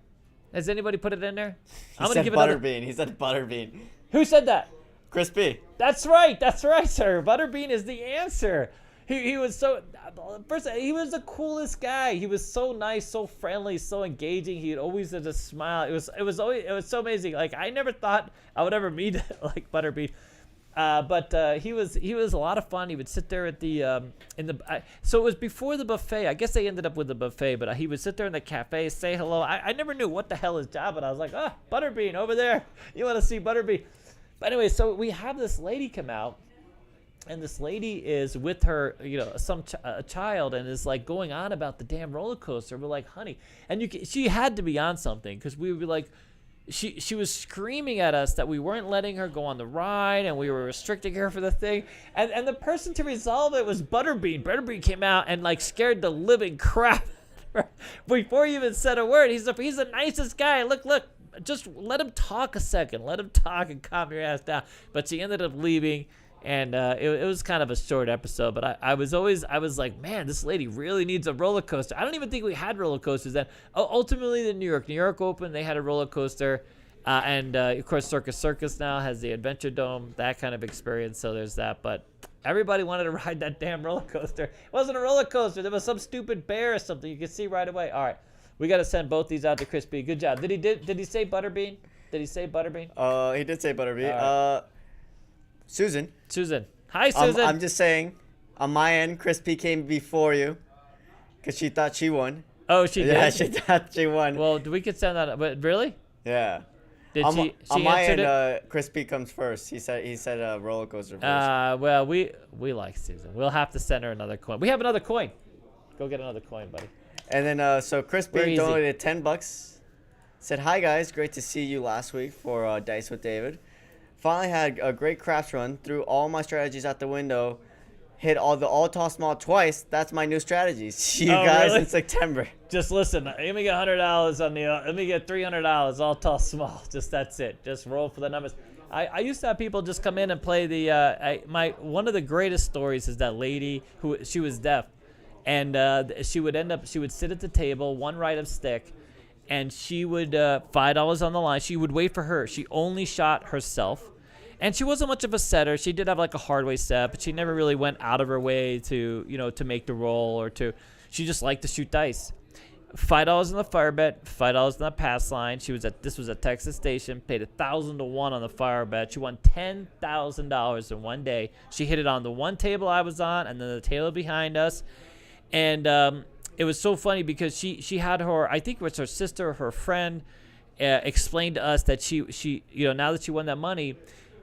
Has anybody put it in there? He said Butterbean. He said Butterbean. Who said that? Chris P. That's right, sir. Butterbean is the answer. He was so, first, he was the coolest guy. He was so nice, so friendly, so engaging. He always had a smile. It was so amazing. Like, I never thought I would ever meet like Butterbean. But he was a lot of fun. He would sit there at the so it was before the buffet. I guess they ended up with the buffet, but he would sit there in the cafe, say hello. I never knew what the hell his job, but I was like, Butterbean over there. You want to see Butterbean? But anyway, so we have this lady come out, and this lady is with her, a child, and is like going on about the damn roller coaster. We're like, honey, and she had to be on something, because we were like. She was screaming at us that we weren't letting her go on the ride, and we were restricting her for the thing. And the person to resolve it was Butterbean. Butterbean came out and like scared the living crap before he even said a word. He's the nicest guy. Look, just let him talk a second. Let him talk and calm your ass down. But she ended up leaving. And it was kind of a short episode, but I was like, man, this lady really needs a roller coaster. I don't even think we had roller coasters then. Ultimately, the New York Open, they had a roller coaster. And of course, Circus now has the Adventure Dome, that kind of experience. So there's that. But everybody wanted to ride that damn roller coaster. It wasn't a roller coaster. There was some stupid bear or something. You could see right away. All right. We got to send both these out to Chris B. Good job. Did he say Butterbean? Did he say Butterbean? He did say Butterbean. Right. Susan. Hi, Susan. I'm just saying, on my end, Chris P came before you, because she thought she won. Oh, she did? Yeah, she thought she won. Well, we could send that. But really? Yeah. Did she on my answered end, it? Chris P comes first. He said roller coaster first. Well, we like Susan. We'll have to send her another coin. We have another coin. Go get another coin, buddy. And then, so Chris P donated $10. Said, hi, guys. Great to see you last week for Dice with David. Finally had a great craps run. Threw all my strategies out the window. Hit all tall small twice. That's my new strategy. See you guys really? in September. Just listen. Let me get $100 on the. Let me get $300. All tall small. Just that's it. Just roll for the numbers. I used to have people just come in and play the. One of the greatest stories is that lady she was deaf, and she would sit at the table, one right of stick. And she would $5 on the line. She would wait for her. She only shot herself. And she wasn't much of a setter. She did have like a hard way set, but she never really went out of her way to make the roll or to. She just liked to shoot dice. $5 on the fire bet, $5 on the pass line. This was at Texas Station. Paid 1,000 to 1 on the fire bet. She won $10,000 in one day. She hit it on the one table I was on, and then the table behind us. And it was so funny because she had her, I think it was her sister or her friend, explained to us that she now that she won that money,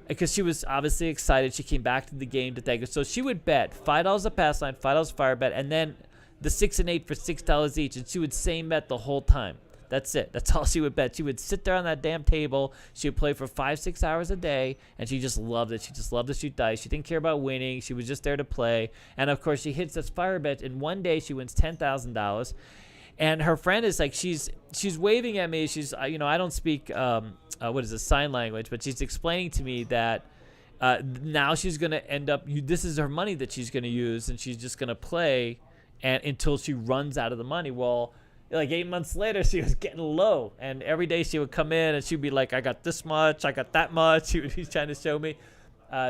because she was obviously excited, she came back to the game to thank us. So she would bet $5 a pass line, $5 fire bet, and then the 6 and 8 for $6 each, and she would same bet the whole time. That's it. That's all she would bet. She would sit there on that damn table. She would play for 5-6 hours a day, and she just loved it. She just loved to shoot dice. She didn't care about winning. She was just there to play. And of course, she hits this fire bet. In one day, she wins $10,000. And her friend is like, she's waving at me. She's, I don't speak sign language, but she's explaining to me that now she's gonna end up. This is her money that she's gonna use, and she's just gonna play. And until she runs out of the money. Well, like 8 months later, she was getting low, and every day she would come in and she'd be like, "I got this much, I got that much." She would be trying to show me.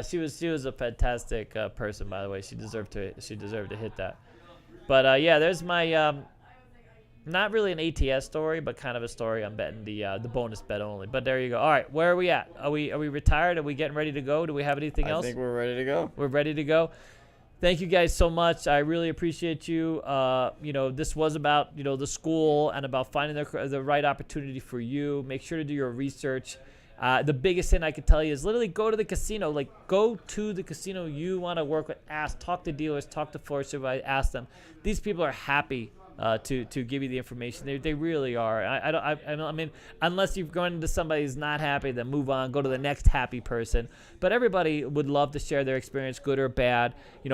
She was a fantastic person, by the way. She deserved to hit that. But yeah, there's my not really an ATS story, but kind of a story. I'm betting the bonus bet only. But there you go. All right, where are we at? Are we retired? Are we getting ready to go? Do we have anything else? I think we're ready to go. We're ready to go. Thank you guys so much. I really appreciate you. This was about, the school and about finding the right opportunity for you. Make sure to do your research. The biggest thing I could tell you is literally go to the casino. Like, go to the casino you want to work with. Talk to dealers, talk to floor supervisors, ask them. These people are happy to give you the information. They really are. I mean, unless you've gone into somebody who's not happy, then move on, go to the next happy person. But everybody would love to share their experience, good or bad.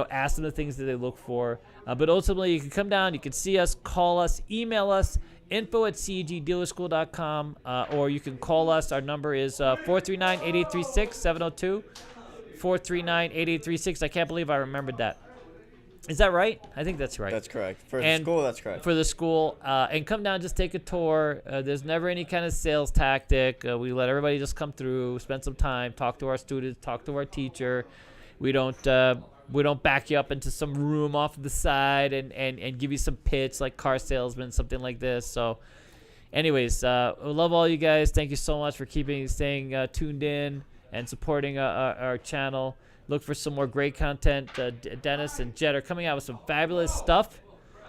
Ask them the things that they look for. But ultimately, you can come down, you can see us, call us, email us, info@cegdealerschool.com, or you can call us. Our number is 439-8836, 702 439-8836. I can't believe I remembered that. Is that right? I think that's right. That's correct. For the school, that's correct. For the school. And come down, just take a tour. There's never any kind of sales tactic. We let everybody just come through, spend some time, talk to our students, talk to our teacher. We don't back you up into some room off to the side and give you some pitch like car salesmen, something like this. So anyways, I love all you guys. Thank you so much for staying tuned in and supporting our channel. Look for some more great content. Dennis and Jed are coming out with some fabulous stuff.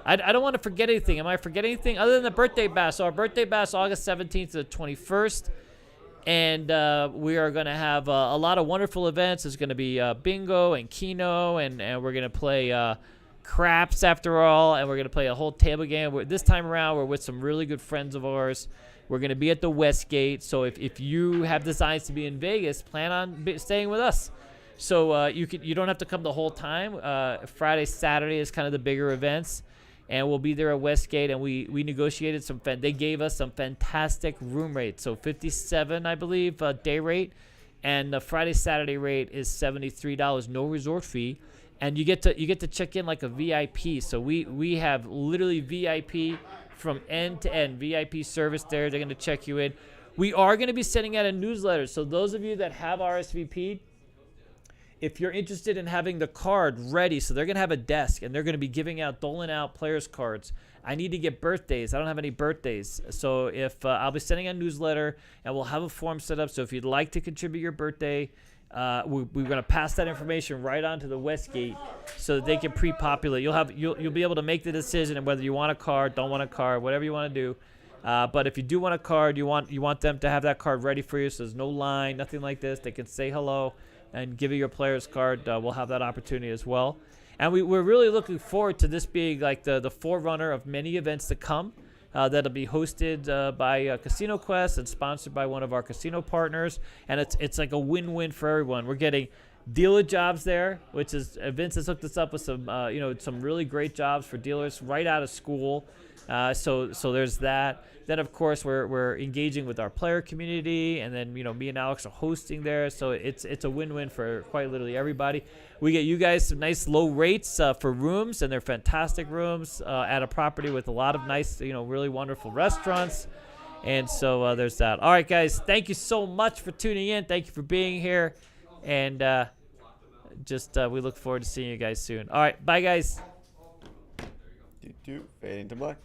I don't want to forget anything. Am I forgetting anything? Other than the birthday bash. So our birthday bash, August 17th to the 21st. And we are going to have a lot of wonderful events. There's going to be bingo and keno. And we're going to play craps after all. And we're going to play a whole table game. This time around, we're with some really good friends of ours. We're going to be at the Westgate. So if you have designs to be in Vegas, plan on staying with us. So you don't have to come the whole time. Friday, Saturday is kind of the bigger events, and we'll be there at Westgate. And we negotiated they gave us some fantastic room rates. So $57, I believe, day rate, and the Friday, Saturday rate is $73, no resort fee, and you get to check in like a VIP. So we have literally VIP from end to end, VIP service there. They're going to check you in. We are going to be sending out a newsletter. So those of you that have RSVP'd, if you're interested in having the card ready, so they're going to have a desk, and they're going to be doling out players' cards. I need to get birthdays. I don't have any birthdays. So if I'll be sending a newsletter, and we'll have a form set up. So if you'd like to contribute your birthday, we're going to pass that information right on to the Westgate so that they can pre-populate. You'll be able to make the decision on whether you want a card, don't want a card, whatever you want to do. But if you do want a card, you want them to have that card ready for you, so there's no line, nothing like this. They can say hello and give you your player's card. We'll have that opportunity as well. And we're really looking forward to this being like the forerunner of many events to come that'll be hosted by Casino Quest and sponsored by one of our casino partners. And it's like a win-win for everyone. We're getting dealer jobs there, which is Vince has hooked us up with some really great jobs for dealers right out of school. So there's that. Then of course we're engaging with our player community, and then me and Alex are hosting there. So it's a win-win for quite literally everybody. We get you guys some nice low rates for rooms, and they're fantastic rooms at a property with a lot of nice, really wonderful restaurants. And so there's that. All right, guys, thank you so much for tuning in. Thank you for being here, and we look forward to seeing you guys soon. All right, bye, guys. Fading to black.